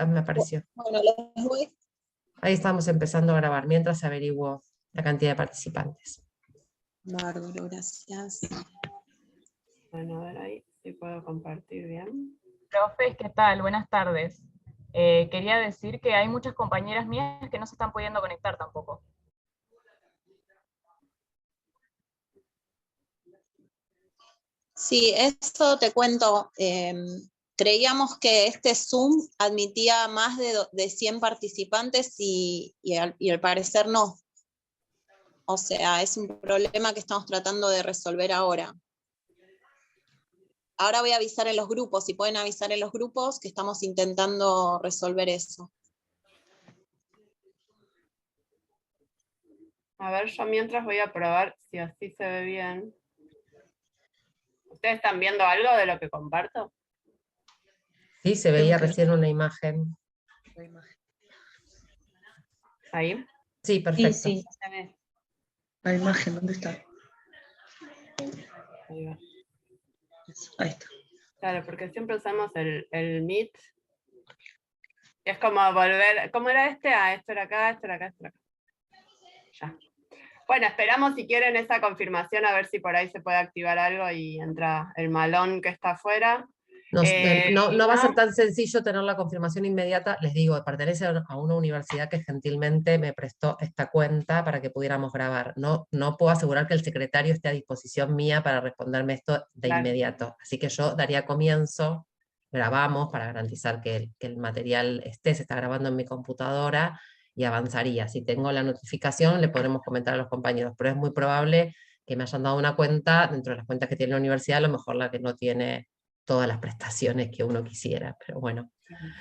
me apareció. Bueno, les voy. Ahí estamos empezando a grabar, mientras averiguo la cantidad de participantes. Bárbaro, gracias. Bueno, a ver ahí si puedo compartir bien. Profes, ¿qué tal? Buenas tardes. Quería decir que hay muchas compañeras mías que no se están pudiendo conectar tampoco. Sí, eso te cuento. Creíamos que este Zoom admitía más de 100 participantes y al parecer no. O sea, es un problema que estamos tratando de resolver ahora. Ahora voy a avisar en los grupos, si pueden avisar en los grupos, que estamos intentando resolver eso. A ver, yo mientras voy a probar si así se ve bien. ¿Ustedes están viendo algo de lo que comparto? Sí, se veía recién una imagen. ¿Ahí? Sí, perfecto. Sí. La imagen, ¿dónde está? Ahí va. Ahí está. Claro, porque siempre usamos el Meet. Es como volver, ¿cómo era este? Ah, esto era acá, esto era acá, esto era acá. Ya. Bueno, esperamos si quieren esa confirmación, a ver si por ahí se puede activar algo y entra el malón que está afuera. No va a ser tan sencillo tener la confirmación inmediata. Les digo, pertenece a una universidad que gentilmente me prestó esta cuenta para que pudiéramos grabar. No puedo asegurar que el secretario esté a disposición mía para responderme esto de inmediato. Así que yo daría comienzo, grabamos para garantizar que el material se está grabando en mi computadora y avanzaría. Si tengo la notificación, le podremos comentar a los compañeros, pero es muy probable que me hayan dado una cuenta, dentro de las cuentas que tiene la universidad, a lo mejor la que no tiene todas las prestaciones que uno quisiera, pero bueno,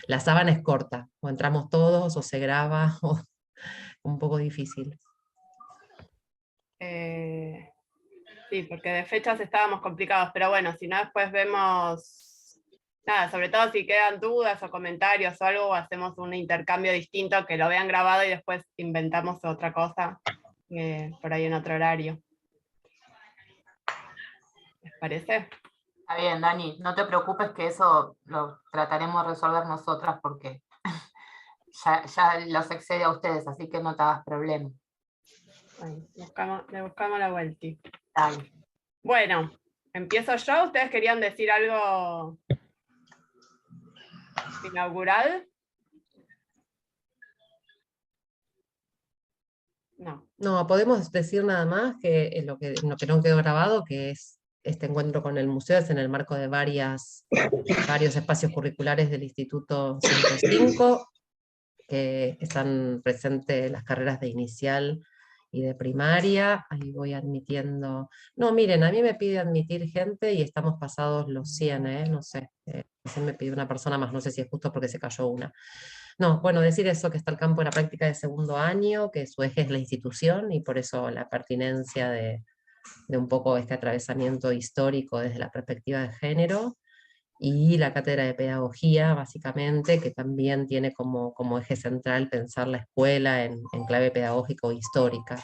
la sábana es corta, o entramos todos, o se graba, o un poco difícil. Sí, porque de fechas estábamos complicados, pero bueno, si no después vemos, nada, sobre todo si quedan dudas o comentarios o algo, hacemos un intercambio distinto, que lo vean grabado y después inventamos otra cosa, por ahí en otro horario. ¿Les parece? Está bien, Dani, no te preocupes que eso lo trataremos de resolver nosotras porque ya los excede a ustedes, así que no te hagas problema. Bueno, le buscamos la vuelta. Dale. Bueno, empiezo yo. ¿Ustedes querían decir algo inaugural? No. No, podemos decir nada más que lo que no quedó grabado, que es este encuentro con el museo, es en el marco de varios espacios curriculares del Instituto 105, que están presentes las carreras de inicial y de primaria. Ahí voy admitiendo. No, miren, a mí me pide admitir gente y estamos pasados los 100, no sé. Recién me pidió una persona más, no sé si es justo porque se cayó una. No, bueno, decir eso, que está el campo de la práctica de segundo año, que su eje es la institución y por eso la pertinencia de un poco este atravesamiento histórico desde la perspectiva de género, y la cátedra de pedagogía, básicamente, que también tiene como eje central pensar la escuela en clave pedagógico-histórica.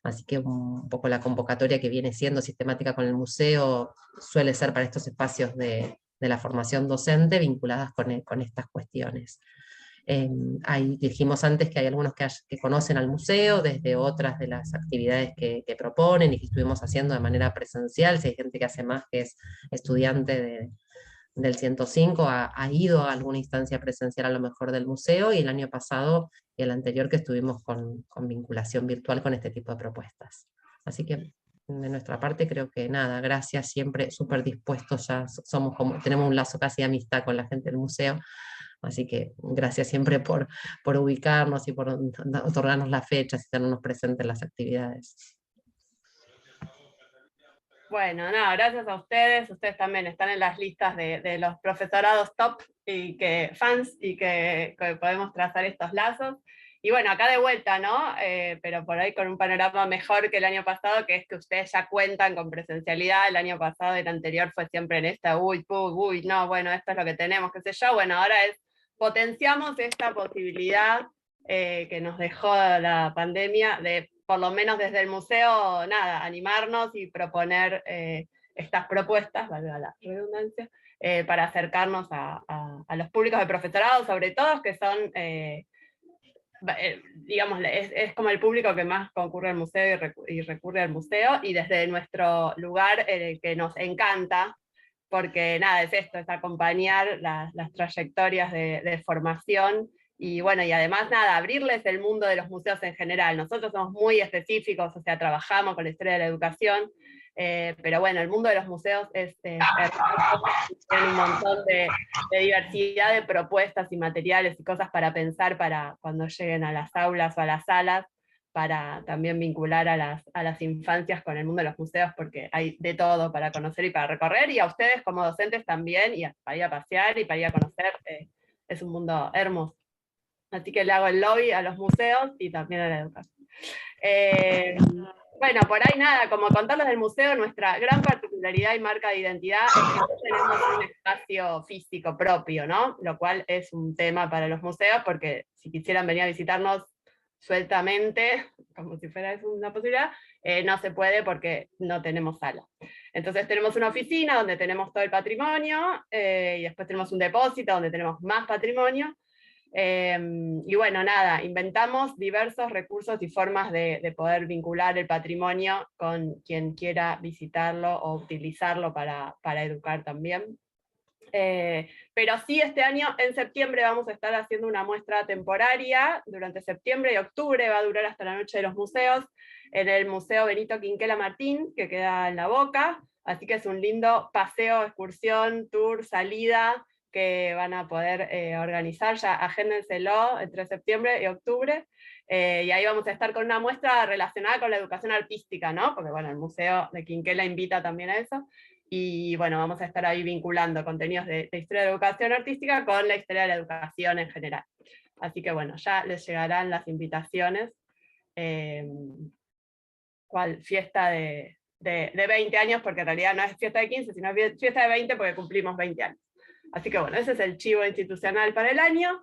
Así que un poco la convocatoria que viene siendo sistemática con el museo suele ser para estos espacios de la formación docente vinculadas con estas cuestiones. Ahí dijimos antes que hay algunos que conocen al museo desde otras de las actividades que proponen y que estuvimos haciendo de manera presencial. Si hay gente que hace más, que es estudiante del 105, ha ido a alguna instancia presencial a lo mejor del museo, y el año pasado y el anterior que estuvimos con vinculación virtual con este tipo de propuestas. Así que de nuestra parte creo que nada, gracias, siempre súper dispuestos, ya tenemos un lazo casi de amistad con la gente del museo, así que gracias siempre por ubicarnos y por otorgarnos las fechas y tenernos presentes en las actividades. Bueno, nada, gracias a ustedes. Ustedes también están en las listas de los profesorados top y fans, y que podemos trazar estos lazos. Y bueno, acá de vuelta, ¿no? Pero por ahí con un panorama mejor que el año pasado, que es que ustedes ya cuentan con presencialidad. El año pasado y el anterior fue siempre en esta, uy, no, bueno, esto es lo que tenemos, qué sé yo. Bueno, ahora potenciamos esta posibilidad que nos dejó la pandemia de, por lo menos desde el museo, nada, animarnos y proponer estas propuestas, valga la redundancia, para acercarnos a los públicos de profesorado, sobre todo, que son, digamos, es como el público que más concurre al museo y recurre al museo, y desde nuestro lugar que nos encanta, porque nada, es esto, es acompañar las trayectorias de formación, y bueno, y además nada, abrirles el mundo de los museos en general. Nosotros somos muy específicos, o sea, trabajamos con la historia de la educación, pero bueno, el mundo de los museos es hermoso, tiene un montón de diversidad de propuestas y materiales y cosas para pensar para cuando lleguen a las aulas o a las salas, para también vincular a las infancias con el mundo de los museos, porque hay de todo para conocer y para recorrer, y a ustedes como docentes también, y para ir a pasear y para ir a conocer, es un mundo hermoso. Así que le hago el lobby a los museos y también a la educación. Bueno, por ahí nada, como contarles del museo, nuestra gran particularidad y marca de identidad es que no tenemos un espacio físico propio, ¿no? Lo cual es un tema para los museos, porque si quisieran venir a visitarnos sueltamente, como si fuera eso una posibilidad, no se puede porque no tenemos sala. Entonces tenemos una oficina donde tenemos todo el patrimonio, y después tenemos un depósito donde tenemos más patrimonio, y bueno, nada, inventamos diversos recursos y formas de poder vincular el patrimonio con quien quiera visitarlo o utilizarlo para educar también. Pero sí, este año, en septiembre, vamos a estar haciendo una muestra temporaria, durante septiembre y octubre, va a durar hasta la Noche de los Museos, en el Museo Benito Quinquela Martín, que queda en La Boca, así que es un lindo paseo, excursión, tour, salida, que van a poder organizar, ya agéndenselo entre septiembre y octubre, y ahí vamos a estar con una muestra relacionada con la educación artística, ¿no? Porque bueno, el Museo de Quinquela invita también a eso, y bueno, vamos a estar ahí vinculando contenidos de historia de la educación artística con la historia de la educación en general. Así que bueno, ya les llegarán las invitaciones. ¿Cuál? Fiesta de 20 años, porque en realidad no es fiesta de 15, sino fiesta de 20 porque cumplimos 20 años. Así que bueno, ese es el chivo institucional para el año.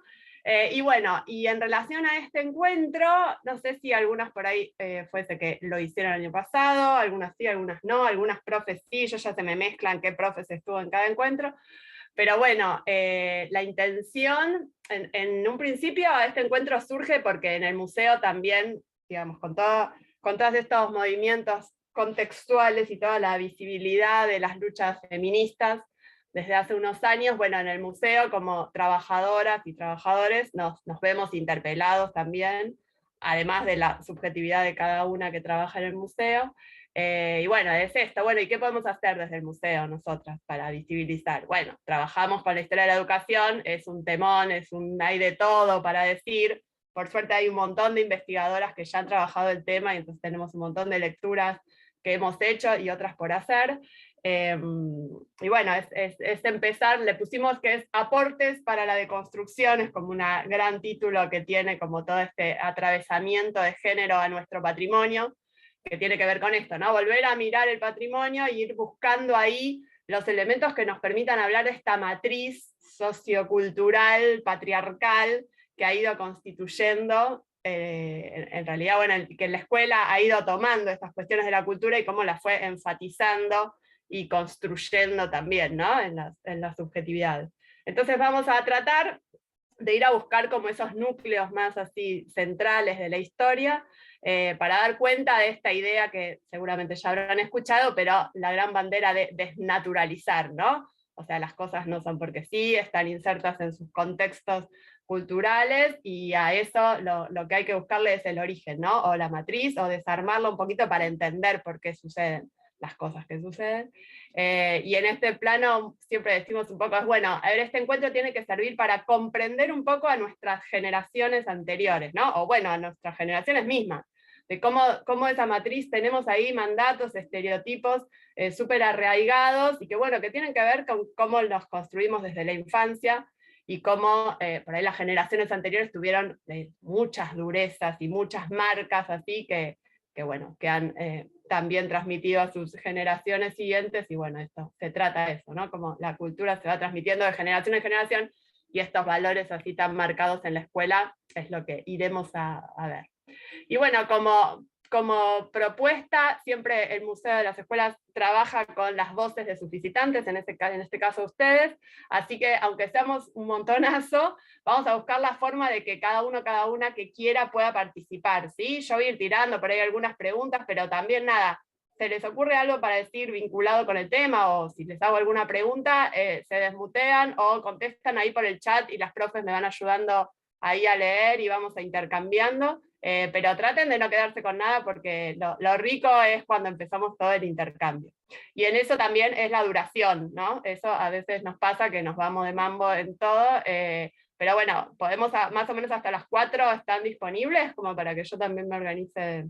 Y bueno, y en relación a este encuentro, no sé si algunas por ahí fuese que lo hicieron el año pasado, algunas sí, algunas no, algunas profes sí, ya se me mezclan qué profes estuvo en cada encuentro, pero bueno, la intención, en un principio este encuentro surge porque en el museo también, digamos, con todos estos movimientos contextuales y toda la visibilidad de las luchas feministas, desde hace unos años, bueno, en el museo como trabajadoras y trabajadores nos vemos interpelados también, además de la subjetividad de cada una que trabaja en el museo. Y bueno, es esto, bueno, ¿y qué podemos hacer desde el museo nosotras para visibilizar? Bueno, trabajamos con la historia de la educación, es un temón, hay de todo para decir. Por suerte hay un montón de investigadoras que ya han trabajado el tema, y entonces tenemos un montón de lecturas que hemos hecho y otras por hacer. Y bueno, es empezar, le pusimos que es aportes para la deconstrucción, es como un gran título que tiene como todo este atravesamiento de género a nuestro patrimonio, que tiene que ver con esto, ¿no? Volver a mirar el patrimonio e ir buscando ahí los elementos que nos permitan hablar de esta matriz sociocultural, patriarcal, que ha ido constituyendo, en realidad, bueno, que en la escuela ha ido tomando estas cuestiones de la cultura y cómo las fue enfatizando y construyendo también, ¿no? en las subjetividades. Entonces vamos a tratar de ir a buscar como esos núcleos más así centrales de la historia, para dar cuenta de esta idea que seguramente ya habrán escuchado, pero la gran bandera de desnaturalizar, ¿no? O sea, las cosas no son porque sí, están insertas en sus contextos culturales, y a eso lo que hay que buscarle es el origen, ¿no? O la matriz, o desarmarlo un poquito para entender por qué suceden las cosas que suceden. Y en este plano siempre decimos un poco, es bueno, a ver, este encuentro tiene que servir para comprender un poco a nuestras generaciones anteriores, ¿no? O bueno, a nuestras generaciones mismas, de cómo esa matriz tenemos ahí mandatos, estereotipos súper arraigados, y que bueno, que tienen que ver con cómo los construimos desde la infancia, y cómo por ahí las generaciones anteriores tuvieron muchas durezas y muchas marcas así que bueno, que han también transmitido a sus generaciones siguientes, y bueno, esto se trata de eso, ¿no? Como la cultura se va transmitiendo de generación en generación, y estos valores así tan marcados en la escuela es lo que iremos a ver. Y bueno, como como propuesta, siempre el Museo de las Escuelas trabaja con las voces de sus visitantes, en este caso ustedes, así que aunque seamos un montonazo, vamos a buscar la forma de que cada uno, cada una que quiera pueda participar, ¿sí? Yo voy a ir tirando por ahí algunas preguntas, pero también nada, se les ocurre algo para decir vinculado con el tema, o si les hago alguna pregunta, se desmutean o contestan ahí por el chat y las profes me van ayudando ahí a leer y vamos a intercambiando. Pero traten de no quedarse con nada porque lo rico es cuando empezamos todo el intercambio. Y en eso también es la duración, ¿no? Eso a veces nos pasa que nos vamos de mambo en todo, pero bueno, podemos más o menos hasta las 4 están disponibles, como para que yo también me organice.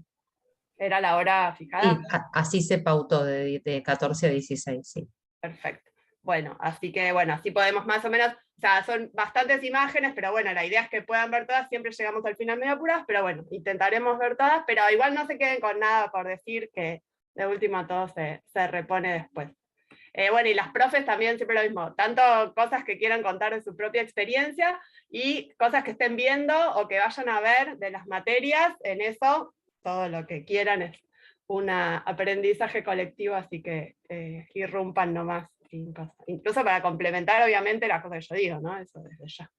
¿Era la hora fijada? Sí, así se pautó de 14 a 16, sí. Perfecto. Bueno, así que bueno, así podemos más o menos, o sea, son bastantes imágenes, pero bueno, la idea es que puedan ver todas, siempre llegamos al final medio apuras, pero bueno, intentaremos ver todas, pero igual no se queden con nada por decir, que de última todo se repone después. Bueno, y las profes también siempre lo mismo, tanto cosas que quieran contar de su propia experiencia, y cosas que estén viendo o que vayan a ver de las materias, en eso, todo lo que quieran es un aprendizaje colectivo, así que irrumpan nomás, incluso para complementar obviamente las cosas que yo digo, ¿no? Eso desde ya.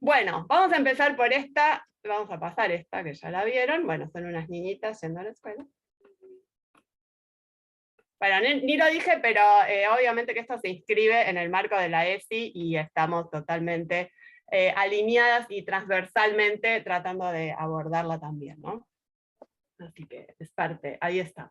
Bueno, vamos a empezar por esta, vamos a pasar esta, que ya la vieron, bueno, son unas niñitas yendo a la escuela. Bueno, ni lo dije, pero obviamente que esto se inscribe en el marco de la ESI y estamos totalmente alineadas y transversalmente tratando de abordarla también, ¿no? Así que es parte, ahí está.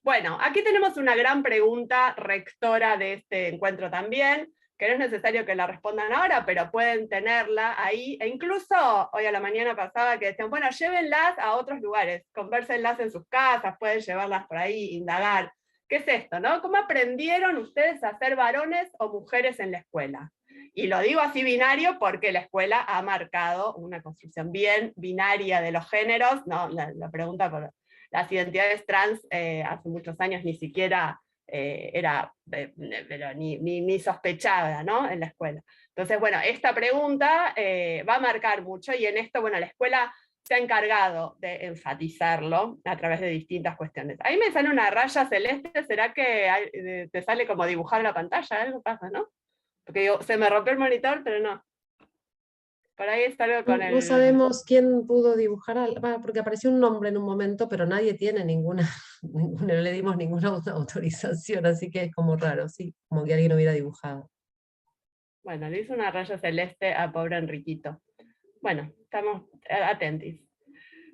Bueno, aquí tenemos una gran pregunta rectora de este encuentro también, que no es necesario que la respondan ahora, pero pueden tenerla ahí, e incluso hoy a la mañana pasaba que decían, bueno, llévenlas a otros lugares, convérsenlas en sus casas, pueden llevarlas por ahí, indagar. ¿Qué es esto, no? ¿Cómo aprendieron ustedes a ser varones o mujeres en la escuela? Y lo digo así binario porque la escuela ha marcado una construcción bien binaria de los géneros, no, la pregunta por las identidades trans hace muchos años ni siquiera era pero ni sospechada, ¿no? En la escuela. Entonces, bueno, esta pregunta va a marcar mucho, y en esto, bueno, la escuela se ha encargado de enfatizarlo a través de distintas cuestiones. Ahí me sale una raya celeste, ¿será que te sale como dibujar la pantalla? Algo pasa, ¿no? Porque digo, se me rompió el monitor, pero no. Por ahí está algo con el... No sabemos quién pudo dibujar, porque apareció un nombre en un momento, pero nadie tiene ninguna, no le dimos ninguna autorización, así que es como raro, sí, como que alguien hubiera dibujado. Bueno, le hizo una raya celeste a pobre Enriquito. Bueno, estamos atentos.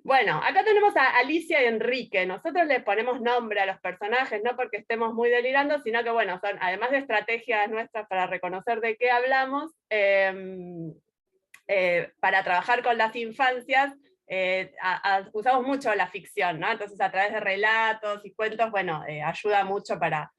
Bueno, acá tenemos a Alicia y Enrique. Nosotros les ponemos nombre a los personajes, no porque estemos muy delirando, sino que, bueno, son, además de estrategias nuestras para reconocer de qué hablamos, para trabajar con las infancias, usamos mucho la ficción, ¿no? Entonces a través de relatos y cuentos, bueno, ayuda mucho para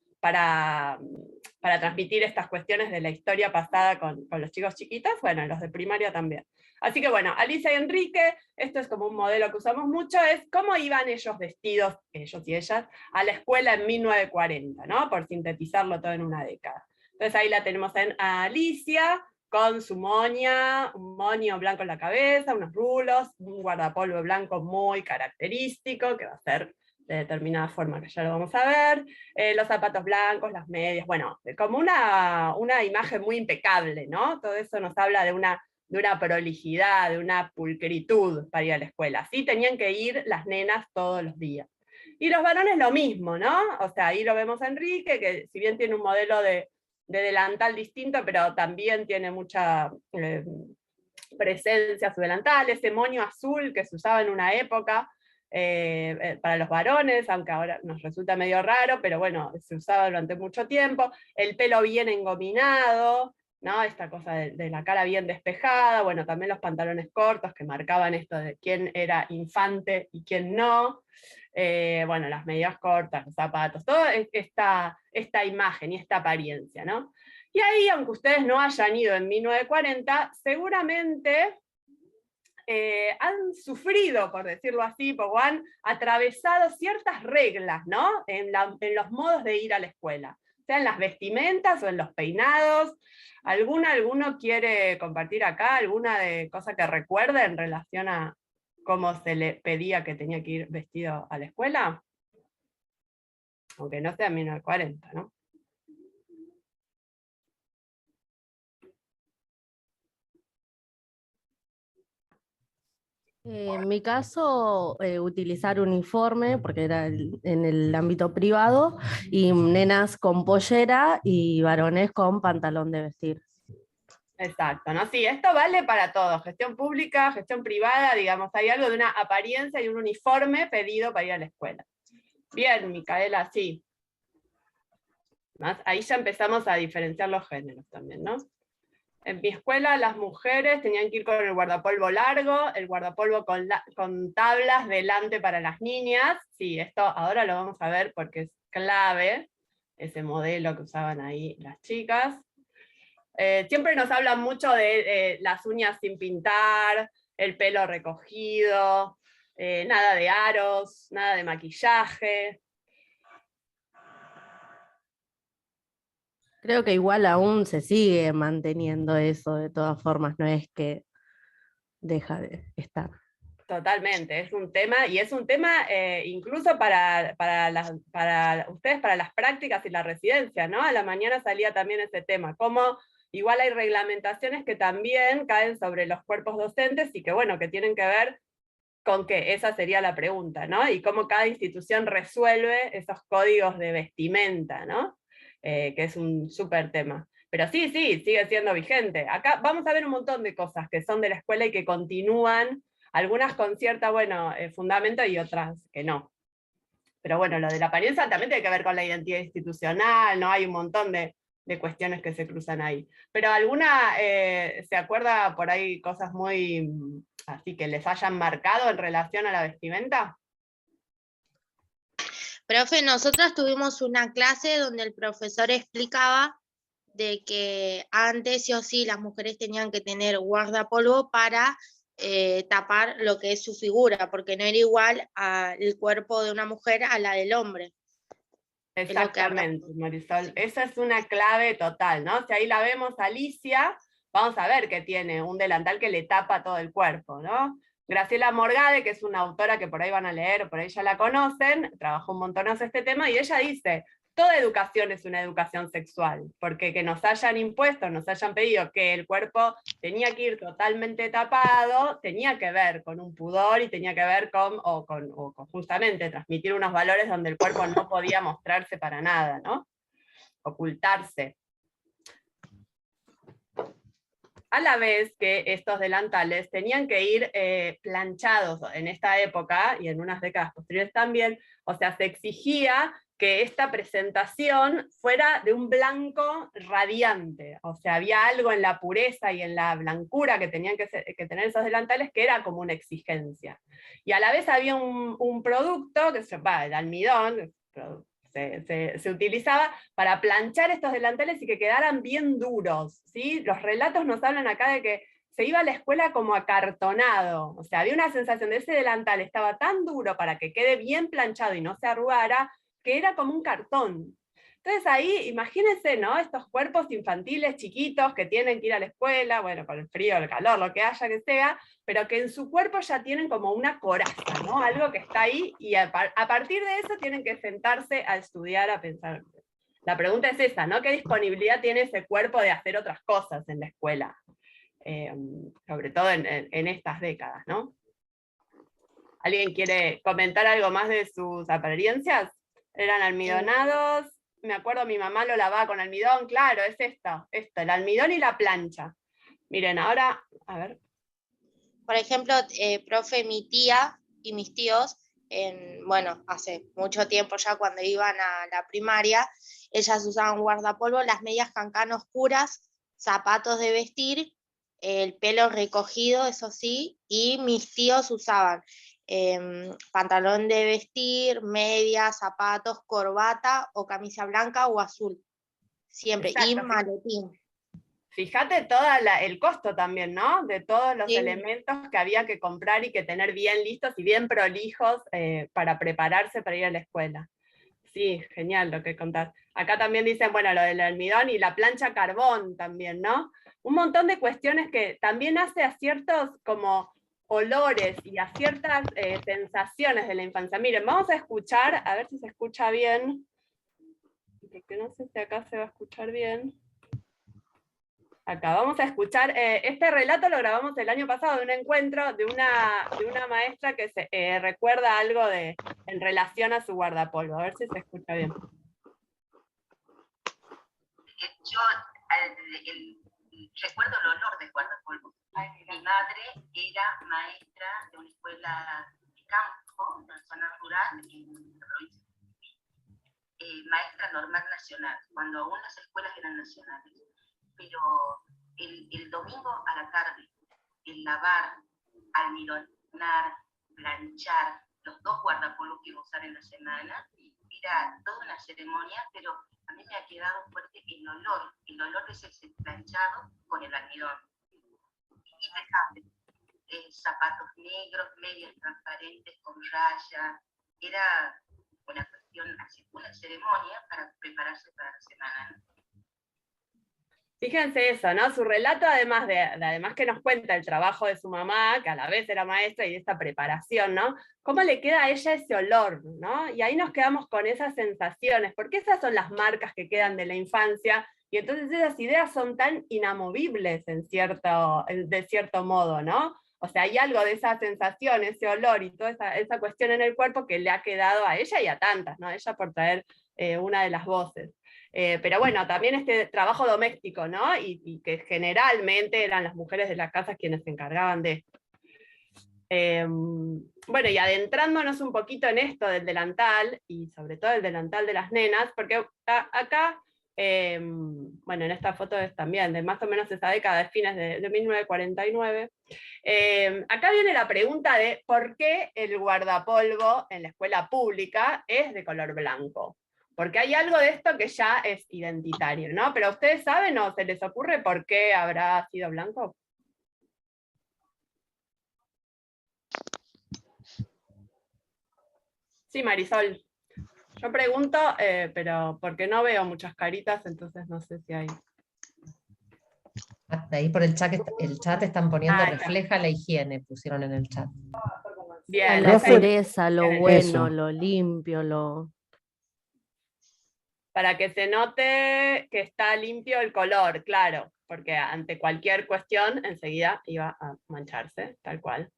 transmitir estas cuestiones de la historia pasada con los chicos chiquitos, bueno, los de primaria también. Así que bueno, Alicia y Enrique, esto es como un modelo que usamos mucho, es cómo iban ellos vestidos, ellos y ellas, a la escuela en 1940, ¿no? Por sintetizarlo todo en una década. Entonces ahí la tenemos a Alicia, con su moña, un moño blanco en la cabeza, unos rulos, un guardapolvo blanco muy característico, que va a ser de determinada forma, que ya lo vamos a ver, los zapatos blancos, las medias, bueno, como una imagen muy impecable, ¿no? Todo eso nos habla de una prolijidad, de una pulcritud para ir a la escuela. Sí tenían que ir las nenas todos los días. Y los varones lo mismo, ¿no? O sea, ahí lo vemos a Enrique, que si bien tiene un modelo de delantal distinto, pero también tiene mucha presencia su delantal, ese moño azul que se usaba en una época para los varones, aunque ahora nos resulta medio raro, pero bueno, se usaba durante mucho tiempo, el pelo bien engominado, ¿no? Esta cosa de la cara bien despejada, bueno, también los pantalones cortos que marcaban esto de quién era infante y quién no, bueno, las medias cortas, los zapatos, toda esta imagen y esta apariencia, ¿no? Y ahí, aunque ustedes no hayan ido en 1940, seguramente han sufrido, por decirlo así, o han atravesado ciertas reglas, ¿no? En los modos de ir a la escuela, sea en las vestimentas o en los peinados. ¿Alguno quiere compartir acá alguna de cosas que recuerde en relación a cómo se le pedía que tenía que ir vestido a la escuela? Aunque no sea 1940, ¿no? En mi caso, utilizar uniforme, porque era en el ámbito privado, y nenas con pollera y varones con pantalón de vestir. Exacto, ¿no? Sí, esto vale para todo, gestión pública, gestión privada, digamos, hay algo de una apariencia y un uniforme pedido para ir a la escuela. Bien, Micaela, sí. Ahí ya empezamos a diferenciar los géneros también, ¿no? En mi escuela las mujeres tenían que ir con el guardapolvo largo, el guardapolvo con tablas delante para las niñas. Sí, esto ahora lo vamos a ver porque es clave, ese modelo que usaban ahí las chicas. Siempre nos hablan mucho de las uñas sin pintar, el pelo recogido, nada de aros, nada de maquillaje. Creo que igual aún se sigue manteniendo eso, de todas formas, no es que deja de estar. Totalmente, es un tema, y es un tema incluso para ustedes, para las prácticas y la residencia, ¿no? A la mañana salía también ese tema, cómo igual hay reglamentaciones que también caen sobre los cuerpos docentes y que, bueno, que tienen que ver con que esa sería la pregunta, ¿no? Y cómo cada institución resuelve esos códigos de vestimenta, ¿no? Que es un súper tema. Pero sí, sigue siendo vigente. Acá vamos a ver un montón de cosas que son de la escuela y que continúan, algunas con cierta, fundamento y otras que no. Pero bueno, lo de la apariencia también tiene que ver con la identidad institucional, ¿no? Hay un montón de cuestiones que se cruzan ahí. Pero alguna, ¿se acuerda por ahí cosas muy así que les hayan marcado en relación a la vestimenta? Profe, nosotros tuvimos una clase donde el profesor explicaba de que antes sí o sí las mujeres tenían que tener guardapolvo para tapar lo que es su figura, porque no era igual el cuerpo de una mujer a la del hombre. Exactamente, Marisol. Esa es una clave total, ¿no? Si ahí la vemos a Alicia, vamos a ver que tiene un delantal que le tapa todo el cuerpo, ¿no? Graciela Morgade, que es una autora que por ahí van a leer, por ahí ya la conocen, trabajó un montonazo este tema, y ella dice, toda educación es una educación sexual, porque que nos hayan impuesto, nos hayan pedido que el cuerpo tenía que ir totalmente tapado, tenía que ver con un pudor y tenía que ver con justamente transmitir unos valores donde el cuerpo no podía mostrarse para nada, ¿no? Ocultarse. A la vez que estos delantales tenían que ir planchados en esta época, y en unas décadas posteriores también, o sea, se exigía que esta presentación fuera de un blanco radiante, o sea, había algo en la pureza y en la blancura que tenían que tener esos delantales que era como una exigencia. Y a la vez había un producto, que el almidón, se utilizaba para planchar estos delantales y que quedaran bien duros, ¿sí? Los relatos nos hablan acá de que se iba a la escuela como acartonado, o sea, había una sensación de ese delantal estaba tan duro para que quede bien planchado y no se arrugara, que era como un cartón. Entonces ahí, imagínense, ¿no? Estos cuerpos infantiles chiquitos que tienen que ir a la escuela, bueno, con el frío, el calor, lo que haya que sea, pero que en su cuerpo ya tienen como una coraza, ¿no? Algo que está ahí, y a partir de eso tienen que sentarse a estudiar, a pensar. La pregunta es esa, ¿no? ¿Qué disponibilidad tiene ese cuerpo de hacer otras cosas en la escuela? Sobre todo en estas décadas, ¿no? ¿Alguien quiere comentar algo más de sus apariencias? ¿Eran almidonados? Me acuerdo, mi mamá lo lavaba con almidón, claro, es esto, el almidón y la plancha. Miren, ahora, a ver. Por ejemplo, profe, mi tía y mis tíos, hace mucho tiempo ya cuando iban a la primaria, ellas usaban guardapolvo, las medias cancán oscuras, zapatos de vestir, el pelo recogido, eso sí, y mis tíos usaban pantalón de vestir, medias, zapatos, corbata o camisa blanca o azul, siempre, exacto, y maletín. Fíjate todo el costo también, ¿no? De todos los elementos que había que comprar y que tener bien listos y bien prolijos para prepararse para ir a la escuela. Sí, genial lo que contás. Acá también dicen, bueno, lo del almidón y la plancha carbón también, ¿no? Un montón de cuestiones que también hace a ciertos como olores y a ciertas sensaciones de la infancia. Miren, vamos a escuchar, a ver si se escucha bien, porque no sé si acá se va a escuchar bien. Acá vamos a escuchar, este relato lo grabamos el año pasado de un encuentro de una maestra que se, recuerda algo en relación a su guardapolvo. A ver si se escucha bien. Yo recuerdo el olor del guardapolvo. Mi madre era maestra de una escuela de campo, en la zona rural, en la provincia. Maestra normal nacional, cuando aún las escuelas eran nacionales. Pero el domingo a la tarde, el lavar, almidonar, planchar, los 2 guardapolvos que iba a usar en la semana, era toda una ceremonia, pero a mí me ha quedado fuerte el olor de ese planchado con el almidón. Impecable. Zapatos negros, medias transparentes con raya, era una cuestión, una ceremonia para prepararse para la semana, ¿no? Fíjense eso, ¿no? Su relato, además que nos cuenta el trabajo de su mamá, que a la vez era maestra, y esta preparación, ¿no? ¿Cómo le queda a ella ese olor, ¿no? Y ahí nos quedamos con esas sensaciones, porque esas son las marcas que quedan de la infancia, y entonces esas ideas son tan inamovibles de cierto modo, ¿no? O sea, hay algo de esa sensación, ese olor y toda esa cuestión en el cuerpo que le ha quedado a ella y a tantas, ¿no? Ella por traer una de las voces. Pero bueno, también este trabajo doméstico, ¿no? Y que generalmente eran las mujeres de las casas quienes se encargaban de esto. Bueno, y adentrándonos un poquito en esto del delantal, y sobre todo el delantal de las nenas, porque acá, bueno, en esta foto es también de más o menos esa década de fines de 1949, acá viene la pregunta de por qué el guardapolvo en la escuela pública es de color blanco. Porque hay algo de esto que ya es identitario, ¿no? Pero ustedes saben o se les ocurre por qué habrá sido blanco. Sí, Marisol. Yo pregunto, pero porque no veo muchas caritas, entonces no sé si hay. Ahí por el chat están poniendo refleja la higiene, pusieron en el chat. Bien. La pureza, lo bueno, Eso. lo limpio, lo... Para que se note que está limpio el color, claro, porque ante cualquier cuestión enseguida iba a mancharse, tal cual.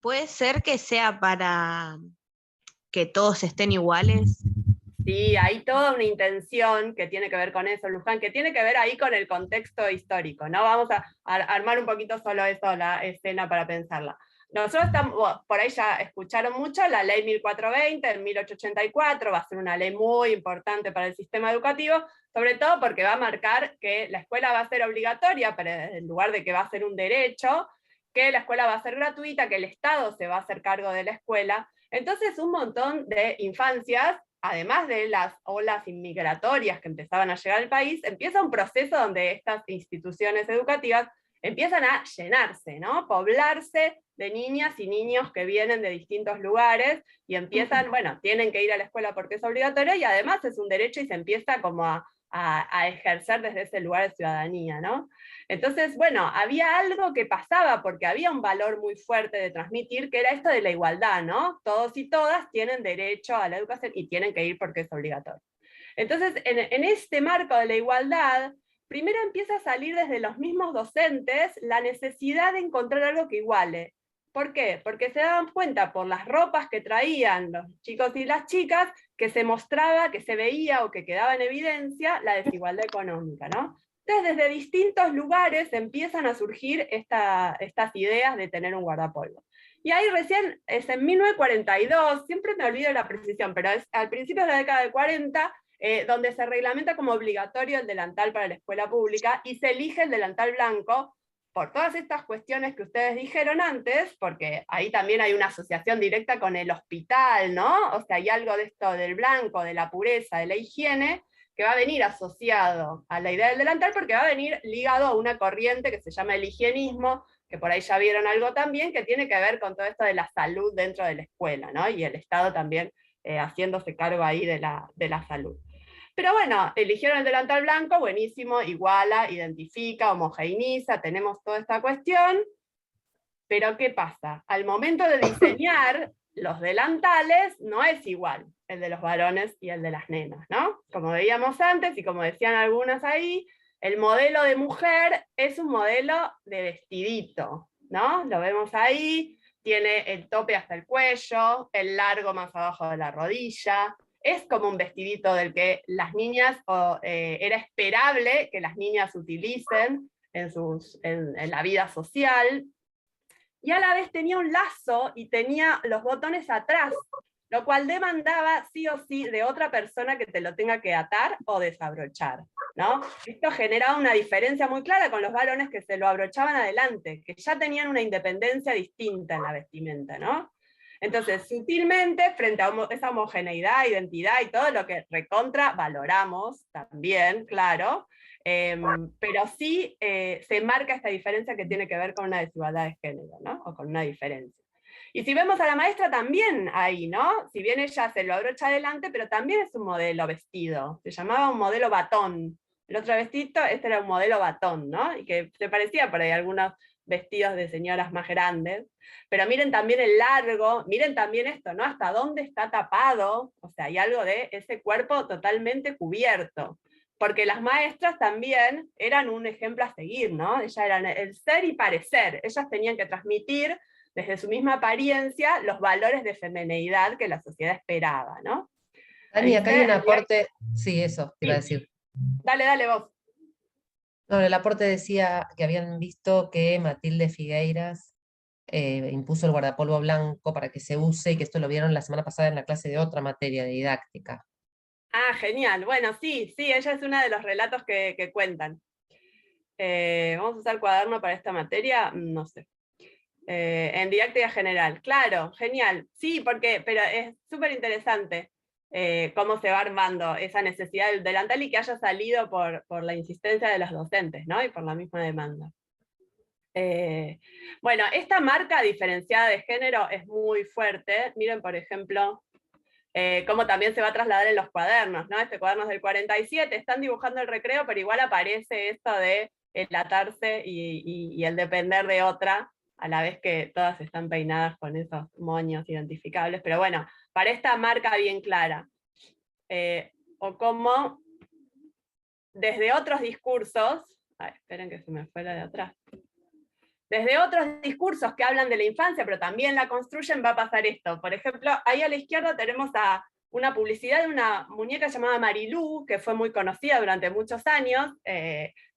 ¿Puede ser que sea para que todos estén iguales? Sí, hay toda una intención que tiene que ver con eso, Luján, que tiene que ver ahí con el contexto histórico, ¿no? Vamos a armar un poquito solo eso, la escena para pensarla. Nosotros estamos, por ahí ya escucharon mucho, la ley 1420 en 1884, va a ser una ley muy importante para el sistema educativo, sobre todo porque va a marcar que la escuela va a ser obligatoria, pero en lugar de que va a ser un derecho, que la escuela va a ser gratuita, que el Estado se va a hacer cargo de la escuela. Entonces un montón de infancias, además de las olas inmigratorias que empezaban a llegar al país, empieza un proceso donde estas instituciones educativas empiezan a llenarse, ¿no? Poblarse de niñas y niños que vienen de distintos lugares y empiezan, bueno, tienen que ir a la escuela porque es obligatoria y además es un derecho y se empieza como a ejercer desde ese lugar de ciudadanía, ¿no? Entonces, bueno, había algo que pasaba porque había un valor muy fuerte de transmitir, que era esto de la igualdad, ¿no? Todos y todas tienen derecho a la educación y tienen que ir porque es obligatorio. Entonces, en este marco de la igualdad, primero empieza a salir desde los mismos docentes la necesidad de encontrar algo que iguale. ¿Por qué? Porque se daban cuenta por las ropas que traían los chicos y las chicas que se mostraba, que se veía o que quedaba en evidencia la desigualdad económica, ¿no? Entonces, desde distintos lugares empiezan a surgir estas ideas de tener un guardapolvo. Y ahí recién, es en 1942, siempre me olvido la precisión, pero es al principio de la década de 40, donde se reglamenta como obligatorio el delantal para la escuela pública y se elige el delantal blanco por todas estas cuestiones que ustedes dijeron antes, porque ahí también hay una asociación directa con el hospital, ¿no? O sea, hay algo de esto del blanco, de la pureza, de la higiene, que va a venir asociado a la idea del delantal, porque va a venir ligado a una corriente que se llama el higienismo, que por ahí ya vieron algo también, que tiene que ver con todo esto de la salud dentro de la escuela, ¿no? Y el Estado también haciéndose cargo ahí de la salud. Pero bueno, eligieron el delantal blanco, buenísimo, iguala, identifica, homogeneiza, tenemos toda esta cuestión. Pero ¿qué pasa? Al momento de diseñar los delantales no es igual el de los varones y el de las nenas, ¿no? Como veíamos antes y como decían algunas ahí, el modelo de mujer es un modelo de vestidito, ¿no? Lo vemos ahí, tiene el tope hasta el cuello, el largo más abajo de la rodilla, es como un vestidito del que las niñas, era esperable que las niñas utilicen en la vida social, y a la vez tenía un lazo y tenía los botones atrás, lo cual demandaba sí o sí de otra persona que te lo tenga que atar o desabrochar, ¿no? Esto generaba una diferencia muy clara con los varones que se lo abrochaban adelante, que ya tenían una independencia distinta en la vestimenta, ¿no? Entonces, sutilmente, frente a esa homogeneidad, identidad y todo lo que recontra valoramos también, claro, pero sí se marca esta diferencia que tiene que ver con una desigualdad de género, ¿no? O con una diferencia. Y si vemos a la maestra también ahí, ¿no? Si bien ella se lo abrocha adelante, pero también es un modelo vestido, se llamaba un modelo batón. El otro vestido, este era un modelo batón, ¿no? Y que se parecía por ahí a algunos vestidos de señoras más grandes. Pero miren también el largo, miren también esto, ¿no? Hasta dónde está tapado, o sea, hay algo de ese cuerpo totalmente cubierto. Porque las maestras también eran un ejemplo a seguir, ¿no? Ellas eran el ser y parecer, ellas tenían que transmitir desde su misma apariencia los valores de femineidad que la sociedad esperaba, ¿no? Dani, acá hay un aporte, sí, eso te iba a decir. Dale, dale vos. No, el aporte decía que habían visto que Matilde Figueiras impuso el guardapolvo blanco para que se use, y que esto lo vieron la semana pasada en la clase de otra materia de didáctica. Ah, genial. Bueno, sí, ella es una de los relatos que cuentan. ¿Vamos a usar cuaderno para esta materia? No sé. En didáctica general, claro, genial. Sí, pero es súper interesante cómo se va armando esa necesidad del delantal y que haya salido por la insistencia de los docentes, ¿no? Y por la misma demanda. Bueno, esta marca diferenciada de género es muy fuerte. Miren, por ejemplo, cómo también se va a trasladar en los cuadernos, ¿no? Este cuaderno es del 47, están dibujando el recreo, pero igual aparece esto de el atarse y el depender de otra, a la vez que todas están peinadas con esos moños identificables, pero bueno, para esta marca bien clara. O como desde otros discursos, esperen que se me fue la de atrás, desde otros discursos que hablan de la infancia, pero también la construyen, va a pasar esto. Por ejemplo, ahí a la izquierda tenemos a una publicidad de una muñeca llamada Marilú, que fue muy conocida durante muchos años,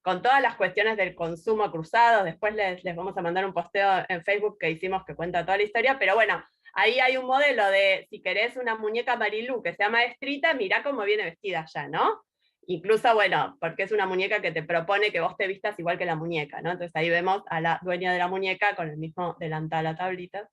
con todas las cuestiones del consumo cruzado. Después les vamos a mandar un posteo en Facebook que hicimos que cuenta toda la historia, pero bueno, ahí hay un modelo de, si querés una muñeca Marilú que sea maestrita, mirá cómo viene vestida ya, ¿no? Incluso, bueno, porque es una muñeca que te propone que vos te vistas igual que la muñeca, ¿no? Entonces ahí vemos a la dueña de la muñeca con el mismo delantal a tablitas,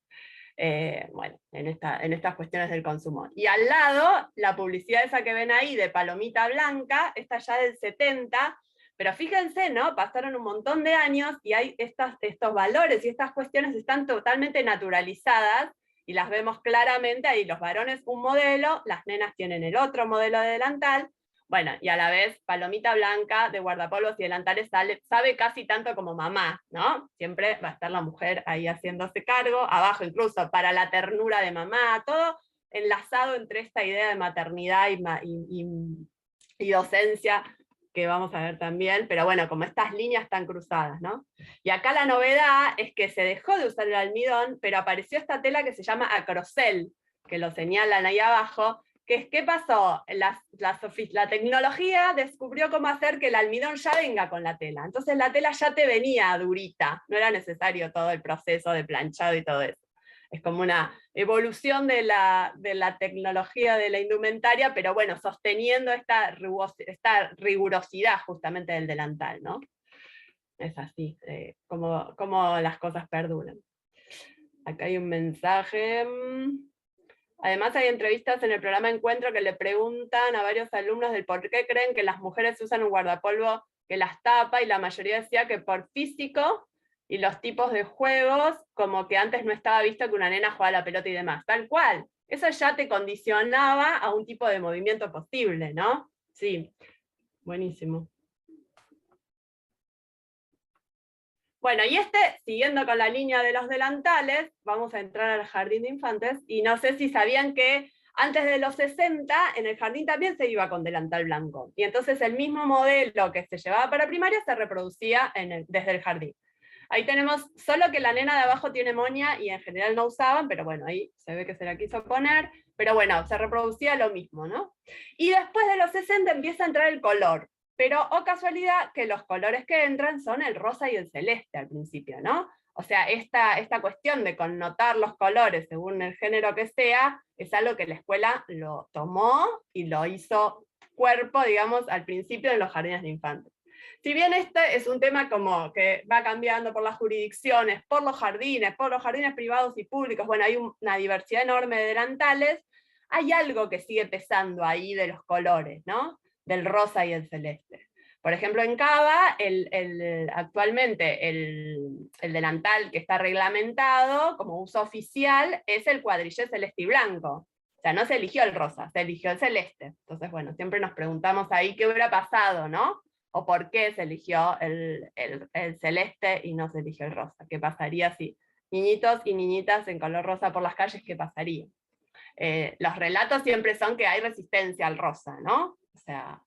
bueno, en estas cuestiones del consumo. Y al lado, la publicidad esa que ven ahí de palomita blanca, esta ya del 70, pero fíjense, ¿no? Pasaron un montón de años y hay estos valores y estas cuestiones están totalmente naturalizadas y las vemos claramente ahí, los varones un modelo, las nenas tienen el otro modelo de delantal. Bueno, y a la vez, palomita blanca de guardapolvos y delantales sabe casi tanto como mamá, ¿no? Siempre va a estar la mujer ahí haciéndose cargo, abajo incluso para la ternura de mamá, todo enlazado entre esta idea de maternidad y docencia que vamos a ver también, pero bueno, como estas líneas están cruzadas, ¿no? Y acá la novedad es que se dejó de usar el almidón, pero apareció esta tela que se llama acrosel, que lo señalan ahí abajo. ¿Qué pasó? La tecnología descubrió cómo hacer que el almidón ya venga con la tela. Entonces la tela ya te venía durita, no era necesario todo el proceso de planchado y todo eso. Es como una evolución de la tecnología de la indumentaria, pero bueno, sosteniendo esta rigurosidad justamente del delantal, ¿no? Es así, como las cosas perduran. Acá hay un mensaje. Además hay entrevistas en el programa Encuentro que le preguntan a varios alumnos del por qué creen que las mujeres usan un guardapolvo que las tapa, y la mayoría decía que por físico y los tipos de juegos, como que antes no estaba visto que una nena jugaba a la pelota y demás. Tal cual. Eso ya te condicionaba a un tipo de movimiento posible, ¿no? Sí, buenísimo. Bueno, y siguiendo con la línea de los delantales, vamos a entrar al jardín de infantes, y no sé si sabían que antes de los 60, en el jardín también se iba con delantal blanco, y entonces el mismo modelo que se llevaba para primaria se reproducía desde el jardín. Ahí tenemos, solo que la nena de abajo tiene moña, y en general no usaban, pero bueno, ahí se ve que se la quiso poner, pero bueno, se reproducía lo mismo, ¿no? Y después de los 60 empieza a entrar el color. Pero, oh casualidad, que los colores que entran son el rosa y el celeste al principio, ¿no? O sea, esta cuestión de connotar los colores según el género que sea, es algo que la escuela lo tomó y lo hizo cuerpo, digamos, al principio en los jardines de infantes. Si bien este es un tema como que va cambiando por las jurisdicciones, por los jardines privados y públicos, bueno, hay una diversidad enorme de delantales, hay algo que sigue pesando ahí de los colores, ¿no? Del rosa y el celeste. Por ejemplo, en Cava, actualmente el delantal que está reglamentado como uso oficial es el cuadrillé celeste y blanco. O sea, no se eligió el rosa, se eligió el celeste. Entonces, bueno, siempre nos preguntamos ahí qué hubiera pasado, ¿no? O por qué se eligió el celeste y no se eligió el rosa. ¿Qué pasaría si niñitos y niñitas en color rosa por las calles, qué pasaría? Los relatos siempre son que hay resistencia al rosa, ¿no? O sea,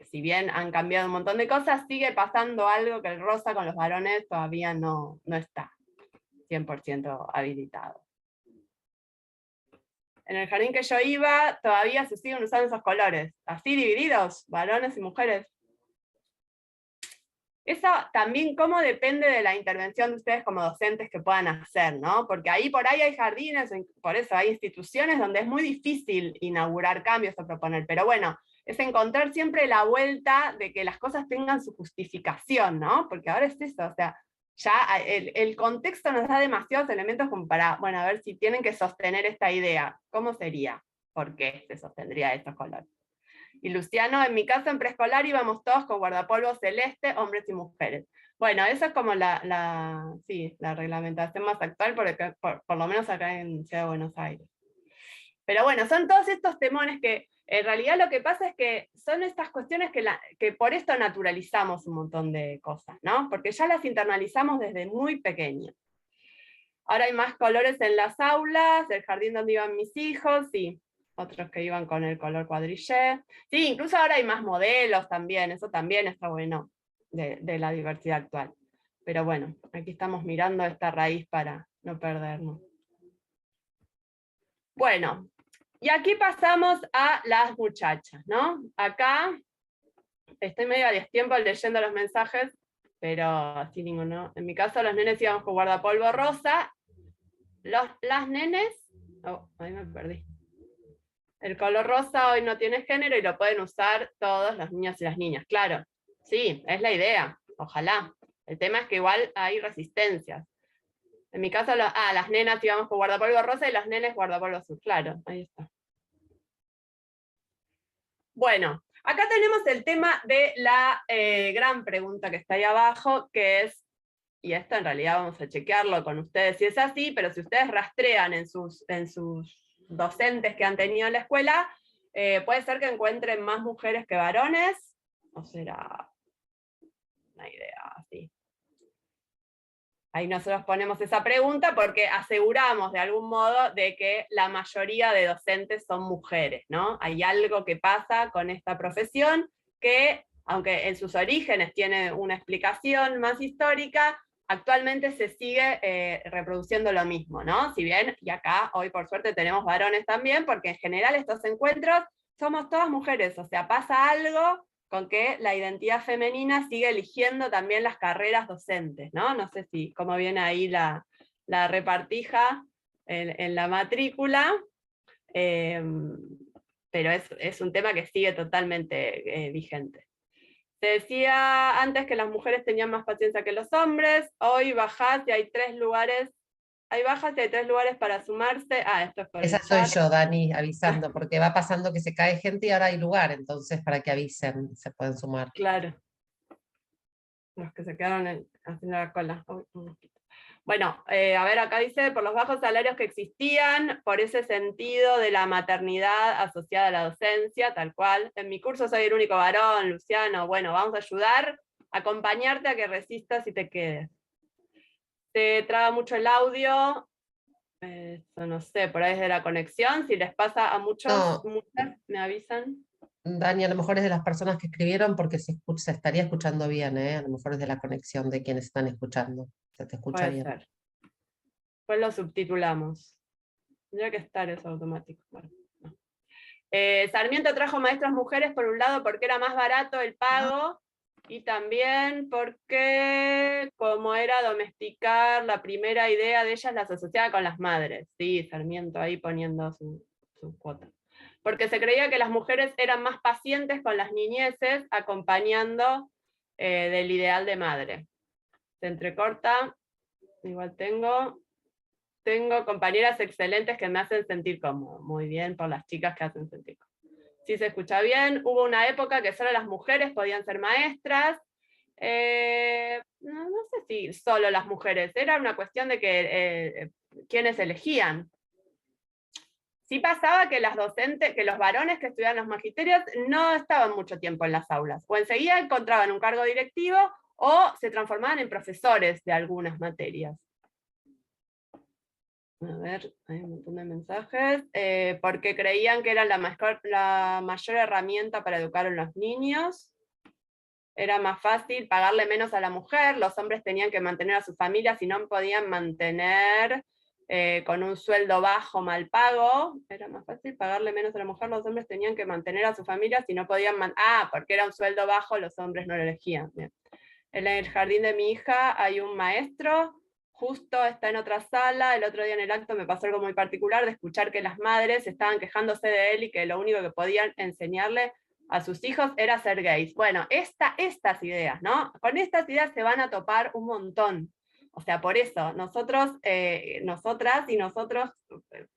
si bien han cambiado un montón de cosas, sigue pasando algo que el rosa con los varones todavía no está 100% habilitado. En el jardín que yo iba, todavía se siguen usando esos colores, así divididos, varones y mujeres. Eso también cómo depende de la intervención de ustedes como docentes que puedan hacer, ¿no? Porque ahí por ahí hay jardines, por eso hay instituciones donde es muy difícil inaugurar cambios o proponer, pero bueno, es encontrar siempre la vuelta de que las cosas tengan su justificación, ¿no? Porque ahora es eso, o sea, ya el contexto nos da demasiados elementos como para, bueno, a ver si tienen que sostener esta idea, ¿cómo sería? ¿Por qué se sostendría estos colores? Y Luciano, en mi caso en preescolar íbamos todos con guardapolvo celeste, hombres y mujeres. Bueno, esa es como la reglamentación más actual, por lo menos acá en Ciudad de Buenos Aires. Pero bueno, son todos estos temores que en realidad lo que pasa es que son estas cuestiones que por esto naturalizamos un montón de cosas, ¿no? Porque ya las internalizamos desde muy pequeños. Ahora hay más colores en las aulas, el jardín donde iban mis hijos, sí. Otros que iban con el color cuadrillé. Sí, incluso ahora hay más modelos también, eso también está bueno de la diversidad actual. Pero bueno, aquí estamos mirando esta raíz para no perdernos. Bueno, y aquí pasamos a las muchachas, ¿no? Acá estoy medio a destiempo leyendo los mensajes, pero así ninguno. En mi caso los nenes íbamos con guardapolvo rosa. Las nenes... Oh, ahí me perdí. El color rosa hoy no tiene género y lo pueden usar todos los niños y las niñas. Claro, sí, es la idea, ojalá. El tema es que igual hay resistencias. En mi caso, las nenas íbamos con guardapolvo rosa y los nenes guardapolvo azul. Claro, ahí está. Bueno, acá tenemos el tema de la gran pregunta que está ahí abajo, que es, y esto en realidad vamos a chequearlo con ustedes si es así, pero si ustedes rastrean en sus docentes que han tenido en la escuela, puede ser que encuentren más mujeres que varones, o será una idea así. Ahí nosotros ponemos esa pregunta porque aseguramos de algún modo de que la mayoría de docentes son mujeres, ¿no? Hay algo que pasa con esta profesión que, aunque en sus orígenes tiene una explicación más histórica, actualmente se sigue reproduciendo lo mismo, ¿no? Si bien, y acá hoy por suerte tenemos varones también, porque en general estos encuentros somos todas mujeres, o sea, pasa algo con que la identidad femenina sigue eligiendo también las carreras docentes, ¿no? No sé cómo viene ahí la repartija en la matrícula, pero es un tema que sigue totalmente vigente. Se decía antes que las mujeres tenían más paciencia que los hombres, hoy bajás y hay 3 lugares, hay bajas y hay 3 lugares para sumarse. Esto es por Esa el soy chat. yo, Dani, avisando, porque va pasando que se cae gente y ahora hay lugar, entonces para que avisen, se pueden sumar. Claro. Los que se quedaron haciendo la cola. Bueno, a ver, acá dice, por los bajos salarios que existían, por ese sentido de la maternidad asociada a la docencia, tal cual. En mi curso soy el único varón, Luciano. Bueno, vamos a ayudar, a acompañarte a que resistas y te quedes. Te traba mucho el audio. Eso no sé, por ahí es de la conexión. Si les pasa a muchos, No. muchas, me avisan. Dani, a lo mejor es de las personas que escribieron porque se estaría escuchando bien, ¿eh? A lo mejor es de la conexión de quienes están escuchando. Se te escucha Puede bien. ser. Pues lo subtitulamos. Tendría que estar eso automático. Bueno, no. Sarmiento trajo maestras mujeres por un lado porque era más barato el pago y también porque como era domesticar, la primera idea de ellas las asociaba con las madres. Sí, Sarmiento ahí poniendo su cuota. Porque se creía que las mujeres eran más pacientes con las niñeces acompañando del ideal de madre. Se entrecorta, igual tengo compañeras excelentes que me hacen sentir cómodo. Muy bien por las chicas que hacen sentir cómodo. Si se escucha bien, hubo una época que solo las mujeres podían ser maestras. No sé si solo las mujeres, era una cuestión de que quienes elegían. Sí pasaba que las docentes, que los varones que estudiaban los magisterios no estaban mucho tiempo en las aulas, o enseguida encontraban un cargo directivo o se transformaban en profesores de algunas materias. A ver, hay un montón de mensajes. Porque creían que era la mayor herramienta para educar a los niños. Era más fácil pagarle menos a la mujer, los hombres tenían que mantener a sus familias y no podían mantener con un sueldo bajo mal pago. Era más fácil pagarle menos a la mujer, los hombres tenían que mantener a sus familias y no podían porque era un sueldo bajo, los hombres no lo elegían. Bien. En el jardín de mi hija hay un maestro, justo está en otra sala, el otro día en el acto me pasó algo muy particular de escuchar que las madres estaban quejándose de él y que lo único que podían enseñarle a sus hijos era ser gays. Bueno, estas ideas, ¿no? Con estas ideas se van a topar un montón. O sea, por eso, nosotras y nosotros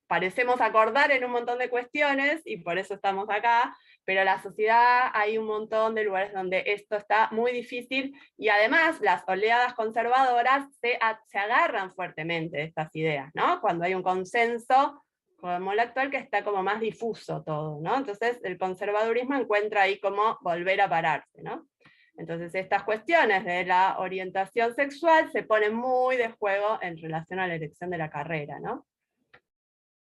parecemos acordar en un montón de cuestiones, y por eso estamos acá, pero la sociedad hay un montón de lugares donde esto está muy difícil, y además las oleadas conservadoras se agarran fuertemente de estas ideas, ¿no? Cuando hay un consenso, como el actual, que está como más difuso todo, ¿no? Entonces el conservadurismo encuentra ahí como volver a pararse, ¿no? Entonces estas cuestiones de la orientación sexual se ponen muy de juego en relación a la elección de la carrera, ¿no?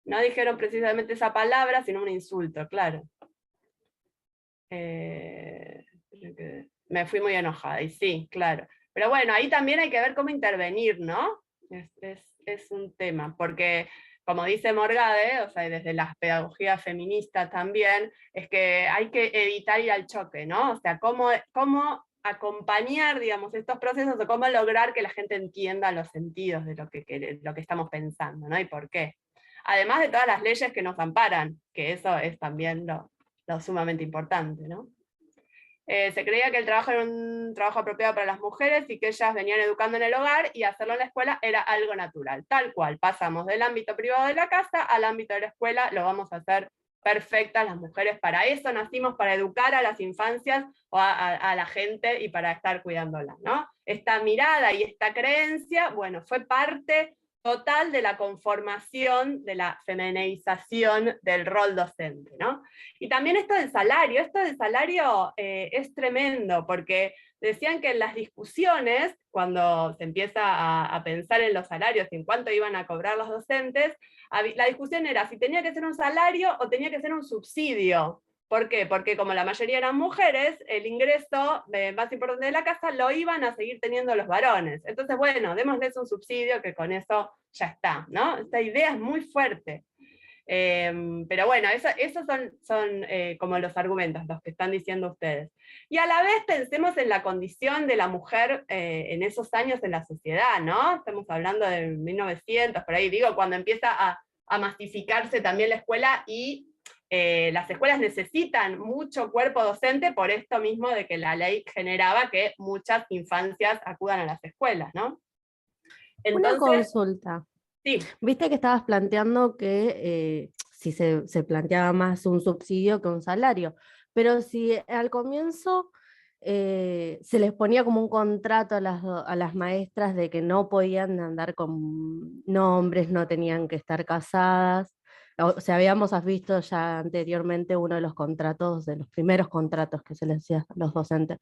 No dijeron precisamente esa palabra, sino un insulto, claro. Me fui muy enojada, y sí, claro. Pero bueno, ahí también hay que ver cómo intervenir, ¿no? Es un tema, porque como dice Morgade, o sea, desde la pedagogía feminista también, es que hay que evitar ir al choque, ¿no? O sea, cómo acompañar, digamos, estos procesos, o cómo lograr que la gente entienda los sentidos de lo que estamos pensando, ¿no? Y por qué. Además de todas las leyes que nos amparan, que eso es también lo sumamente importante, ¿no? Se creía que el trabajo era un trabajo apropiado para las mujeres y que ellas venían educando en el hogar y hacerlo en la escuela era algo natural. Tal cual, pasamos del ámbito privado de la casa al ámbito de la escuela, lo vamos a hacer perfectas las mujeres. Para eso nacimos, para educar a las infancias o a la gente y para estar cuidándolas, ¿no? Esta mirada y esta creencia, bueno, fue parte total de la conformación, de la femininización del rol docente, ¿no? Y también esto del salario es tremendo, porque decían que en las discusiones, cuando se empieza a pensar en los salarios y en cuánto iban a cobrar los docentes, la discusión era si tenía que ser un salario o tenía que ser un subsidio. ¿Por qué? Porque como la mayoría eran mujeres, el ingreso más importante de la casa lo iban a seguir teniendo los varones. Entonces, bueno, démosles un subsidio que con eso ya está, ¿no? Esta idea es muy fuerte. Pero bueno, esos son como los argumentos, los que están diciendo ustedes. Y a la vez pensemos en la condición de la mujer en esos años en la sociedad, ¿no? Estamos hablando de 1900, por ahí digo, cuando empieza a masificarse también la escuela, y las escuelas necesitan mucho cuerpo docente por esto mismo de que la ley generaba que muchas infancias acudan a las escuelas, ¿no? Entonces, una consulta. Sí. Viste que estabas planteando que si se planteaba más un subsidio que un salario, pero si al comienzo se les ponía como un contrato a las maestras de que no podían andar con nombres, no tenían que estar casadas. O sea, habíamos visto ya anteriormente uno de los contratos, de los primeros contratos que se les hacía a los docentes.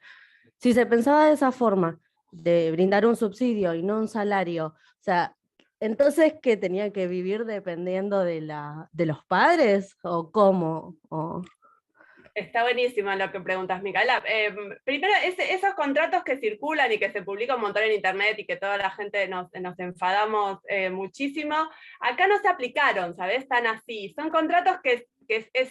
Si se pensaba de esa forma, de brindar un subsidio y no un salario, o sea, entonces, ¿qué tenían que vivir dependiendo de los padres? ¿O cómo? Está buenísimo lo que preguntas, Micaela. Primero, esos contratos que circulan y que se publican un montón en internet y que toda la gente nos enfadamos muchísimo, acá no se aplicaron, ¿sabes? Tan así. Son contratos que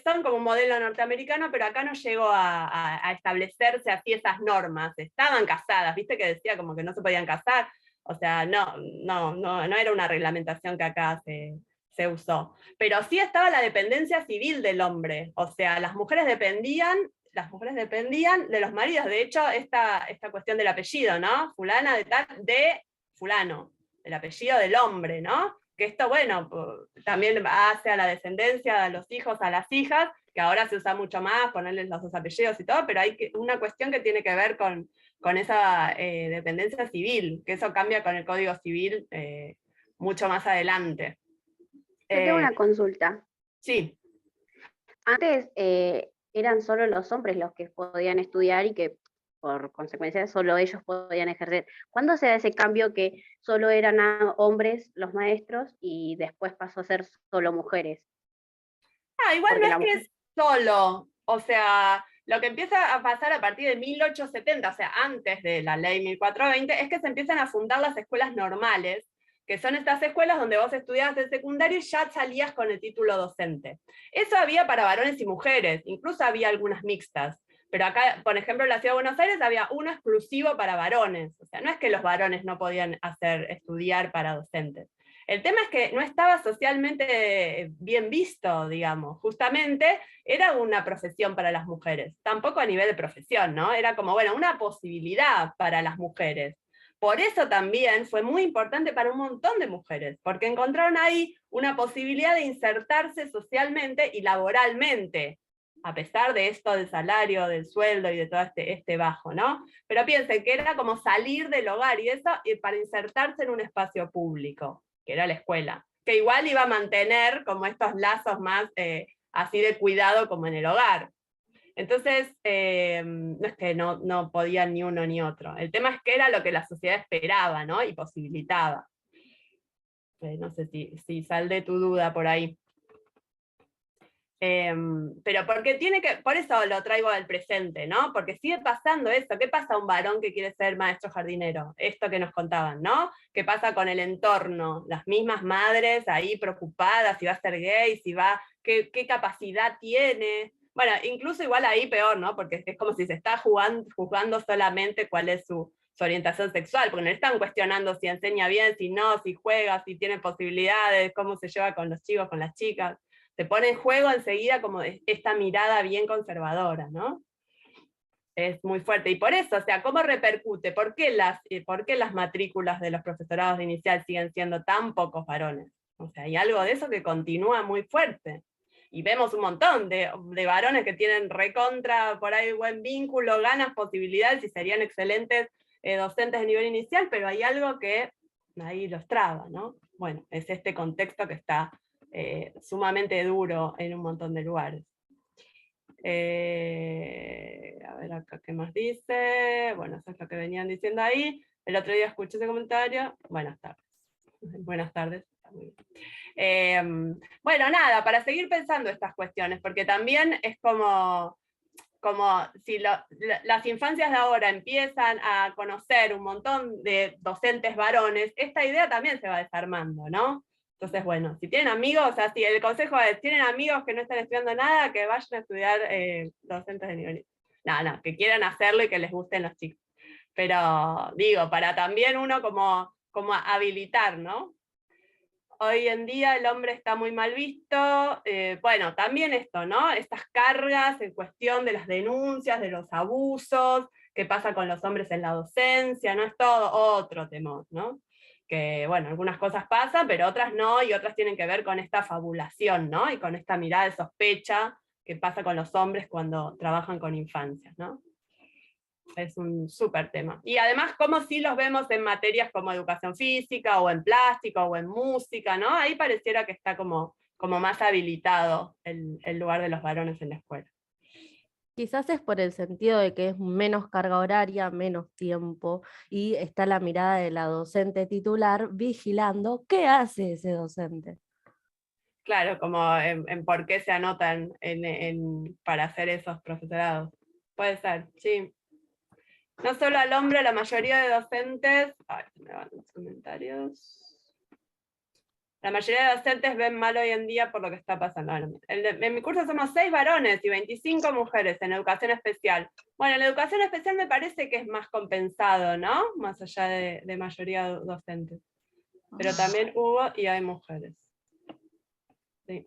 son como un modelo norteamericano, pero acá no llegó a establecerse así esas normas. Estaban casadas, ¿viste? Que decía como que no se podían casar. O sea, no era una reglamentación que acá se usó. Pero sí estaba la dependencia civil del hombre, o sea, las mujeres dependían de los maridos. De hecho, esta cuestión del apellido, ¿no? Fulana de tal, de fulano, el apellido del hombre, ¿no? Que esto, bueno, también hace a la descendencia, a los hijos, a las hijas, que ahora se usa mucho más, ponerles los dos apellidos y todo, pero hay una cuestión que tiene que ver con esa dependencia civil, que eso cambia con el Código Civil mucho más adelante. Yo tengo una consulta. Sí. Antes eran solo los hombres los que podían estudiar y que por consecuencia solo ellos podían ejercer. ¿Cuándo se da ese cambio que solo eran hombres los maestros y después pasó a ser solo mujeres? Igual no es que es solo, o sea, lo que empieza a pasar a partir de 1870, o sea, antes de la ley 1420, es que se empiezan a fundar las escuelas normales, que son estas escuelas donde vos estudiabas el secundario y ya salías con el título docente. Eso había para varones y mujeres, incluso había algunas mixtas, pero acá, por ejemplo, en la Ciudad de Buenos Aires había uno exclusivo para varones, o sea, no es que los varones no podían estudiar para docentes. El tema es que no estaba socialmente bien visto, digamos, justamente era una profesión para las mujeres, tampoco a nivel de profesión, ¿no? Era como, bueno, una posibilidad para las mujeres. Por eso también fue muy importante para un montón de mujeres, porque encontraron ahí una posibilidad de insertarse socialmente y laboralmente, a pesar de esto del salario, del sueldo y de todo este bajo, ¿no? Pero piensen que era como salir del hogar y eso para insertarse en un espacio público, que era la escuela, que igual iba a mantener como estos lazos más así de cuidado como en el hogar. Entonces, no es que no podían ni uno ni otro. El tema es que era lo que la sociedad esperaba, ¿no? Y posibilitaba. No sé si saldé tu duda por ahí. Pero por eso lo traigo al presente, ¿no? Porque sigue pasando eso. ¿Qué pasa a un varón que quiere ser maestro jardinero? Esto que nos contaban, ¿no? ¿Qué pasa con el entorno? Las mismas madres ahí preocupadas, si va a ser gay, qué capacidad tiene. Bueno, incluso igual ahí peor, ¿no? Porque es como si se está juzgando solamente cuál es su orientación sexual, porque no están cuestionando si enseña bien, si no, si juega, si tiene posibilidades, cómo se lleva con los chicos, con las chicas. Se pone en juego enseguida como esta mirada bien conservadora, ¿no? Es muy fuerte. Y por eso, o sea, ¿cómo repercute? ¿Por qué las matrículas de los profesorados de inicial siguen siendo tan pocos varones? O sea, hay algo de eso que continúa muy fuerte. Y vemos un montón de varones que tienen recontra, por ahí buen vínculo, ganas, posibilidades, y serían excelentes docentes de nivel inicial, pero hay algo que ahí los traba, ¿no? Bueno, es este contexto que está sumamente duro en un montón de lugares. A ver acá qué más dice. Bueno, eso es lo que venían diciendo ahí. El otro día escuché ese comentario. Buenas tardes. Buenas tardes. Bueno, nada, para seguir pensando estas cuestiones, porque también es como si las infancias de ahora empiezan a conocer un montón de docentes varones, esta idea también se va desarmando, ¿no? Entonces, bueno, si tienen amigos, o sea, si el consejo es, tienen amigos que no están estudiando nada, que vayan a estudiar docentes de nivel. No, que quieran hacerlo y que les gusten los chicos. Pero, digo, para también uno como habilitar, ¿no? Hoy en día el hombre está muy mal visto, bueno, también esto, ¿no? Estas cargas en cuestión de las denuncias, de los abusos, qué pasa con los hombres en la docencia, ¿no? Es todo otro temor, ¿no? Que, bueno, algunas cosas pasan, pero otras no, y otras tienen que ver con esta fabulación, ¿no? Y con esta mirada de sospecha que pasa con los hombres cuando trabajan con infancias, ¿no? es un súper tema. Y además, como si los vemos en materias como educación física, o en plástico, o en música, ¿no? Ahí pareciera que está como más habilitado el lugar de los varones en la escuela. Quizás es por el sentido de que es menos carga horaria, menos tiempo, y está la mirada de la docente titular vigilando qué hace ese docente. Claro, como en por qué se anotan para hacer esos profesorados. Puede ser, sí. No solo al hombre, la mayoría de docentes... Ay, se me van los comentarios. La mayoría de docentes ven mal hoy en día por lo que está pasando. En mi curso somos 6 varones y 25 mujeres en educación especial. Bueno, en la educación especial me parece que es más compensado, ¿no? Más allá de mayoría docentes. Pero también hubo y hay mujeres. Sí.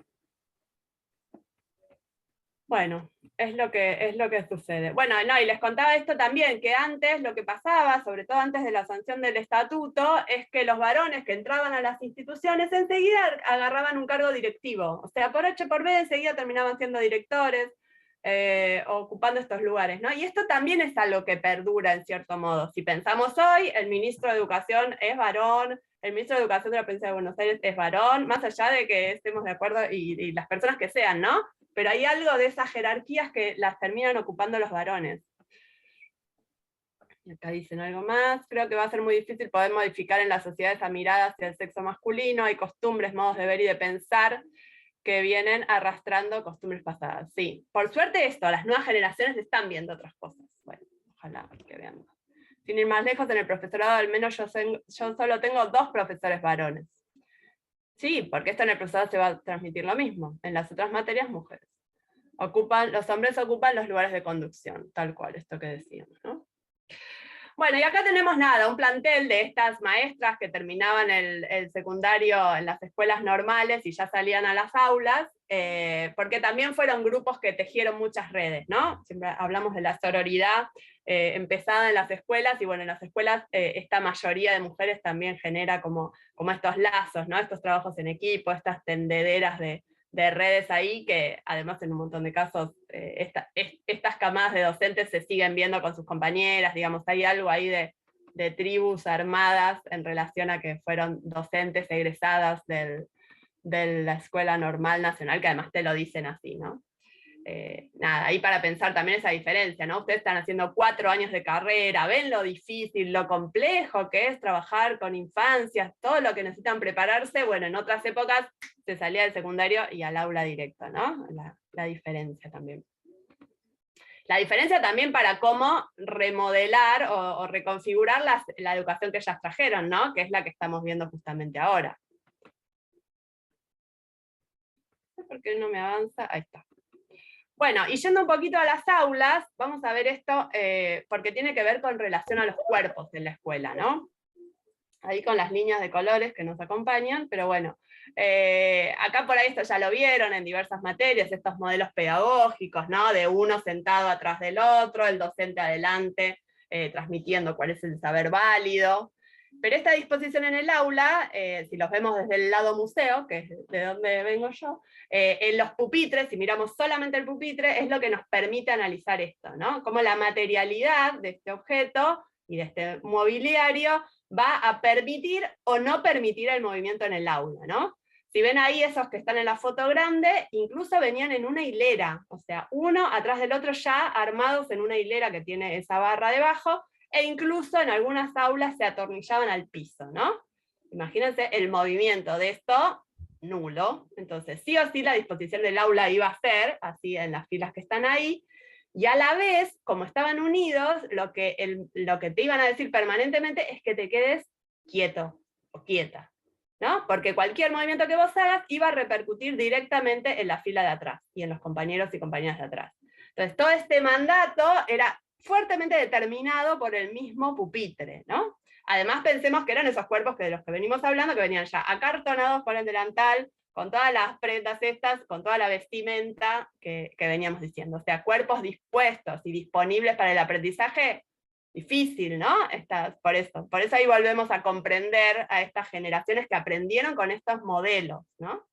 Bueno, es lo que sucede. Bueno, no, y les contaba esto también, que antes lo que pasaba, sobre todo antes de la sanción del estatuto, es que los varones que entraban a las instituciones enseguida agarraban un cargo directivo. O sea, por H por B enseguida terminaban siendo directores, ocupando estos lugares, ¿no? Y esto también es algo que perdura en cierto modo. Si pensamos hoy, el ministro de Educación es varón, el ministro de Educación de la provincia de Buenos Aires es varón, más allá de que estemos de acuerdo y las personas que sean, ¿no? Pero hay algo de esas jerarquías que las terminan ocupando los varones. Y acá dicen algo más. Creo que va a ser muy difícil poder modificar en la sociedad esa mirada hacia el sexo masculino. Hay costumbres, modos de ver y de pensar que vienen arrastrando costumbres pasadas. Sí, por suerte las nuevas generaciones están viendo otras cosas. Bueno, ojalá que vean. Sin ir más lejos, en el profesorado al menos yo solo tengo 2 profesores varones. Sí, porque esto en el profesorado se va a transmitir lo mismo. En las otras materias, mujeres. Los hombres ocupan los lugares de conducción, tal cual, esto que decíamos, ¿no? Bueno, y acá tenemos un plantel de estas maestras que terminaban el secundario en las escuelas normales y ya salían a las aulas, porque también fueron grupos que tejieron muchas redes, ¿no? Siempre hablamos de la sororidad empezada en las escuelas, y bueno, en las escuelas esta mayoría de mujeres también genera como estos lazos, ¿no? Estos trabajos en equipo, estas tendederas de redes ahí, que además en un montón de casos estas camadas de docentes se siguen viendo con sus compañeras, digamos, hay algo ahí de tribus armadas en relación a que fueron docentes egresadas de la Escuela Normal Nacional, que además te lo dicen así, ¿no? Ahí para pensar también esa diferencia, ¿no? Ustedes están haciendo 4 años de carrera, ven lo difícil, lo complejo que es trabajar con infancias, todo lo que necesitan prepararse. Bueno, en otras épocas se salía del secundario y al aula directa, ¿no? La diferencia también. La diferencia también para cómo remodelar o reconfigurar la educación que ellas trajeron, ¿no? Que es la que estamos viendo justamente ahora. ¿Por qué no me avanza? Ahí está. Bueno, y yendo un poquito a las aulas, vamos a ver esto, porque tiene que ver con relación a los cuerpos en la escuela, ¿no? Ahí con las líneas de colores que nos acompañan, pero bueno, acá por ahí esto ya lo vieron en diversas materias, estos modelos pedagógicos, ¿no? De uno sentado atrás del otro, el docente adelante, transmitiendo cuál es el saber válido. Pero esta disposición en el aula, si los vemos desde el lado museo, que es de donde vengo yo, en los pupitres, si miramos solamente el pupitre, es lo que nos permite analizar esto, ¿no? Cómo la materialidad de este objeto y de este mobiliario va a permitir o no permitir el movimiento en el aula, ¿no? Si ven ahí esos que están en la foto grande, incluso venían en una hilera, o sea, uno atrás del otro ya armados en una hilera que tiene esa barra debajo, e incluso en algunas aulas se atornillaban al piso, ¿no? Imagínense el movimiento de esto, nulo. Entonces, sí o sí la disposición del aula iba a ser, así en las filas que están ahí, y a la vez, como estaban unidos, lo que te iban a decir permanentemente es que te quedes quieto o quieta, ¿no? Porque cualquier movimiento que vos hagas iba a repercutir directamente en la fila de atrás, y en los compañeros y compañeras de atrás. Entonces, todo este mandato era fuertemente determinado por el mismo pupitre, ¿no? Además pensemos que eran esos cuerpos de los que venimos hablando, que venían ya acartonados con el delantal, con todas las prendas estas, con toda la vestimenta que veníamos diciendo. O sea, cuerpos dispuestos y disponibles para el aprendizaje, difícil, ¿no? Por eso ahí volvemos a comprender a estas generaciones que aprendieron con estos modelos, ¿no?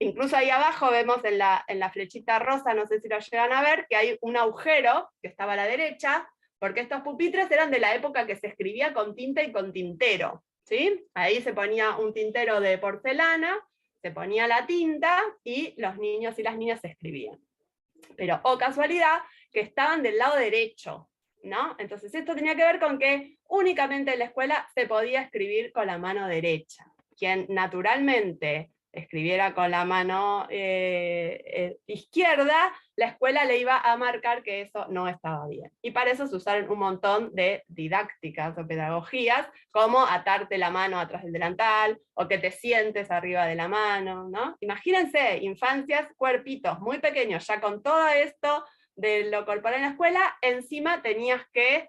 Incluso ahí abajo vemos en la flechita rosa, no sé si lo llegan a ver, que hay un agujero que estaba a la derecha, porque estos pupitres eran de la época que se escribía con tinta y con tintero, ¿sí? Ahí se ponía un tintero de porcelana, se ponía la tinta, y los niños y las niñas escribían. Pero, oh casualidad, que estaban del lado derecho, ¿no? Entonces esto tenía que ver con que únicamente en la escuela se podía escribir con la mano derecha. Quien naturalmente escribiera con la mano izquierda, la escuela le iba a marcar que eso no estaba bien. Y para eso se usaron un montón de didácticas o pedagogías, como atarte la mano atrás del delantal, o que te sientes arriba de la mano, ¿no? Imagínense, infancias, cuerpitos muy pequeños, ya con todo esto de lo corporal en la escuela, encima tenías que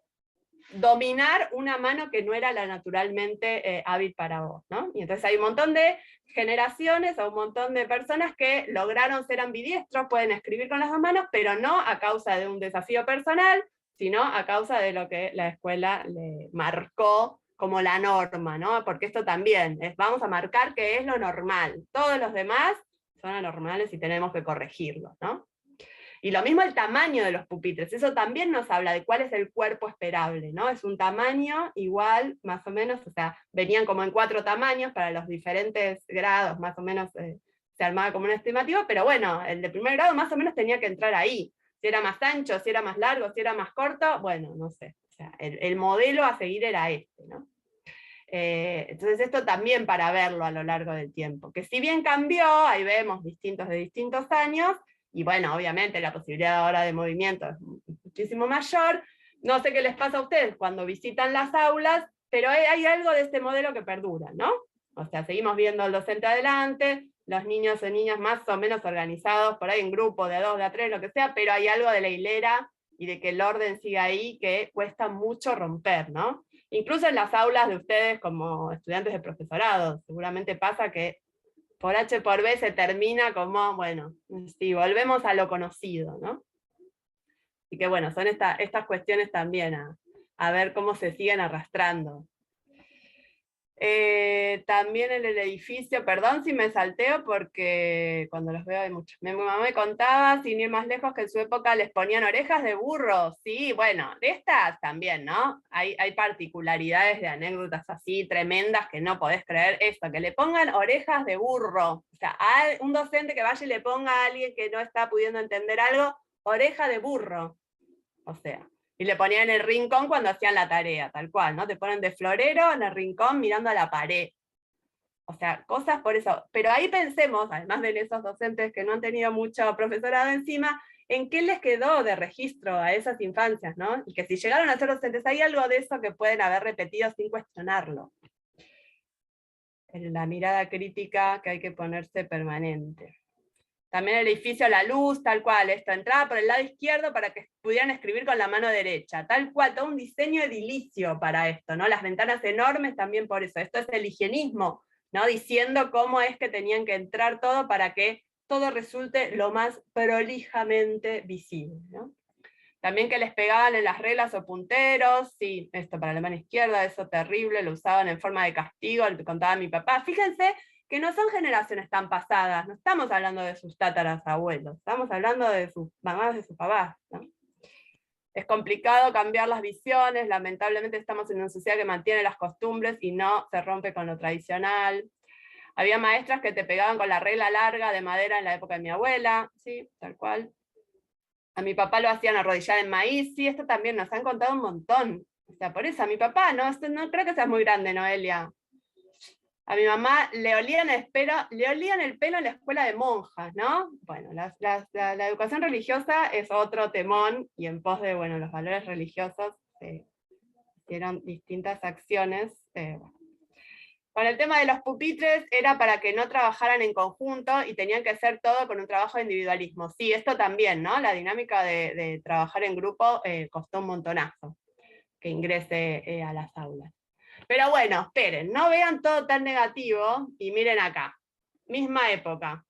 dominar una mano que no era la naturalmente hábil para vos, ¿no? Y entonces hay un montón de generaciones o un montón de personas que lograron ser ambidiestros, pueden escribir con las dos manos, pero no a causa de un desafío personal, sino a causa de lo que la escuela le marcó como la norma, ¿no? Porque esto también vamos a marcar que es lo normal, todos los demás son anormales y tenemos que corregirlos, ¿no? Y lo mismo el tamaño de los pupitres, eso también nos habla de cuál es el cuerpo esperable, ¿no? Es un tamaño igual, más o menos, o sea, venían como en 4 tamaños para los diferentes grados, más o menos se armaba como un estimativo, pero bueno, el de primer grado más o menos tenía que entrar ahí. Si era más ancho, si era más largo, si era más corto, bueno, no sé. O sea, el modelo a seguir era este, ¿no? Entonces esto también para verlo a lo largo del tiempo, que si bien cambió, ahí vemos distintos de distintos años, y bueno, obviamente la posibilidad ahora de movimiento es muchísimo mayor. No sé qué les pasa a ustedes cuando visitan las aulas, pero hay algo de este modelo que perdura, ¿no? O sea, seguimos viendo al docente adelante, los niños y niñas más o menos organizados, por ahí en grupo de 2, de 3, lo que sea, pero hay algo de la hilera y de que el orden siga ahí que cuesta mucho romper, ¿no? Incluso en las aulas de ustedes como estudiantes de profesorado, seguramente pasa que por H por B se termina como, bueno, sí, volvemos a lo conocido, ¿no? Y que bueno, son estas cuestiones también a ver cómo se siguen arrastrando. También en el edificio, perdón si me salteo porque cuando los veo hay muchos. Mi mamá me contaba, sin ir más lejos, que en su época les ponían orejas de burro. Sí, bueno, de estas también, ¿no? Hay particularidades de anécdotas así tremendas que no podés creer esto, que le pongan orejas de burro. O sea, un docente que vaya y le ponga a alguien que no está pudiendo entender algo, oreja de burro. O sea, y le ponían en el rincón cuando hacían la tarea, tal cual, ¿no? Te ponen de florero en el rincón mirando a la pared. O sea, cosas por eso. Pero ahí pensemos, además de esos docentes que no han tenido mucho profesorado encima, en qué les quedó de registro a esas infancias, ¿no? Y que si llegaron a ser docentes, hay algo de eso que pueden haber repetido sin cuestionarlo. En la mirada crítica que hay que ponerse permanente. También el edificio, la luz, tal cual, esto entraba por el lado izquierdo para que pudieran escribir con la mano derecha, tal cual, todo un diseño edilicio para esto, ¿no? Las ventanas enormes también por eso, esto es el higienismo, ¿no? Diciendo cómo es que tenían que entrar todo para que todo resulte lo más prolijamente visible, ¿no? También que les pegaban en las reglas o punteros, sí, esto para la mano izquierda, eso terrible, lo usaban en forma de castigo, le contaba a mi papá, fíjense, que no son generaciones tan pasadas, no estamos hablando de sus tatarabuelos, estamos hablando de sus mamás, de sus papás, ¿no? Es complicado cambiar las visiones, lamentablemente estamos en una sociedad que mantiene las costumbres y no se rompe con lo tradicional. Había maestras que te pegaban con la regla larga de madera en la época de mi abuela, sí, tal cual. A mi papá lo hacían arrodillar en maíz, sí, esto también nos han contado un montón. O sea, por eso a mi papá, no creo que seas muy grande, Noelia. A mi mamá le olían el pelo en la escuela de monjas, ¿no? Bueno, la educación religiosa es otro temón, y en pos de, bueno, los valores religiosos se hicieron distintas acciones. Con el tema de los pupitres era para que no trabajaran en conjunto y tenían que hacer todo con un trabajo de individualismo. Sí, esto también, ¿no? La dinámica de trabajar en grupo costó un montonazo que ingrese a las aulas. Pero bueno, esperen, no vean todo tan negativo y miren acá. Misma época,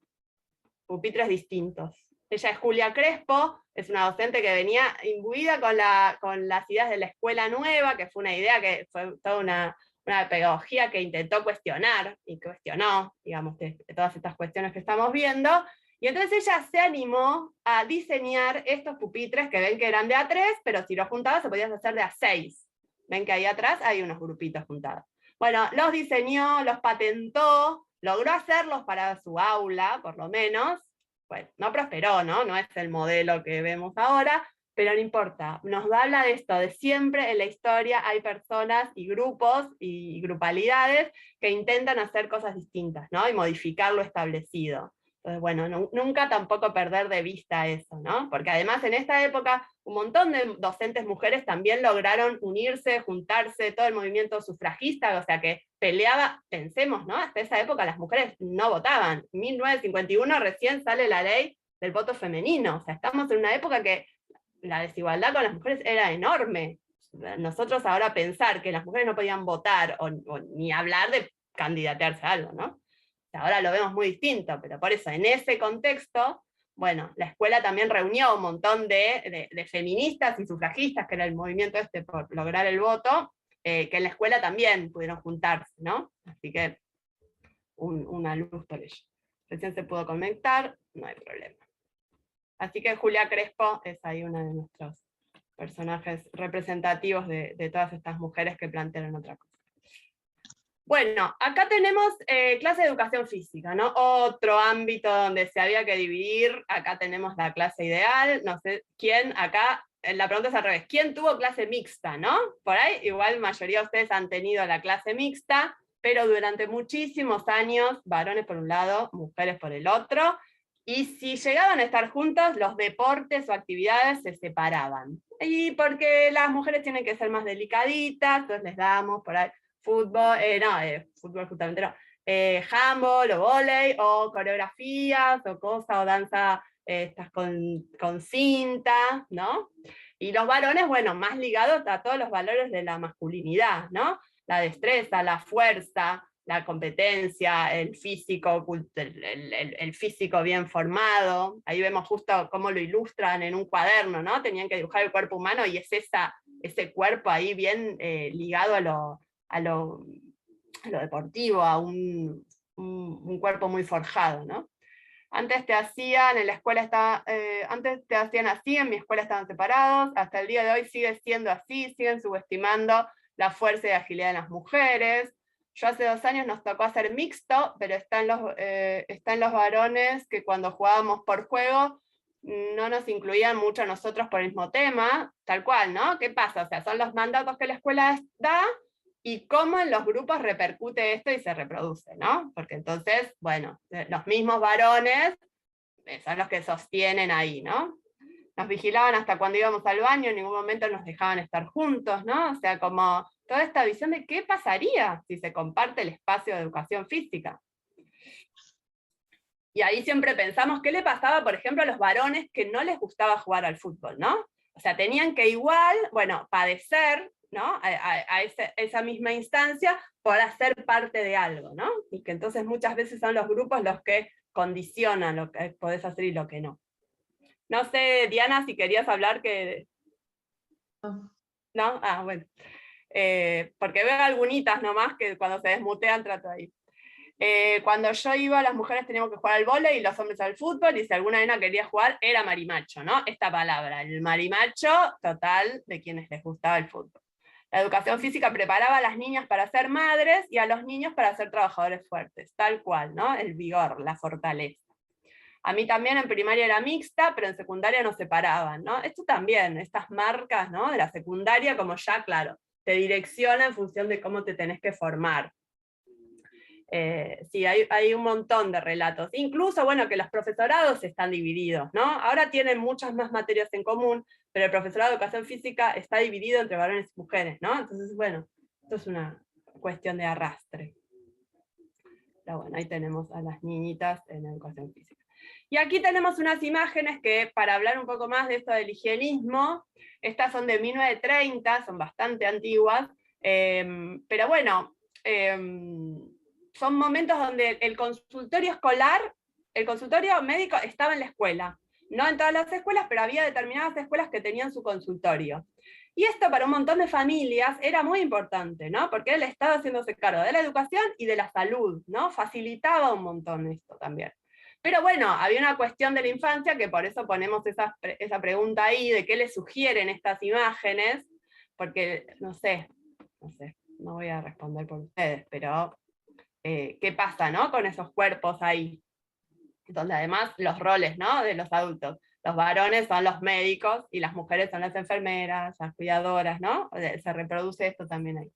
pupitres distintos. Ella es Julia Crespo, es una docente que venía imbuida con las ideas de la escuela nueva, que fue una idea que fue toda una pedagogía que intentó cuestionar y cuestionó, digamos, de todas estas cuestiones que estamos viendo, Y entonces ella se animó a diseñar estos pupitres que ven que eran de A3, pero si los juntabas se podían hacer de A6. Ven que ahí atrás hay unos grupitos juntados. Bueno, los diseñó, los patentó, logró hacerlos para su aula, por lo menos. Bueno, no prosperó, ¿no? No es el modelo que vemos ahora, pero no importa. Nos habla de esto, de siempre en la historia hay personas y grupos y grupalidades que intentan hacer cosas distintas, ¿no? Y modificar lo establecido. Entonces, bueno, nunca tampoco perder de vista eso, ¿no? Porque además en esta época un montón de docentes mujeres también lograron unirse, juntarse, todo el movimiento sufragista, o sea que peleaba, pensemos, ¿no? Hasta esa época las mujeres no votaban. En 1951 recién sale la ley del voto femenino, o sea, estamos en una época que la desigualdad con las mujeres era enorme. Nosotros ahora pensar que las mujeres no podían votar o ni hablar de candidatearse a algo, ¿no? Ahora lo vemos muy distinto, pero por eso, en ese contexto, bueno, la escuela también reunió un montón de feministas y sufragistas, que era el movimiento por lograr el voto, que en la escuela también pudieron juntarse, ¿no? Así que, una luz por ello. Recién se pudo conectar, no hay problema. Así que Julia Crespo es ahí uno de nuestros personajes representativos de todas estas mujeres que plantearon otra cosa. Bueno, acá tenemos clase de educación física, ¿no? Otro ámbito donde se había que dividir. Acá tenemos la clase ideal, no sé quién, acá la pregunta es al revés, ¿quién tuvo clase mixta, no? Por ahí, igual la mayoría de ustedes han tenido la clase mixta, pero durante muchísimos años, varones por un lado, mujeres por el otro, y si llegaban a estar juntos, los deportes o actividades se separaban. Y porque las mujeres tienen que ser más delicaditas, entonces les damos por ahí fútbol, fútbol justamente no, handball o vóley, o coreografías, o cosas, o danza estas con cinta, ¿no? Y los varones, bueno, más ligados a todos los valores de la masculinidad, ¿no? La destreza, la fuerza, la competencia, el físico, el físico bien formado. Ahí vemos justo cómo lo ilustran en un cuaderno, ¿no? Tenían que dibujar el cuerpo humano y es ese cuerpo ahí bien ligado a lo deportivo, a un cuerpo muy forjado, ¿no? Antes te hacían, en la escuela antes te hacían así, en mi escuela estaban separados, hasta el día de hoy sigue siendo así, siguen subestimando la fuerza y agilidad de las mujeres. Yo hace 2 años nos tocó hacer mixto, pero está en los varones que cuando jugábamos por juego no nos incluían mucho a nosotros por el mismo tema, tal cual, ¿no? ¿Qué pasa? O sea, son los mandatos que la escuela da, y cómo en los grupos repercute esto y se reproduce, ¿no? Porque entonces, bueno, los mismos varones son los que sostienen ahí, ¿no? Nos vigilaban hasta cuando íbamos al baño, en ningún momento nos dejaban estar juntos, ¿no? O sea, como toda esta visión de qué pasaría si se comparte el espacio de educación física. Y ahí siempre pensamos qué le pasaba, por ejemplo, a los varones que no les gustaba jugar al fútbol, ¿no? O sea, tenían que igual, bueno, padecer, ¿no? a esa misma instancia por hacer parte de algo, ¿no? Y que entonces muchas veces son los grupos los que condicionan lo que podés hacer y lo que no. No sé, Diana, si querías hablar que... ¿No? Ah, bueno. Porque veo algunitas nomás que cuando se desmutean trato ahí. Cuando yo iba, las mujeres teníamos que jugar al vóley y los hombres al fútbol, y si alguna nena quería jugar, era marimacho, ¿no? Esta palabra, el marimacho total de quienes les gustaba el fútbol. La educación física preparaba a las niñas para ser madres y a los niños para ser trabajadores fuertes, tal cual, ¿no? El vigor, la fortaleza. A mí también en primaria era mixta, pero en secundaria nos separaban, ¿no? Esto también, estas marcas, ¿no? De la secundaria, como ya, claro, te direcciona en función de cómo te tenés que formar. Sí, hay un montón de relatos. Incluso, bueno, que los profesorados están divididos, ¿no? Ahora tienen muchas más materias en común, pero el profesorado de educación física está dividido entre varones y mujeres, ¿no? Entonces, bueno, esto es una cuestión de arrastre. Pero bueno, ahí tenemos a las niñitas en educación física. Y aquí tenemos unas imágenes que, para hablar un poco más de esto del higienismo, estas son de 1930, son bastante antiguas, pero bueno, son momentos donde el consultorio escolar, el consultorio médico estaba en la escuela. No en todas las escuelas, pero había determinadas escuelas que tenían su consultorio. Y esto para un montón de familias era muy importante, ¿no? Porque el Estado haciéndose cargo de la educación y de la salud, ¿no? Facilitaba un montón esto también. Pero bueno, había una cuestión de la infancia que por eso ponemos esa pregunta ahí, de qué le sugieren estas imágenes, porque no sé, no voy a responder por ustedes, pero qué pasa, ¿no?, con esos cuerpos ahí, donde además los roles, ¿no?, de los adultos, los varones son los médicos y las mujeres son las enfermeras, las cuidadoras, ¿no? Se reproduce esto también ahí.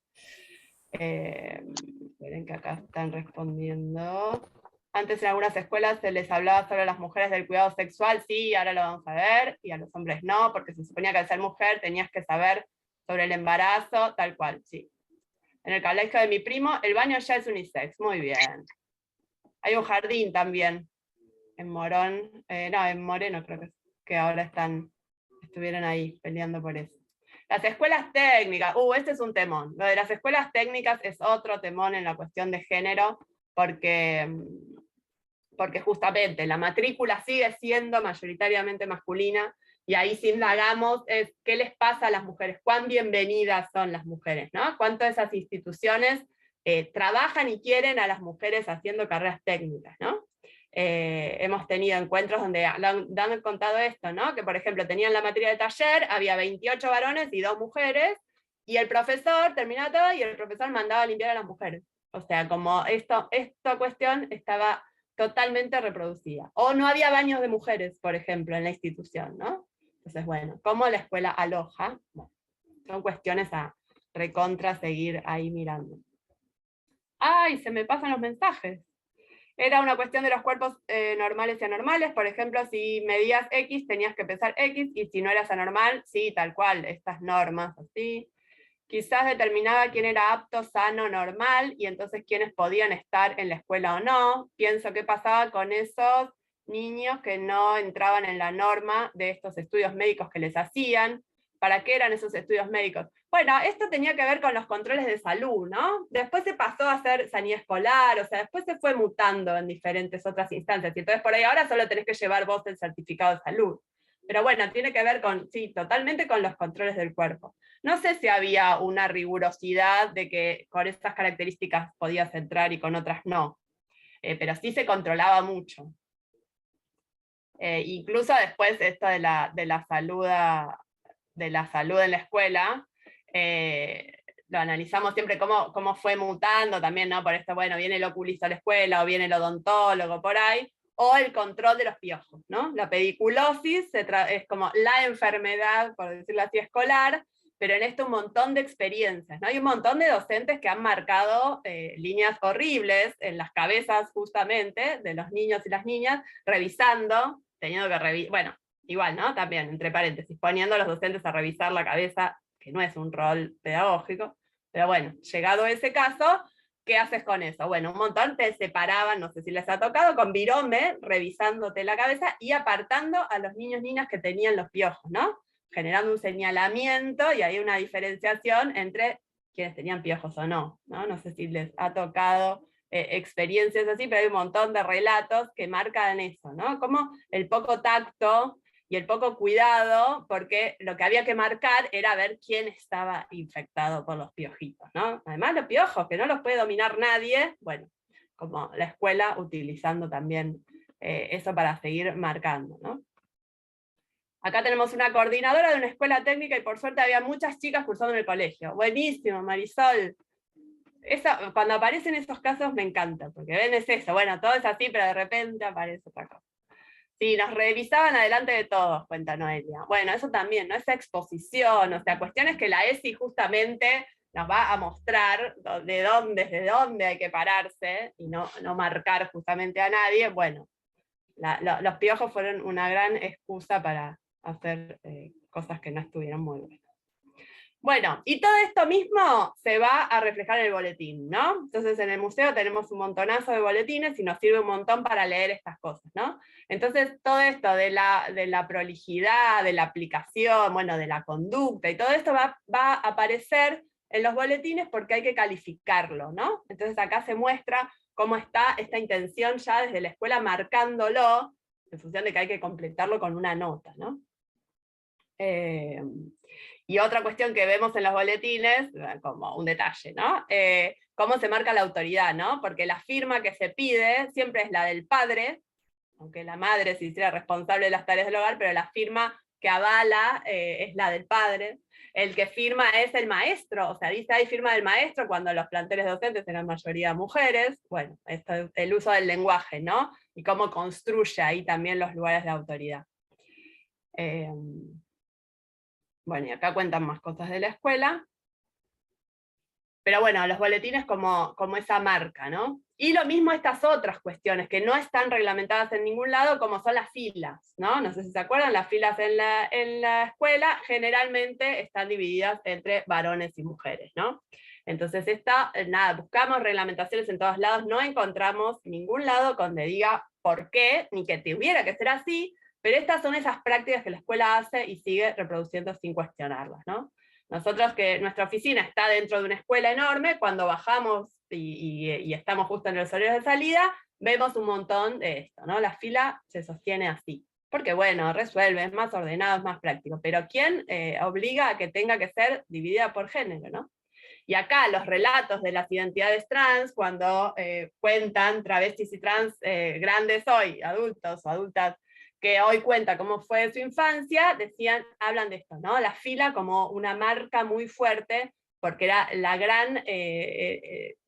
Esperen que acá están respondiendo. Antes en algunas escuelas se les hablaba solo a las mujeres del cuidado sexual, sí, ahora lo vamos a ver, y a los hombres no, porque se suponía que al ser mujer tenías que saber sobre el embarazo, tal cual, sí. En el colegio de mi primo, el baño ya es unisex, muy bien. Hay un jardín también, en Morón, no, en Moreno creo que ahora estuvieron ahí peleando por eso. Las escuelas técnicas, este es un temón. Lo de las escuelas técnicas es otro temón en la cuestión de género, porque justamente la matrícula sigue siendo mayoritariamente masculina, y ahí si indagamos es qué les pasa a las mujeres, cuán bienvenidas son las mujeres, ¿no? Cuánto esas instituciones trabajan y quieren a las mujeres haciendo carreras técnicas, ¿no? Hemos tenido encuentros donde han contado esto, ¿no? Que por ejemplo tenían la materia de taller, había 28 varones y 2 mujeres, y el profesor terminaba todo y el profesor mandaba a limpiar a las mujeres. O sea, como esta cuestión estaba totalmente reproducida. O no había baños de mujeres, por ejemplo, en la institución, ¿no? Entonces, bueno, ¿cómo la escuela aloja? Bueno, son cuestiones a recontra seguir ahí mirando. ¡Ay, se me pasan los mensajes! Era una cuestión de los cuerpos normales y anormales. Por ejemplo, si medías X, tenías que pesar X, y si no eras anormal, sí, tal cual, estas normas, así. Quizás determinaba quién era apto, sano, normal, y entonces quiénes podían estar en la escuela o no. Pienso qué pasaba con esos niños que no entraban en la norma de estos estudios médicos que les hacían. ¿Para qué eran esos estudios médicos? Bueno, esto tenía que ver con los controles de salud, ¿no? Después se pasó a hacer sanidad escolar, o sea, después se fue mutando en diferentes otras instancias, y entonces por ahí ahora solo tenés que llevar vos el certificado de salud. Pero bueno, tiene que ver con, sí, totalmente con los controles del cuerpo. No sé si había una rigurosidad de que con estas características podías entrar y con otras no, pero sí se controlaba mucho. Incluso después esto de la salud en la escuela, lo analizamos siempre cómo fue mutando también, ¿no? Por esto, bueno, viene el oculista a la escuela, o viene el odontólogo por ahí, o el control de los piojos, ¿no? La pediculosis es como la enfermedad, por decirlo así, escolar, pero en esto un montón de experiencias, ¿no? Hay un montón de docentes que han marcado líneas horribles en las cabezas justamente de los niños y las niñas, revisando, teniendo que revisar, bueno, igual, ¿no? También, entre paréntesis, poniendo a los docentes a revisar la cabeza, que no es un rol pedagógico, pero bueno, llegado ese caso, ¿qué haces con eso? Bueno, un montón te separaban, no sé si les ha tocado, con virome, revisándote la cabeza y apartando a los niños y niñas que tenían los piojos, ¿no? Generando un señalamiento, y hay una diferenciación entre quienes tenían piojos o no, ¿no? No sé si les ha tocado experiencias así, pero hay un montón de relatos que marcan eso, ¿no? Como el poco tacto y el poco cuidado, porque lo que había que marcar era ver quién estaba infectado por los piojitos, ¿no? Además los piojos, que no los puede dominar nadie, bueno, como la escuela utilizando también eso para seguir marcando, ¿no? Acá tenemos una coordinadora de una escuela técnica, y por suerte había muchas chicas cursando en el colegio. Buenísimo, Marisol. Cuando aparecen esos casos me encanta, porque ven, es eso, bueno, todo es así, pero de repente aparece otra cosa. Sí, nos revisaban adelante de todos, cuenta Noelia. Bueno, eso también, ¿no? Esa exposición, o sea, cuestiones que la ESI justamente nos va a mostrar desde dónde hay que pararse, y no marcar justamente a nadie. Bueno, los piojos fueron una gran excusa para hacer cosas que no estuvieron muy buenas. Bueno, y todo esto mismo se va a reflejar en el boletín, ¿no? Entonces en el museo tenemos un montonazo de boletines y nos sirve un montón para leer estas cosas, ¿no? Entonces todo esto de la prolijidad, de la aplicación, bueno, de la conducta, y todo esto va a aparecer en los boletines porque hay que calificarlo, ¿no? Entonces acá se muestra cómo está esta intención ya desde la escuela marcándolo, en función de que hay que completarlo con una nota, ¿no? Y otra cuestión que vemos en los boletines, como un detalle, ¿no? Cómo se marca la autoridad, ¿no? Porque la firma que se pide siempre es la del padre, aunque la madre se hiciera responsable de las tareas del hogar, pero la firma que avala es la del padre. El que firma es el maestro, o sea, dice ahí firma del maestro cuando los planteles docentes eran mayoría mujeres. Bueno, esto es el uso del lenguaje, ¿no? Y cómo construye ahí también los lugares de autoridad. Bueno, y acá cuentan más cosas de la escuela. Pero bueno, los boletines como esa marca, ¿no? Y lo mismo estas otras cuestiones que no están reglamentadas en ningún lado, como son las filas, ¿no? No sé si se acuerdan, las filas en la escuela generalmente están divididas entre varones y mujeres, ¿no? Entonces nada, buscamos reglamentaciones en todos lados, no encontramos ningún lado donde diga por qué, ni que tuviera que ser así, pero estas son esas prácticas que la escuela hace y sigue reproduciendo sin cuestionarlas, ¿no? Nosotros, que nuestra oficina está dentro de una escuela enorme, cuando bajamos y estamos justo en los horarios de salida, vemos un montón de esto, ¿no? La fila se sostiene así, porque bueno, resuelve, es más ordenado, es más práctico, pero ¿quién obliga a que tenga que ser dividida por género, ¿no? Y acá los relatos de las identidades trans, cuando cuentan travestis y trans grandes hoy, adultos o adultas, que hoy cuenta cómo fue su infancia, hablan de esto, ¿no? La fila como una marca muy fuerte, porque era la gran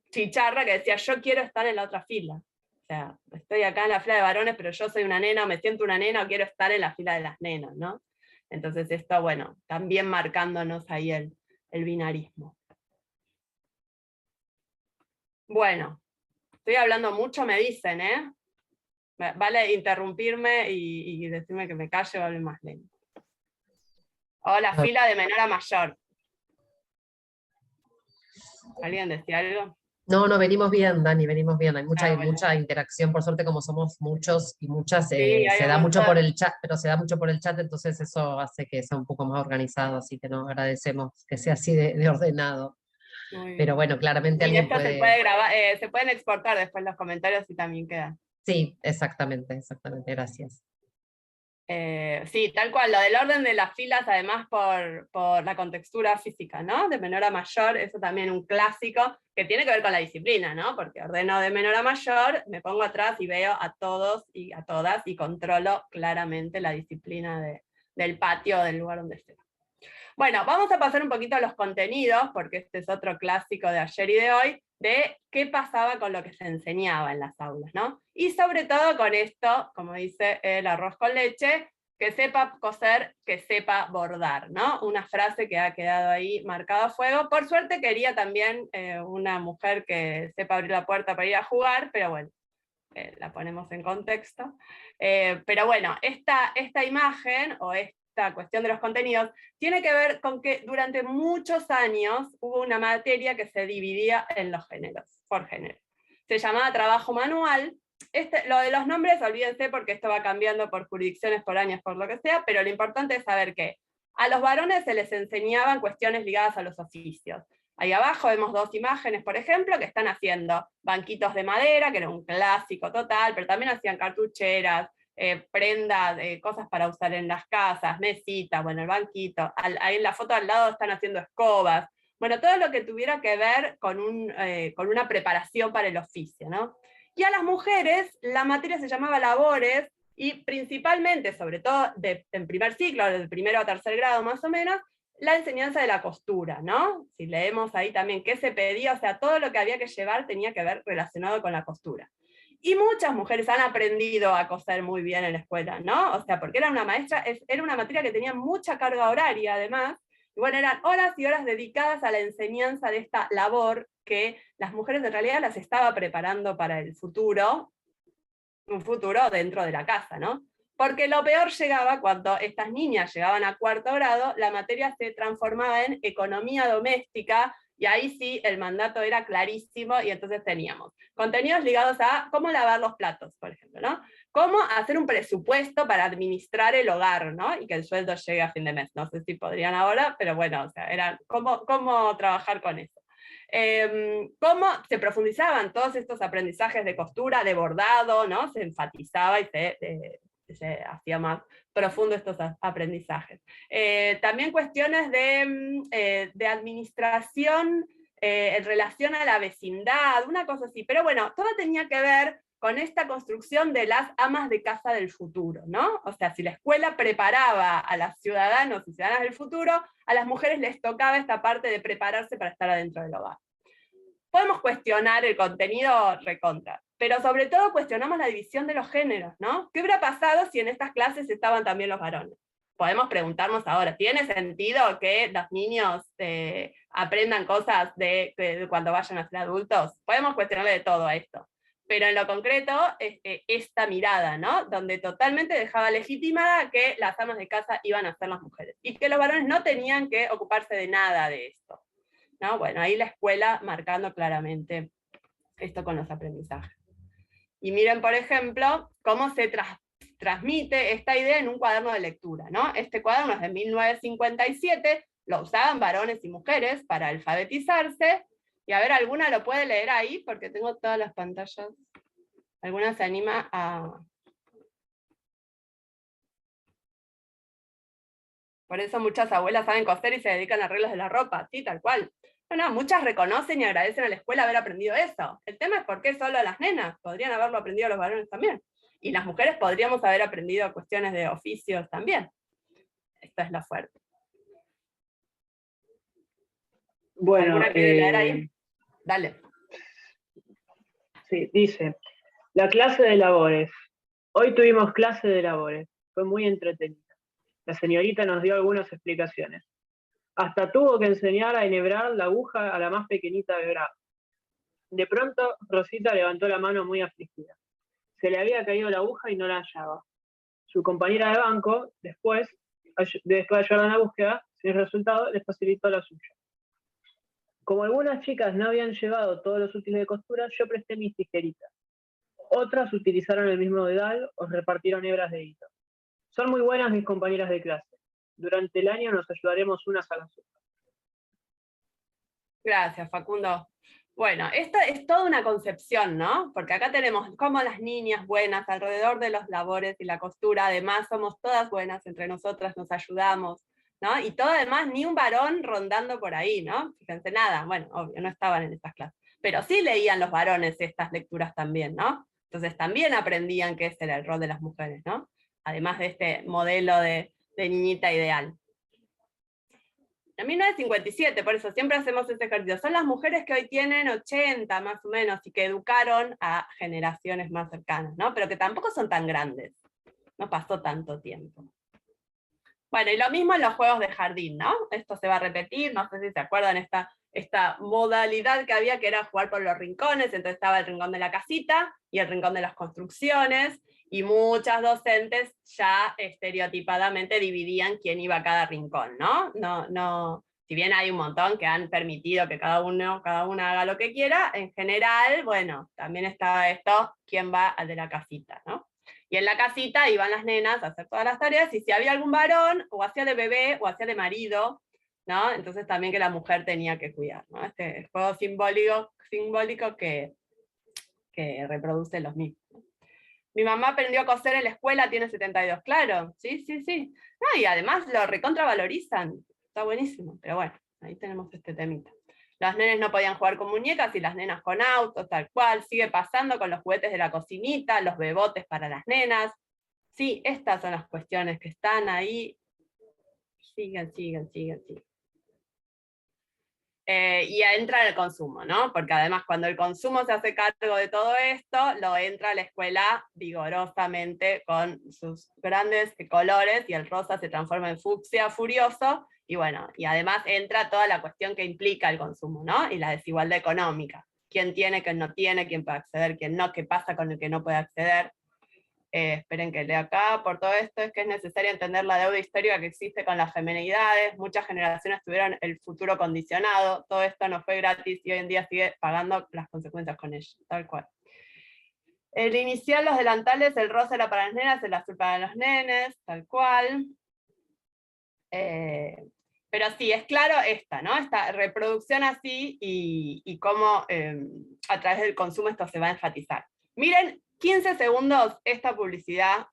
chicharra que decía, yo quiero estar en la otra fila. O sea, estoy acá en la fila de varones, pero yo soy una nena, o me siento una nena, o quiero estar en la fila de las nenas, ¿no? Entonces esto, bueno, también marcándonos ahí el binarismo. Bueno, estoy hablando mucho, me dicen, ¿eh? Vale interrumpirme y decirme que me calle o hable más lento. O la fila de menor a mayor. ¿Alguien decía algo? No, venimos bien, Dani, venimos bien. Hay bueno. mucha interacción, por suerte, como somos muchos y muchas, Sí, se da un mucho montón. por el chat, pero se da mucho por el chat, entonces eso hace que sea un poco más organizado, así que nos agradecemos que sea así de ordenado. Muy bien. Pero bueno, claramente Y alguien esto se puede grabar, se pueden exportar después los comentarios y también quedan. Sí, exactamente, gracias. Sí, tal cual, lo del orden de las filas, además por la contextura física, ¿no? De menor a mayor, eso también un clásico, que tiene que ver con la disciplina, ¿no? Porque ordeno de menor a mayor, me pongo atrás y veo a todos y a todas, y controlo claramente la disciplina del patio, del lugar donde esté. Bueno, vamos a pasar un poquito a los contenidos, porque este es otro clásico de ayer y de hoy, de qué pasaba con lo que se enseñaba en las aulas, ¿no? Y sobre todo con esto, como dice el arroz con leche, que sepa coser, que sepa bordar, ¿no? Una frase que ha quedado ahí marcada a fuego. Por suerte quería también una mujer que sepa abrir la puerta para ir a jugar, pero bueno, la ponemos en contexto. Pero bueno, esta imagen, o esta cuestión de los contenidos, tiene que ver con que durante muchos años hubo una materia que se dividía en los géneros, por género. Se llamaba trabajo manual. Lo de los nombres, olvídense porque esto va cambiando por jurisdicciones, por años, por lo que sea, pero lo importante es saber que a los varones se les enseñaban cuestiones ligadas a los oficios. Ahí abajo vemos dos imágenes, por ejemplo, que están haciendo banquitos de madera, que era un clásico total, pero también hacían cartucheras, prendas, cosas para usar en las casas, mesitas, bueno, el banquito. Ahí en la foto al lado están haciendo escobas. Bueno, todo lo que tuviera que ver con una preparación para el oficio, ¿no? Y a las mujeres la materia se llamaba labores, y principalmente, sobre todo en primer ciclo, del primero a tercer grado más o menos, la enseñanza de la costura, ¿no? Si leemos ahí también qué se pedía, o sea, todo lo que había que llevar tenía que ver relacionado con la costura. Y muchas mujeres han aprendido a coser muy bien en la escuela, ¿no? O sea, porque era una maestra, era una materia que tenía mucha carga horaria además, y bueno, eran horas y horas dedicadas a la enseñanza de esta labor que las mujeres en realidad las estaba preparando para el futuro, un futuro dentro de la casa, ¿no? Porque lo peor llegaba cuando estas niñas llegaban a cuarto grado, la materia se transformaba en economía doméstica, y ahí sí el mandato era clarísimo, y entonces teníamos contenidos ligados a cómo lavar los platos, por ejemplo, ¿no? Cómo hacer un presupuesto para administrar el hogar, ¿no? Y que el sueldo llegue a fin de mes. No sé si podrían ahora, pero bueno, o sea, era cómo trabajar con eso. Cómo se profundizaban todos estos aprendizajes de costura, de bordado, ¿no? Se enfatizaba y se hacía más profundo estos aprendizajes. También cuestiones de administración en relación a la vecindad, una cosa así, pero bueno, todo tenía que ver con esta construcción de las amas de casa del futuro, ¿no? O sea, si la escuela preparaba a los ciudadanos y ciudadanas del futuro, a las mujeres les tocaba esta parte de prepararse para estar adentro del hogar. Podemos cuestionar el contenido recontra, pero sobre todo cuestionamos la división de los géneros, ¿no? ¿Qué hubiera pasado si en estas clases estaban también los varones? Podemos preguntarnos ahora, ¿tiene sentido que los niños aprendan cosas de cuando vayan a ser adultos? Podemos cuestionarle de todo a esto. Pero en lo concreto, esta mirada, ¿no? Donde totalmente dejaba legitimada que las amas de casa iban a ser las mujeres, y que los varones no tenían que ocuparse de nada de esto, ¿no? Bueno, ahí la escuela marcando claramente esto con los aprendizajes. Y miren, por ejemplo, cómo se transmite esta idea en un cuaderno de lectura, ¿no? Este cuaderno es de 1957, lo usaban varones y mujeres para alfabetizarse, y a ver, ¿alguna lo puede leer ahí? Porque tengo todas las pantallas. ¿Alguna se anima a...? Por eso muchas abuelas saben coser y se dedican a arreglos de la ropa, sí, tal cual. No, muchas reconocen y agradecen a la escuela haber aprendido eso. El tema es por qué solo las nenas, podrían haberlo aprendido los varones también. Y las mujeres podríamos haber aprendido cuestiones de oficios también. Esto es lo fuerte. Bueno, ¿Alguna quiere leer ahí? Dale. Sí, dice, la clase de labores. Hoy tuvimos clase de labores. Fue muy entretenida. La señorita nos dio algunas explicaciones. Hasta tuvo que enseñar a enhebrar la aguja a la más pequeñita de grado. De pronto, Rosita levantó la mano muy afligida. Se le había caído la aguja y no la hallaba. Su compañera de banco, después de ayudar en la búsqueda, sin resultado, les facilitó la suya. Como algunas chicas no habían llevado todos los útiles de costura, yo presté mis tijeritas. Otras utilizaron el mismo dedal o repartieron hebras de hilo. Son muy buenas mis compañeras de clase. Durante el año nos ayudaremos unas a las otras. Gracias, Facundo. Bueno, esta es toda una concepción, ¿no? Porque acá tenemos como las niñas buenas alrededor de los labores y la costura, además somos todas buenas, entre nosotras nos ayudamos, ¿no? Y todo además, ni un varón rondando por ahí, ¿no? Fíjense, nada, bueno, obvio, no estaban en estas clases. Pero sí leían los varones estas lecturas también, ¿no? Entonces también aprendían que ese era el rol de las mujeres, ¿no? Además de este modelo de niñita ideal. En 1957, por eso siempre hacemos este ejercicio, son las mujeres que hoy tienen 80 más o menos, y que educaron a generaciones más cercanas, ¿no? Pero que tampoco son tan grandes, no pasó tanto tiempo. Bueno, y lo mismo en los juegos de jardín, ¿no? Esto se va a repetir, no sé si se acuerdan esta modalidad que había, que era jugar por los rincones, entonces estaba el rincón de la casita y el rincón de las construcciones, y muchas docentes ya estereotipadamente dividían quién iba a cada rincón, ¿no? No, si bien hay un montón que han permitido que cada una haga lo que quiera, en general, bueno, también estaba esto, quién va al de la casita, ¿no? Y en la casita iban las nenas a hacer todas las tareas, y si había algún varón, o hacía de bebé, o hacía de marido, ¿no? Entonces también que la mujer tenía que cuidar, ¿no? Este juego simbólico que reproduce los mismos. Mi mamá aprendió a coser en la escuela, tiene 72, claro, sí. No, y además lo recontravalorizan, está buenísimo, pero bueno, ahí tenemos este temita. Los nenes no podían jugar con muñecas y las nenas con autos, tal cual, sigue pasando con los juguetes de la cocinita, los bebotes para las nenas. Sí, estas son las cuestiones que están ahí, siguen. Y entra el consumo, ¿no? Porque además cuando el consumo se hace cargo de todo esto, lo entra a la escuela vigorosamente con sus grandes colores, y el rosa se transforma en fucsia furioso, y bueno, y además entra toda la cuestión que implica el consumo, ¿no? Y la desigualdad económica. ¿Quién tiene, quién no tiene, quién puede acceder, quién no, qué pasa con el que no puede acceder? Esperen que lea acá. Por todo esto es que es necesario entender la deuda histórica que existe con las feminidades. Muchas generaciones tuvieron el futuro condicionado. Todo esto no fue gratis y hoy en día sigue pagando las consecuencias con ello, tal cual. El inicial, los delantales, el rosa era para las nenas, el azul para los nenes, tal cual. Pero sí, es claro esta, ¿no? Esta reproducción así, y cómo a través del consumo esto se va a enfatizar. Miren, 15 segundos esta publicidad,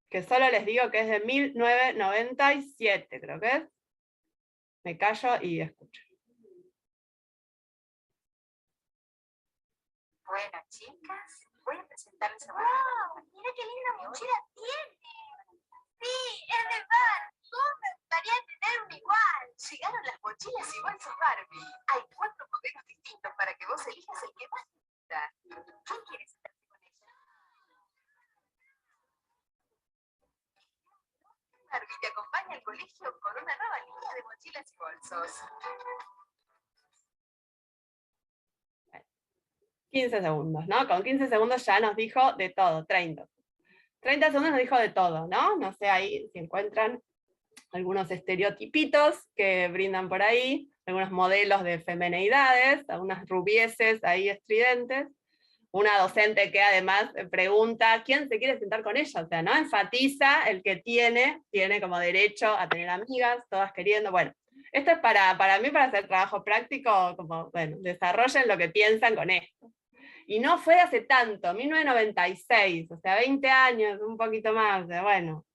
que solo les digo que es de 1997, creo que es. Me callo y escucho. Bueno, chicas, voy a presentarles a vos. Mira qué linda mochila tiene. Sí, es de Barbie. Me gustaría tener una igual. Llegaron las mochilas y bolsos Barbie. Hay 4 modelos distintos para que vos elijas el que más te gusta. ¿Quién quiere sentarse con ella? Barbie te acompaña al colegio con una nueva línea de mochilas y bolsos. 15 segundos, ¿no? Con 15 segundos ya nos dijo de todo, 30. 30 segundos nos dijo de todo, ¿no? No sé ahí si encuentran algunos estereotipitos que brindan por ahí, algunos modelos de femineidades, algunas rubieces ahí estridentes, una docente que además pregunta quién se quiere sentar con ella, o sea, ¿no? Enfatiza el que tiene como derecho a tener amigas, todas queriendo, bueno. Esto es para mí, para hacer trabajo práctico, como, bueno, desarrollen lo que piensan con esto. Y no fue hace tanto, 1996, o sea, 20 años, un poquito más, o sea, bueno,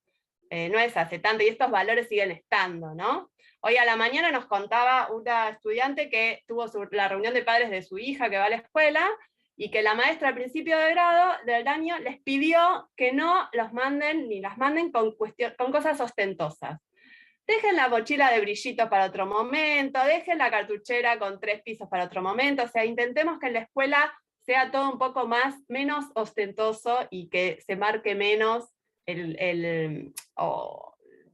no es hace tanto, y estos valores siguen estando, ¿no? Hoy a la mañana nos contaba una estudiante que tuvo la reunión de padres de su hija que va a la escuela, y que la maestra al principio de grado del año les pidió que no los manden, ni las manden con cosas ostentosas. Dejen la mochila de brillitos para otro momento, dejen la cartuchera con 3 pisos para otro momento, o sea, intentemos que en la escuela sea todo un poco menos ostentoso y que se marque menos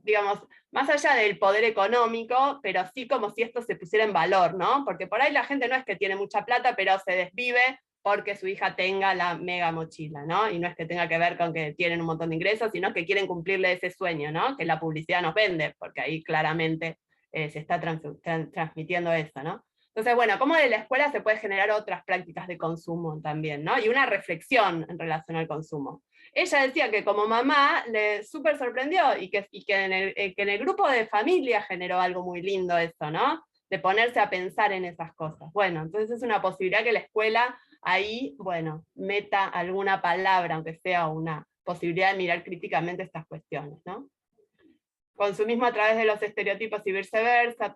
digamos, más allá del poder económico, pero sí como si esto se pusiera en valor, ¿no? Porque por ahí la gente no es que tiene mucha plata, pero se desvive porque su hija tenga la mega mochila, ¿no? Y no es que tenga que ver con que tienen un montón de ingresos, sino que quieren cumplirle ese sueño, ¿no? Que la publicidad nos vende, porque ahí claramente se está transmitiendo eso, ¿no? Entonces, bueno, cómo de la escuela se puede generar otras prácticas de consumo también, ¿no? Y una reflexión en relación al consumo. Ella decía que como mamá le súper sorprendió y que en el grupo de familia generó algo muy lindo eso, ¿no? De ponerse a pensar en esas cosas. Bueno, entonces es una posibilidad que la escuela ahí, bueno, meta alguna palabra, aunque sea una posibilidad de mirar críticamente estas cuestiones, ¿no? Consumismo a través de los estereotipos y viceversa,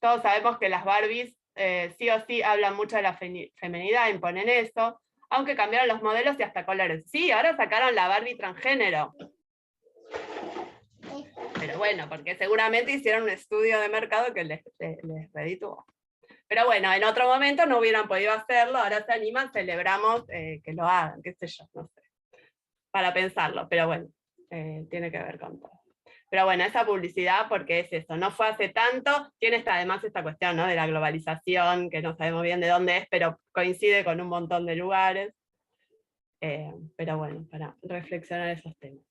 Todos sabemos que las Barbies sí o sí hablan mucho de la feminidad, imponen eso, aunque cambiaron los modelos y hasta colores. Sí, ahora sacaron la Barbie transgénero. Pero bueno, porque seguramente hicieron un estudio de mercado que les redituó. Pero bueno, en otro momento no hubieran podido hacerlo, ahora se animan, celebramos que lo hagan, qué sé yo, no sé. Para pensarlo, pero bueno, tiene que ver con todo. Pero bueno, esa publicidad, porque es eso, no fue hace tanto, tiene además esta cuestión, ¿no? De la globalización, que no sabemos bien de dónde es, pero coincide con un montón de lugares. Pero bueno, para reflexionar esos temas.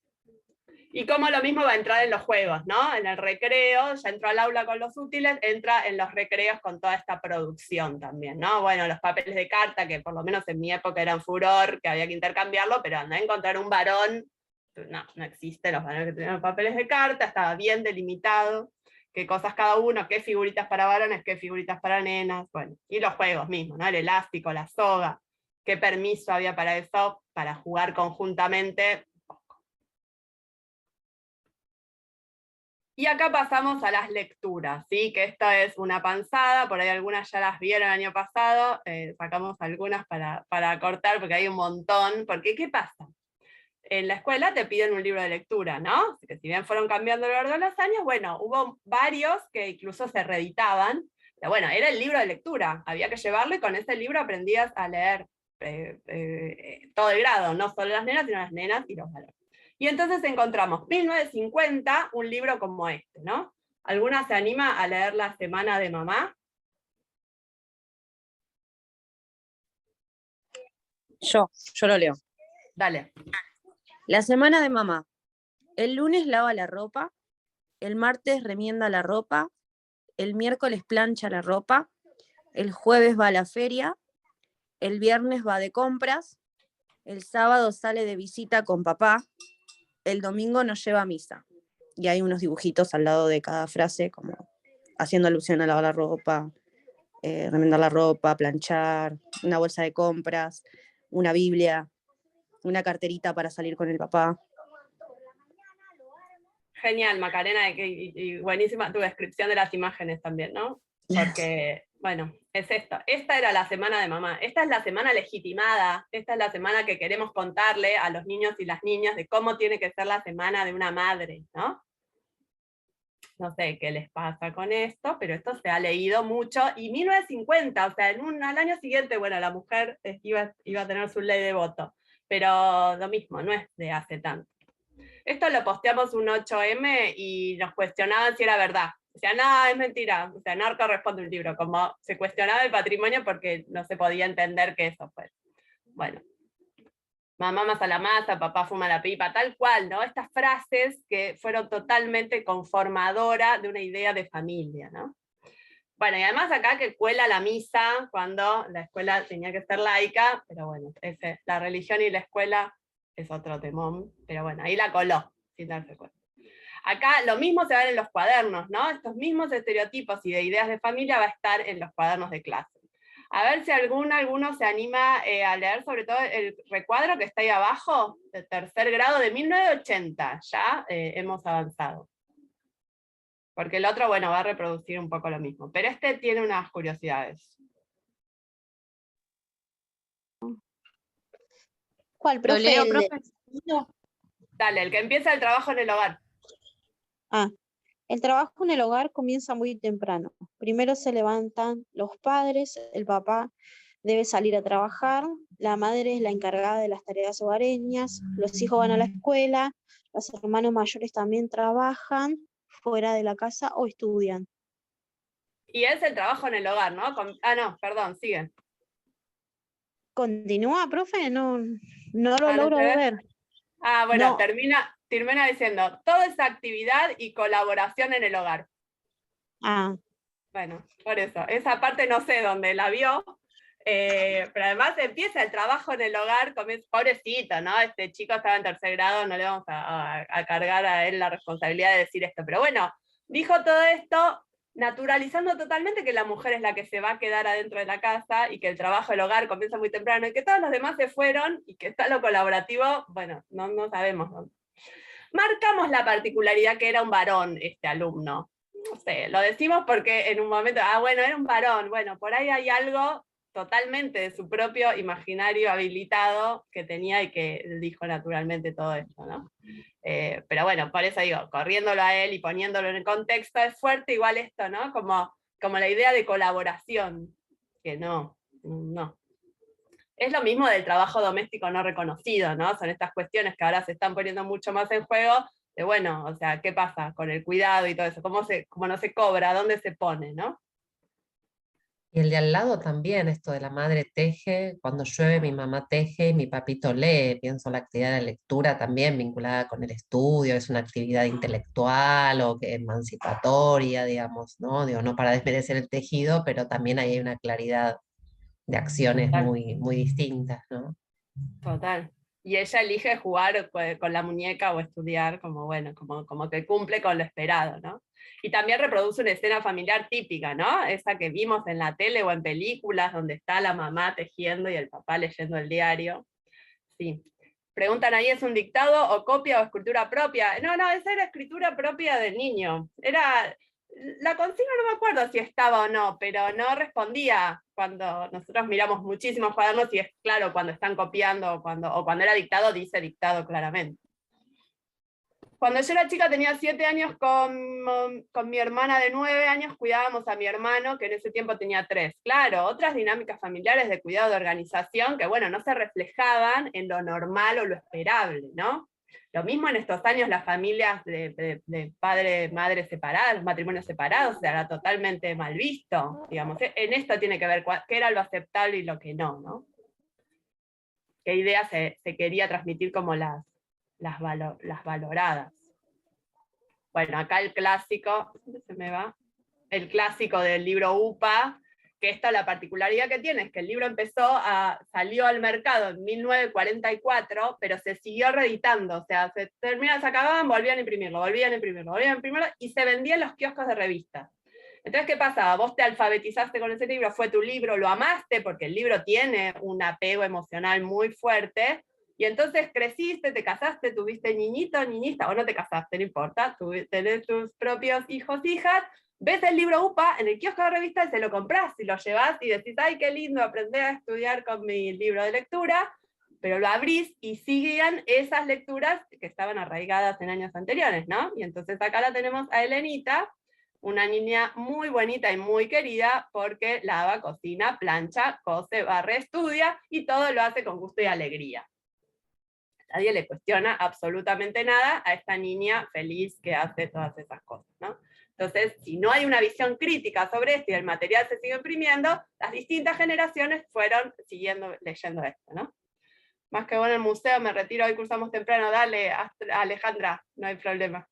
Y cómo lo mismo va a entrar en los juegos, ¿no? En el recreo, ya entró al aula con los útiles, entra en los recreos con toda esta producción también, ¿no? Bueno, los papeles de carta, que por lo menos en mi época eran furor, que había que intercambiarlo, pero andá a encontrar un varón, no existe los varones que tenían papeles de carta, estaba bien delimitado, qué cosas cada uno, qué figuritas para varones, qué figuritas para nenas, bueno, y los juegos mismos, ¿no? El elástico, la soga, qué permiso había para eso, para jugar conjuntamente. Y acá pasamos a las lecturas, ¿sí? Que esta es una panzada, por ahí algunas ya las vieron el año pasado, sacamos algunas para cortar porque hay un montón, porque ¿qué pasa? En la escuela te piden un libro de lectura, ¿no? Que si bien fueron cambiando a lo largo de los años, bueno, hubo varios que incluso se reeditaban, pero bueno, era el libro de lectura, había que llevarlo y con ese libro aprendías a leer todo el grado, no solo las nenas, sino las nenas y los varones. Y entonces encontramos 1950, un libro como este, ¿no? ¿Alguna se anima a leer La Semana de Mamá? Yo lo leo. Dale. La semana de mamá. El lunes lava la ropa, el martes remienda la ropa, el miércoles plancha la ropa, el jueves va a la feria, el viernes va de compras, el sábado sale de visita con papá, el domingo nos lleva a misa. Y hay unos dibujitos al lado de cada frase, como haciendo alusión a lavar la ropa, remendar la ropa, planchar, una bolsa de compras, una Biblia, una carterita para salir con el papá. Genial, Macarena, y buenísima tu descripción de las imágenes también, ¿no? Porque Bueno, es esto. Esta era la semana de mamá. Esta es la semana legitimada. Esta es la semana que queremos contarle a los niños y las niñas de cómo tiene que ser la semana de una madre, ¿no? No sé qué les pasa con esto, pero esto se ha leído mucho. Y 1950, o sea, al año siguiente, bueno, la mujer iba a tener su ley de voto. Pero lo mismo, no es de hace tanto. Esto lo posteamos un 8M y nos cuestionaban si era verdad. O sea, no, es mentira. O sea, no corresponde un libro. Como se cuestionaba el patrimonio porque no se podía entender que eso fue. Bueno. Mamá amasa la masa, papá fuma la pipa, tal cual, ¿no? Estas frases que fueron totalmente conformadoras de una idea de familia, ¿no? Bueno, y además acá que cuela la misa cuando la escuela tenía que ser laica, pero bueno, la religión y la escuela es otro temón, pero bueno, ahí la coló, sin darse cuenta. Acá lo mismo se va en los cuadernos, ¿no? Estos mismos estereotipos y de ideas de familia va a estar en los cuadernos de clase. A ver si alguno se anima a leer sobre todo el recuadro que está ahí abajo, de tercer grado de 1980, ya hemos avanzado. Porque el otro, bueno, va a reproducir un poco lo mismo, pero este tiene unas curiosidades. ¿Cuál, profe? ¿Lo leo, profe? Dale, el que empieza el trabajo en el hogar. El trabajo en el hogar comienza muy temprano. Primero se levantan los padres, el papá debe salir a trabajar, la madre es la encargada de las tareas hogareñas, los hijos van a la escuela, los hermanos mayores también trabajan fuera de la casa o estudian. Y es el trabajo en el hogar, ¿no? No, perdón, sigue. ¿Continúa, profe? No lo logro ver. Bueno, No. termina diciendo, toda esa actividad y colaboración en el hogar. Bueno, por eso, esa parte no sé dónde la vio, pero además empieza el trabajo en el hogar, pobrecito, ¿no? Este chico estaba en tercer grado, no le vamos a cargar a él la responsabilidad de decir esto, pero bueno, dijo todo esto naturalizando totalmente que la mujer es la que se va a quedar adentro de la casa y que el trabajo del hogar comienza muy temprano y que todos los demás se fueron y que está lo colaborativo, bueno, no sabemos dónde. Marcamos la particularidad que era un varón este alumno. No sé, lo decimos porque en un momento, bueno, era un varón, bueno, por ahí hay algo totalmente de su propio imaginario habilitado que tenía y que dijo naturalmente todo esto, ¿no? Pero bueno, por eso digo, corriéndolo a él y poniéndolo en el contexto es fuerte igual esto, ¿no? Como la idea de colaboración, que no. Es lo mismo del trabajo doméstico no reconocido, ¿no? Son estas cuestiones que ahora se están poniendo mucho más en juego, de bueno, o sea, ¿qué pasa con el cuidado y todo eso? ¿Cómo no se cobra? ¿Dónde se pone, no? Y el de al lado también, esto de la madre teje, cuando llueve mi mamá teje y mi papito lee. Pienso la actividad de la lectura también vinculada con el estudio, es una actividad intelectual o que emancipatoria, digamos, ¿no? Digo, no para desmerecer el tejido, pero también ahí hay una claridad de acciones muy, muy distintas, ¿no? Total. Y ella elige jugar con la muñeca o estudiar como, bueno, como que cumple con lo esperado, ¿no? Y también reproduce una escena familiar típica, ¿no? Esa que vimos en la tele o en películas, donde está la mamá tejiendo y el papá leyendo el diario. Sí. Preguntan ahí, ¿es un dictado o copia o escritura propia? No, esa era escritura propia del niño. La consigna no me acuerdo si estaba o no, pero no respondía cuando nosotros miramos muchísimos cuadernos y es claro cuando están copiando o cuando era dictado, dice dictado claramente. Cuando yo era chica tenía 7 años con mi hermana de 9 años, cuidábamos a mi hermano que en ese tiempo tenía 3. Claro, otras dinámicas familiares de cuidado de organización que bueno, no se reflejaban en lo normal o lo esperable, ¿no? Lo mismo en estos años las familias de padre, madre separadas, los matrimonios separados, era totalmente mal visto, digamos. En esto tiene que ver qué era lo aceptable y lo que no, ¿no? Qué ideas se quería transmitir como las valoradas. Bueno, acá el clásico, ¿dónde se me va? El clásico del libro UPA, que esta la particularidad que tiene es que el libro salió al mercado en 1944, pero se siguió reeditando, o sea, se acababan, volvían a imprimirlo, y se vendía en los kioscos de revistas. Entonces, ¿qué pasaba? Vos te alfabetizaste con ese libro, fue tu libro, lo amaste, porque el libro tiene un apego emocional muy fuerte, y entonces creciste, te casaste, tuviste niñito, niñita, o no te casaste, no importa, tenés tus propios hijos, hijas, ves el libro UPA en el kiosco de revistas y se lo compras y lo llevas y decís, ay, qué lindo, aprender a estudiar con mi libro de lectura, pero lo abrís y siguen esas lecturas que estaban arraigadas en años anteriores, ¿no? Y entonces acá la tenemos a Elenita, una niña muy bonita y muy querida, porque lava, cocina, plancha, cose, barre, estudia, y todo lo hace con gusto y alegría. Nadie le cuestiona absolutamente nada a esta niña feliz que hace todas esas cosas, ¿no? Entonces, si no hay una visión crítica sobre esto y el material se sigue imprimiendo, las distintas generaciones fueron siguiendo leyendo esto, ¿no? Más que bueno el museo, me retiro, hoy cursamos temprano, dale, Alejandra, no hay problema.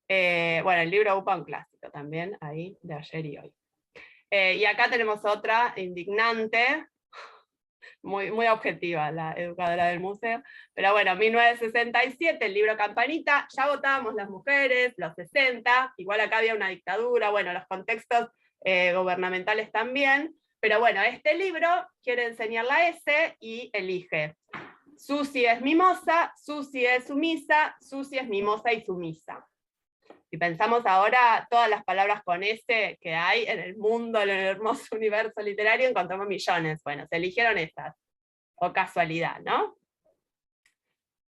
Bueno, el libro UPA, un clásico también, ahí, de ayer y hoy. Y acá tenemos otra indignante, muy, muy objetiva, la educadora del museo, pero bueno, 1967, el libro Campanita, ya votábamos las mujeres, los 60, igual acá había una dictadura, bueno, los contextos gubernamentales también, pero bueno, este libro quiere enseñar la S y elige. Susi es mimosa, Susi es sumisa, Susi es mimosa y sumisa. Si pensamos ahora, todas las palabras con S que hay en el mundo, en el hermoso universo literario, encontramos millones. Bueno, se eligieron estas. O casualidad, ¿no?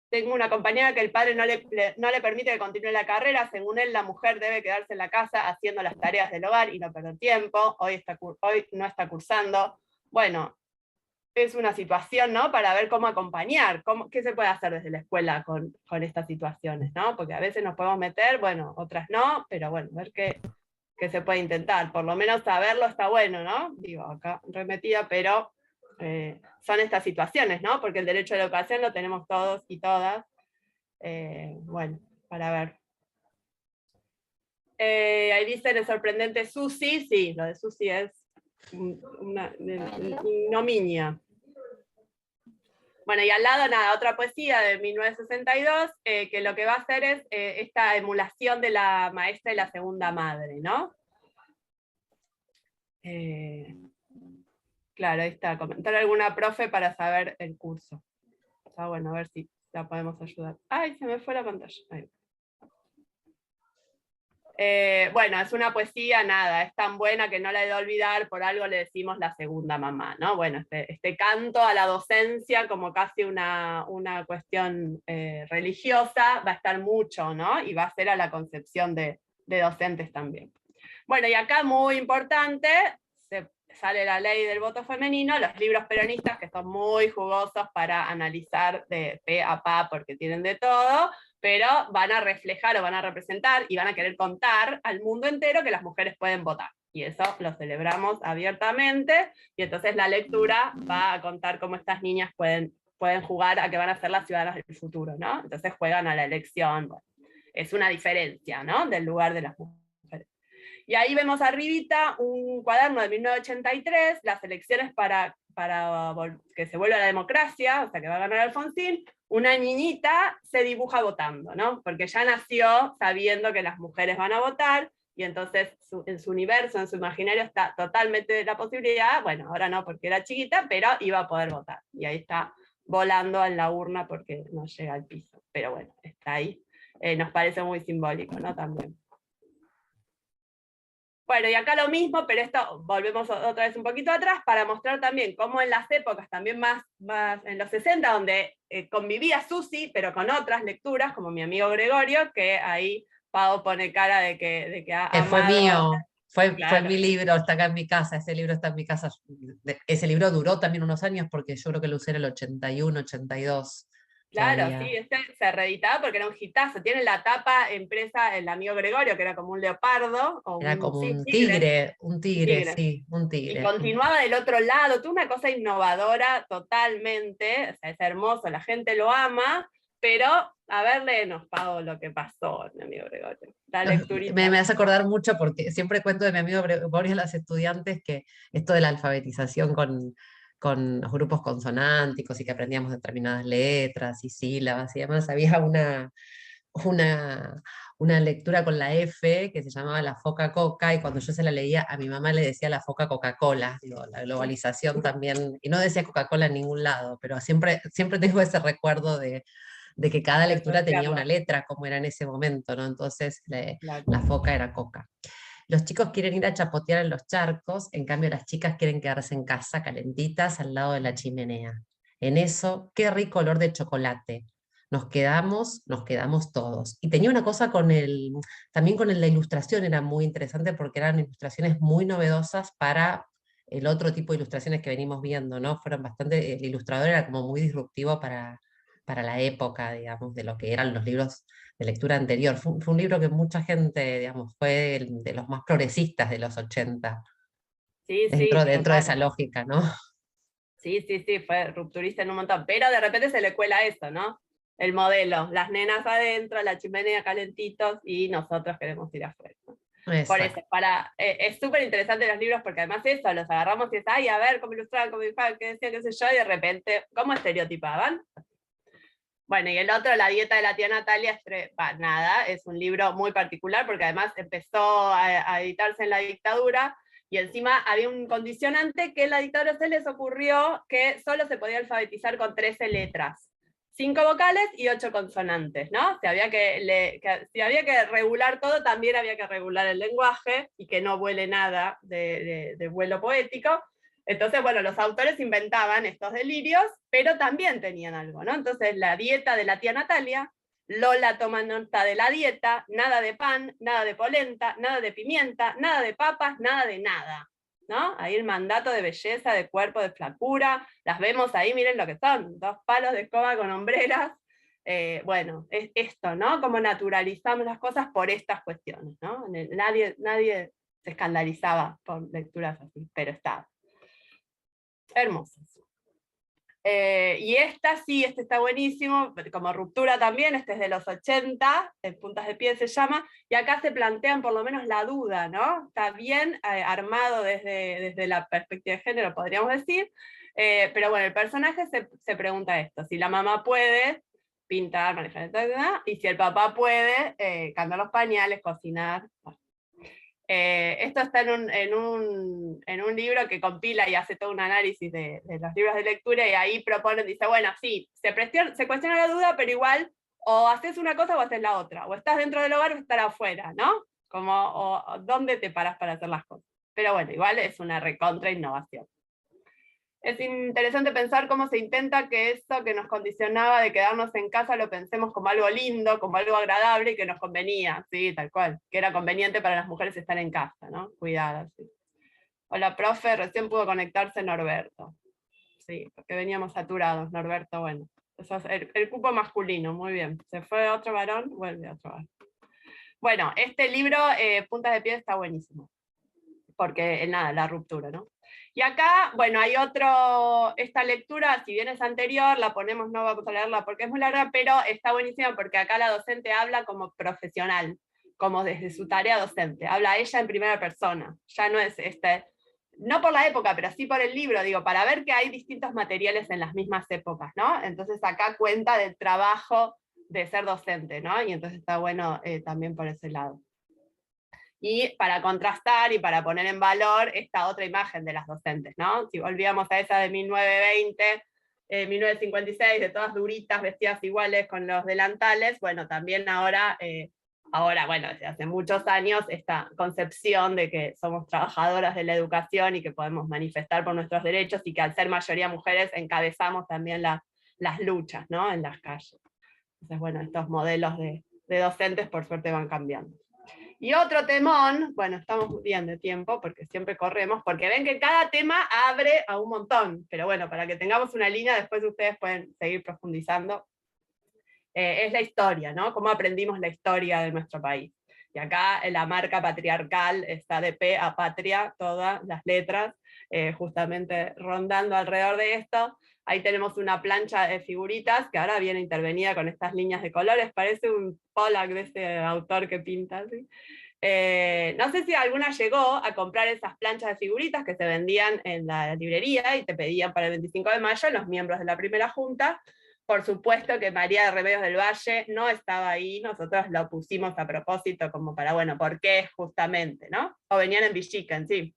Tengo una compañera que el padre no le permite que continúe la carrera. Según él, la mujer debe quedarse en la casa haciendo las tareas del hogar y no perder tiempo. Hoy no está cursando. Bueno, es una situación, ¿no? Para ver cómo acompañar, qué se puede hacer desde la escuela con estas situaciones, ¿no? Porque a veces nos podemos meter, bueno, otras no, pero bueno, ver qué se puede intentar. Por lo menos saberlo está bueno, ¿no? Digo, acá remetida, pero son estas situaciones, ¿no? Porque el derecho a la educación lo tenemos todos y todas. Bueno, para ver. Ahí dicen el sorprendente Susi, sí, lo de Susi es una ignominia. Bueno, y al lado, nada, otra poesía de 1962, que lo que va a hacer es esta emulación de la maestra y la segunda madre, ¿no? Claro, ahí está, comentar alguna profe para saber el curso. Está bueno, a ver si la podemos ayudar. ¡Ay, se me fue la pantalla! Ahí. Bueno, es una poesía, nada, es tan buena que no la he de olvidar, por algo le decimos la segunda mamá, ¿no? Bueno, este canto a la docencia como casi una cuestión religiosa va a estar mucho, ¿no? Y va a ser a la concepción de docentes también. Bueno, y acá muy importante, sale la ley del voto femenino, los libros peronistas que son muy jugosos para analizar de pe a pa porque tienen de todo, pero van a reflejar o van a representar y van a querer contar al mundo entero que las mujeres pueden votar. Y eso lo celebramos abiertamente, y entonces la lectura va a contar cómo estas niñas pueden jugar a que van a ser las ciudadanas del futuro, ¿no? Entonces juegan a la elección, bueno, es una diferencia, ¿no? Del lugar de las mujeres. Y ahí vemos arribita un cuaderno de 1983, las elecciones para que se vuelva la democracia, o sea que va a ganar Alfonsín, una niñita se dibuja votando, ¿no? Porque ya nació sabiendo que las mujeres van a votar, y entonces en su universo, en su imaginario está totalmente la posibilidad, bueno, ahora no porque era chiquita, pero iba a poder votar. Y ahí está volando en la urna porque no llega al piso. Pero bueno, está ahí. Nos parece muy simbólico, ¿no? También. Bueno, y acá lo mismo, pero esto volvemos otra vez un poquito atrás para mostrar también cómo en las épocas, también más en los 60, donde convivía Susi, pero con otras lecturas, como mi amigo Gregorio, que ahí Pau pone cara de que ha amado. Fue mío, fue Claro. mi libro, está acá en mi casa, ese libro está en mi casa. Ese libro duró también unos años porque yo creo que lo usé en el 81, 82. Claro, todavía. sí, se reeditaba porque era un hitazo. Tiene la tapa impresa el amigo Gregorio, que era como un leopardo. O Era como sí, un tigre, tigre. sí, un Y tigre. continuaba del otro lado, tuvo una cosa innovadora totalmente, o sea, es hermoso, la gente lo ama, pero a ver, léenos, Pau, lo que pasó, mi amigo Gregorio. La lecturita. Me hace acordar mucho porque siempre cuento de mi amigo Gregorio a las estudiantes que esto de la alfabetización con los grupos consonánticos y que aprendíamos determinadas letras y sílabas y demás, había una lectura con la F que se llamaba La Foca Coca, y cuando yo se la leía a mi mamá le decía La Foca Coca-Cola, digo, la globalización también, y no decía Coca-Cola en ningún lado, pero siempre tengo ese recuerdo de que cada lectura tenía una letra, como era en ese momento, ¿no? Entonces la foca era coca. los chicos quieren ir a chapotear en los charcos, en cambio las chicas quieren quedarse en casa calentitas al lado de la chimenea. En eso, qué rico olor de chocolate. Nos quedamos todos. Y tenía una cosa también con la ilustración, era muy interesante porque eran ilustraciones muy novedosas para el otro tipo de ilustraciones que venimos viendo, ¿no? Fueron bastante, el ilustrador era como muy disruptivo para la época, digamos, de lo que eran los libros de lectura anterior. Fue un libro que mucha gente, digamos, fue de los más progresistas de los 80, Sí, dentro de total. esa lógica, ¿no? Sí, fue rupturista en un montón, pero de repente se le cuela eso, ¿no? El modelo, las nenas adentro, la chimenea calentitos, y nosotros queremos ir afuera. Por eso, es súper interesante los libros, porque además eso, los agarramos y es, ay, a ver, cómo ilustraban, cómo dibujaban, qué decían, qué sé yo, y de repente, ¿cómo estereotipaban? Bueno, y el otro, La dieta de la tía Natalia, nada, es un libro muy particular, porque además empezó a editarse en la dictadura, y encima había un condicionante que en la dictadura se les ocurrió que solo se podía alfabetizar con 13 letras. 5 vocales y 8 consonantes, ¿no? Si había que regular todo, también había que regular el lenguaje, y que no vuele nada de vuelo poético. Entonces, bueno, los autores inventaban estos delirios, pero también tenían algo, ¿no? Entonces, La dieta de la tía Natalia, Lola toma nota de la dieta, nada de pan, nada de polenta, nada de pimienta, nada de papas, nada de nada, ¿no? Ahí el mandato de belleza, de cuerpo, de flacura, las vemos ahí, miren lo que son, 2 palos de escoba con hombreras. Bueno, es esto, ¿no? Como naturalizamos las cosas por estas cuestiones, ¿no? Nadie se escandalizaba por lecturas así, pero está hermosas. Y este está buenísimo, como ruptura también, este es de los 80, Puntas de Pie se llama, y acá se plantean por lo menos la duda, ¿no? Está bien armado desde la perspectiva de género, podríamos decir, pero bueno, el personaje se pregunta esto, si la mamá puede pintar, manejar, y si el papá puede cambiar los pañales, cocinar. Bueno. Esto está en un libro que compila y hace todo un análisis de los libros de lectura, y ahí proponen, dice, bueno, sí, se cuestiona la duda, pero igual, o haces una cosa o haces la otra, o estás dentro del hogar o estás afuera, ¿no? Como, o ¿dónde te paras para hacer las cosas? Pero bueno, igual es una recontra innovación. Es interesante pensar cómo se intenta que eso que nos condicionaba de quedarnos en casa lo pensemos como algo lindo, como algo agradable y que nos convenía, sí, tal cual, que era conveniente para las mujeres estar en casa, ¿no? Cuidadas. Sí. Hola, profe, recién pudo conectarse Norberto. Sí, porque veníamos saturados, Norberto, bueno. Eso es el cupo masculino, muy bien. Se fue otro varón, vuelve otro varón. Bueno, este libro, Puntas de Pie, está buenísimo. Porque, nada, la ruptura, ¿no? Y acá, bueno, hay esta lectura, si bien es anterior, la ponemos, no vamos a leerla porque es muy larga, pero está buenísima porque acá la docente habla como profesional, como desde su tarea docente, habla ella en primera persona, ya no es no por la época, pero sí por el libro, digo, para ver que hay distintos materiales en las mismas épocas, ¿no? Entonces acá cuenta del trabajo de ser docente, ¿no? Y entonces está bueno también por ese lado. Y para contrastar y para poner en valor esta otra imagen de las docentes, ¿no? Si volvíamos a esa de 1920, 1956, de todas duritas, vestidas iguales con los delantales, bueno, también ahora, bueno, desde hace muchos años, esta concepción de que somos trabajadoras de la educación y que podemos manifestar por nuestros derechos, y que al ser mayoría mujeres encabezamos también las luchas, ¿no? En las calles. Entonces, bueno, estos modelos de docentes por suerte van cambiando. Y otro temón, bueno, estamos bien de tiempo porque siempre corremos, porque ven que cada tema abre a un montón, pero bueno, para que tengamos una línea, después ustedes pueden seguir profundizando. Es la historia, ¿no? Cómo aprendimos la historia de nuestro país. Y acá la marca patriarcal está de P a patria, todas las letras, justamente rondando alrededor de esto. Ahí tenemos una plancha de figuritas que ahora viene intervenida con estas líneas de colores, parece un Pollack de este autor que pinta, ¿sí? No sé si alguna llegó a comprar esas planchas de figuritas que se vendían en la librería y te pedían para el 25 de mayo los miembros de la primera junta. Por supuesto que María de Remedios del Valle no estaba ahí, nosotros lo pusimos a propósito como para, bueno, ¿por qué justamente, no? O venían en Villica en sí.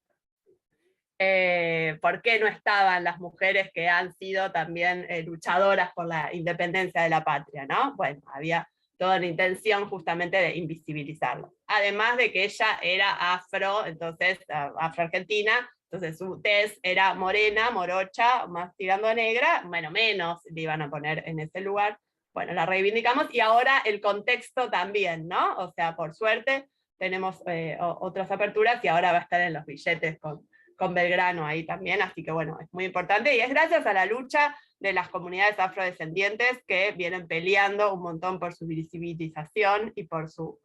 ¿Por qué no estaban las mujeres que han sido también luchadoras por la independencia de la patria, ¿no? Bueno, había toda una intención justamente de invisibilizarlo. Además de que ella era afro, entonces afro-argentina, entonces su tez era morena, morocha, más tirando a negra, bueno, menos le iban a poner en ese lugar. Bueno, la reivindicamos, y ahora el contexto también, ¿no? O sea, por suerte tenemos otras aperturas, y ahora va a estar en los billetes con Belgrano ahí también, así que bueno, es muy importante, y es gracias a la lucha de las comunidades afrodescendientes que vienen peleando un montón por su visibilización y por su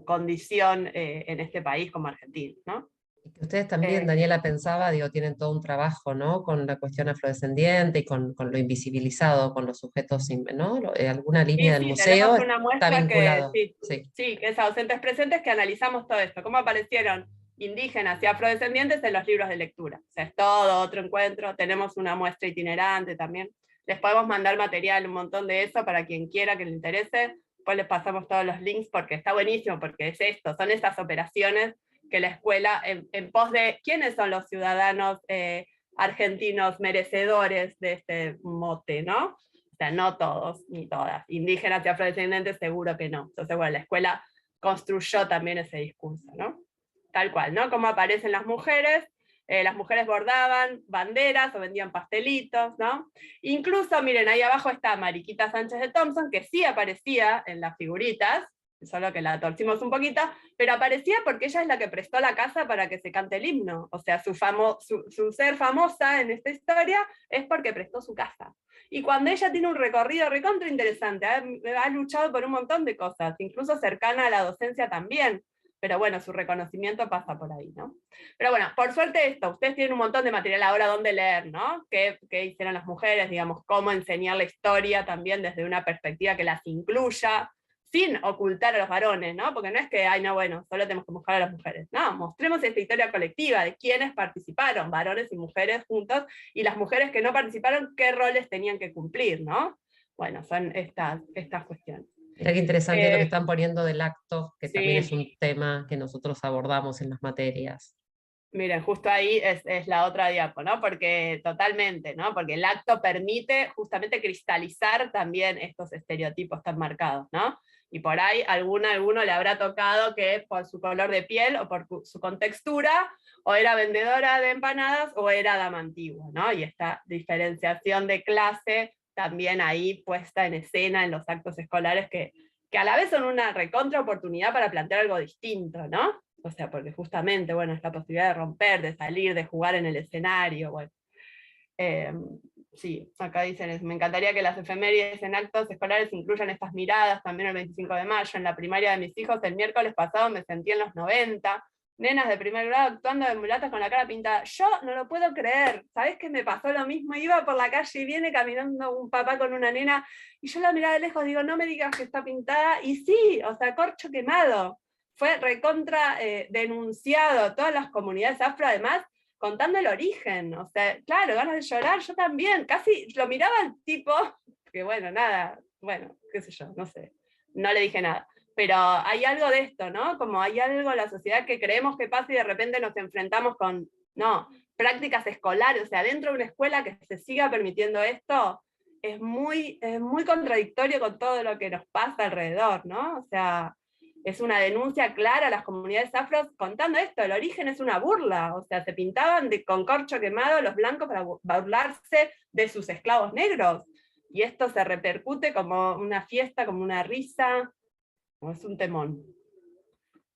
condición en este país como Argentina, ¿no? Ustedes también, Daniela, pensaba, digo, tienen todo un trabajo, ¿no? Con la cuestión afrodescendiente y con lo invisibilizado, con los sujetos, ¿no? Alguna línea del museo tenemos una está muestra vinculado. que, sí, que es Ausentes Presentes, que analizamos todo esto, cómo aparecieron indígenas y afrodescendientes en los libros de lectura. O sea, es todo otro encuentro, tenemos una muestra itinerante también. Les podemos mandar material, un montón de eso, para quien quiera que le interese. Después les pasamos todos los links, porque está buenísimo, porque es esto, son esas operaciones que la escuela, en pos de quiénes son los ciudadanos argentinos merecedores de este mote, ¿no? O sea, no todos, ni todas. Indígenas y afrodescendientes seguro que no. Entonces, bueno, la escuela construyó también ese discurso, ¿no? Tal cual, ¿no? Cómo aparecen las mujeres bordaban banderas o vendían pastelitos, ¿no? Incluso, miren, ahí abajo está Mariquita Sánchez de Thompson, que sí aparecía en las figuritas, solo que la torcimos un poquito, pero aparecía porque ella es la que prestó la casa para que se cante el himno. O sea, su ser famosa en esta historia es porque prestó su casa. Y cuando ella tiene un recorrido recontra interesante, ha luchado por un montón de cosas, incluso cercana a la docencia también, pero bueno, su reconocimiento pasa por ahí, ¿no? Pero bueno, por suerte ustedes tienen un montón de material ahora donde leer, ¿no? ¿Qué hicieron las mujeres? Digamos, cómo enseñar la historia también desde una perspectiva que las incluya, sin ocultar a los varones, ¿no? Porque no es que, ay, no, bueno, solo tenemos que buscar a las mujeres. No, mostremos esta historia colectiva de quiénes participaron, varones y mujeres juntos, y las mujeres que no participaron, qué roles tenían que cumplir, ¿no? Bueno, son estas cuestiones. Mira qué interesante lo que están poniendo del acto, que también sí. es un tema que nosotros abordamos en las materias. Miren, justo ahí es la otra diapo, ¿no? Porque totalmente, ¿no? Porque el acto permite justamente cristalizar también estos estereotipos tan marcados, ¿no? Y por ahí alguno le habrá tocado que por su color de piel o por su contextura, o era vendedora de empanadas o era dama antigua, ¿no? Y esta diferenciación de clase también ahí puesta en escena en los actos escolares que a la vez son una recontra oportunidad para plantear algo distinto, ¿no? O sea, porque justamente, bueno, es la posibilidad de romper, de salir, de jugar en el escenario, bueno. Sí, acá dicen, me encantaría que las efemérides en actos escolares incluyan estas miradas también el 25 de mayo. En la primaria de mis hijos el miércoles pasado me sentí en los 90, nenas de primer grado actuando de mulatas con la cara pintada. Yo no lo puedo creer, ¿sabés que me pasó lo mismo? Iba por la calle y viene caminando un papá con una nena, y yo la miraba de lejos, digo, no me digas que está pintada, y sí, o sea, corcho quemado. Fue recontra denunciado, todas las comunidades afro además, contando el origen, o sea, claro, ganas de llorar, yo también, casi lo miraba al tipo, que bueno, nada, bueno, qué sé yo, no sé, no le dije nada, pero hay algo de esto, ¿no? Como hay algo en la sociedad que creemos que pasa y de repente nos enfrentamos con, no, prácticas escolares, o sea, dentro de una escuela que se siga permitiendo esto, es muy contradictorio con todo lo que nos pasa alrededor, ¿no? O sea, es una denuncia clara a las comunidades afros contando esto, el origen es una burla, o sea, se pintaban con corcho quemado los blancos para burlarse de sus esclavos negros, y esto se repercute como una fiesta, como una risa, como es un temón.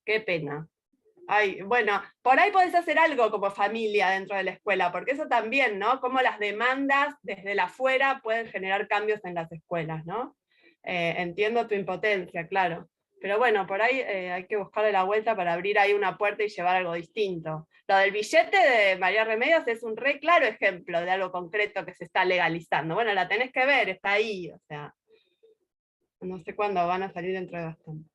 Qué pena. Ay, bueno, por ahí podés hacer algo como familia dentro de la escuela, porque eso también, ¿no? Cómo las demandas desde la afuera pueden generar cambios en las escuelas, ¿no? Entiendo tu impotencia, claro. Pero bueno, por ahí hay que buscarle la vuelta para abrir ahí una puerta y llevar algo distinto. Lo del billete de María Remedios es un re claro ejemplo de algo concreto que se está legalizando. Bueno, la tenés que ver, está ahí, o sea, no sé cuándo van a salir dentro de bastante.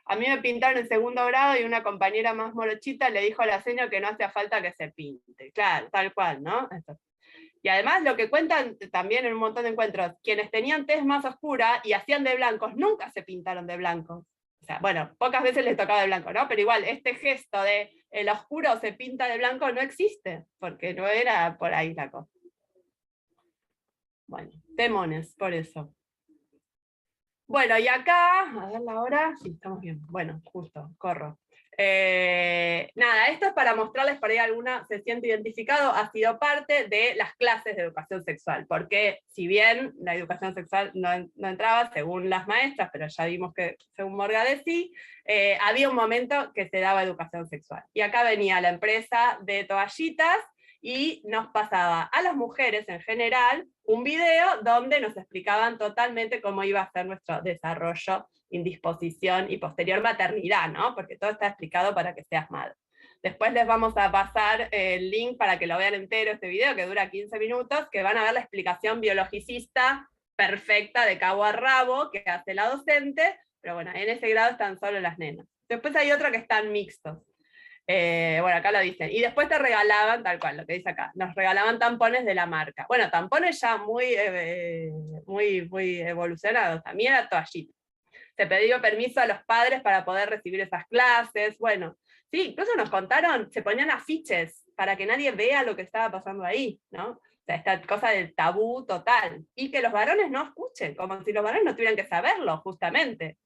A mí me pintaron en segundo grado y una compañera más morochita le dijo a la señora que no hacía falta que se pinte. Claro, tal cual, ¿no? Esto. Y además lo que cuentan también en un montón de encuentros, quienes tenían tez más oscura y hacían de blancos, nunca se pintaron de blancos. O sea, bueno, pocas veces les tocaba de blanco, ¿no? Pero igual, este gesto de el oscuro se pinta de blanco no existe, porque no era por ahí la cosa. Bueno, temones, por eso. Bueno, y acá, a ver la hora, sí, estamos bien, bueno, justo, corro. Nada, esto es para mostrarles por ahí alguna se siente identificado, ha sido parte de las clases de educación sexual, porque si bien la educación sexual no entraba según las maestras, pero ya vimos que según Morgade sí, había un momento que se daba educación sexual. Y acá venía la empresa de toallitas, y nos pasaba a las mujeres en general un video donde nos explicaban totalmente cómo iba a ser nuestro desarrollo, indisposición y posterior maternidad, ¿no? Porque todo está explicado para que seas madre. Después les vamos a pasar el link para que lo vean entero este video, que dura 15 minutos, que van a ver la explicación biologicista perfecta de cabo a rabo que hace la docente, pero bueno, en ese grado están solo las nenas. Después hay otro que están mixtos. Bueno, acá lo dicen. Y después te regalaban, tal cual, lo que dice acá, nos regalaban tampones de la marca. Bueno, tampones ya muy evolucionados. A mí era toallita. Se pedía permiso a los padres para poder recibir esas clases. Bueno, sí, incluso nos contaron, se ponían afiches para que nadie vea lo que estaba pasando ahí, ¿no? O sea, esta cosa del tabú total. Y que los varones no escuchen, como si los varones no tuvieran que saberlo, justamente.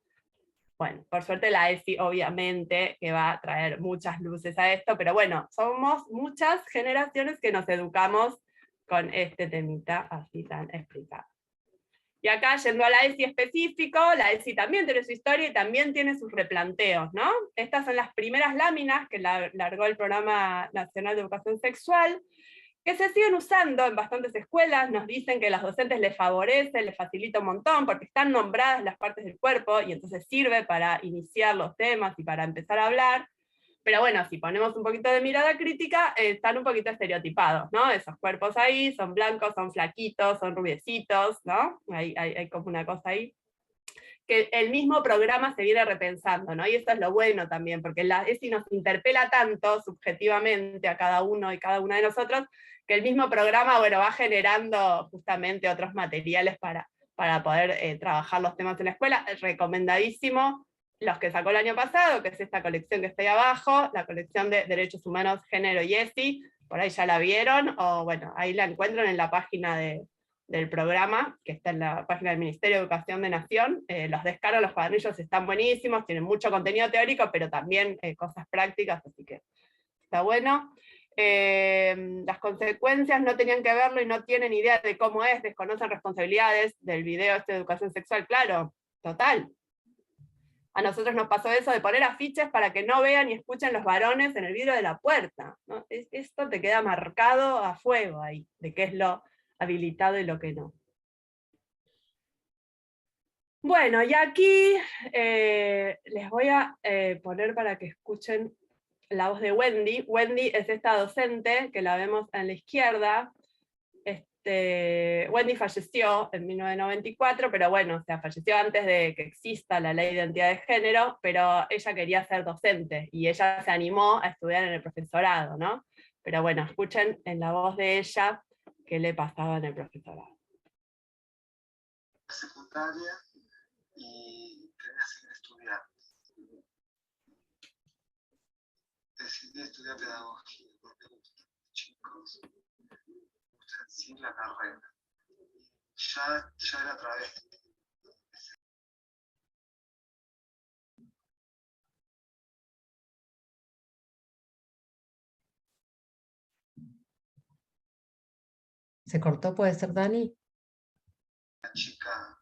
Bueno, por suerte la ESI obviamente que va a traer muchas luces a esto, pero bueno, somos muchas generaciones que nos educamos con este temita así tan explicado. Y acá, yendo a la ESI específico, la ESI también tiene su historia y también tiene sus replanteos, ¿no? Estas son las primeras láminas que largó el Programa Nacional de Educación Sexual, que se siguen usando en bastantes escuelas. Nos dicen que a las docentes les favorece, les facilita un montón, porque están nombradas las partes del cuerpo, y entonces sirve para iniciar los temas y para empezar a hablar. Pero bueno, si ponemos un poquito de mirada crítica, están un poquito estereotipados, ¿no? Esos cuerpos ahí, son blancos, son flaquitos, son rubiecitos, ¿no? Hay como una cosa ahí. Que el mismo programa se viene repensando, ¿no? Y esto es lo bueno también, porque la ESI nos interpela tanto subjetivamente a cada uno y cada una de nosotros, que el mismo programa, bueno, va generando justamente otros materiales para poder trabajar los temas en la escuela. Recomendadísimo los que sacó el año pasado, que es esta colección que está ahí abajo, la colección de Derechos Humanos, Género y ESI, por ahí ya la vieron, o bueno, ahí la encuentran en la página del programa, que está en la página del Ministerio de Educación de Nación. Los descargos, los cuadernillos están buenísimos, tienen mucho contenido teórico, pero también cosas prácticas, así que está bueno. Las consecuencias no tenían que verlo y no tienen idea de cómo es, desconocen responsabilidades del video de educación sexual, claro, total. A nosotros nos pasó eso de poner afiches para que no vean y escuchen los varones en el vidrio de la puerta, ¿no? Esto te queda marcado a fuego ahí, de qué es lo habilitado y lo que no. Bueno, y aquí les voy a poner para que escuchen la voz de Wendy. Wendy es esta docente que la vemos en la izquierda. Wendy falleció en 1994, pero bueno, o sea, falleció antes de que exista la ley de identidad de género, pero ella quería ser docente y ella se animó a estudiar en el profesorado, ¿no? Pero bueno, escuchen en la voz de ella qué le pasaba en el profesorado. Secundaria y quería seguir estudiando. Decidí estudiar pedagogía porque me gustan los chicos, me gusta en sí la carrera. Ya era travesti. ¿Se cortó, puede ser, Dani? Una chica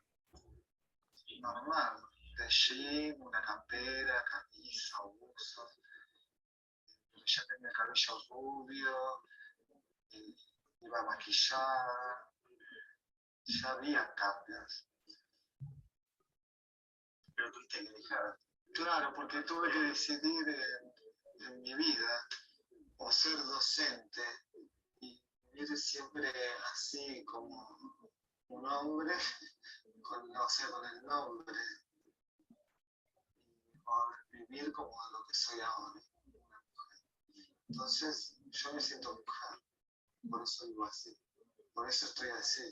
normal, de jean, una campera, camisa, buzos. Ella tenía el cabello rubio, iba maquillada, ya había cambios. Pero tuviste que dejar. Claro, porque tuve que decidir en mi vida o ser docente y vivir siempre así como un hombre, con el nombre, o vivir como lo que soy ahora, una mujer. Entonces, yo me siento mujer, por eso vivo así, por eso estoy así.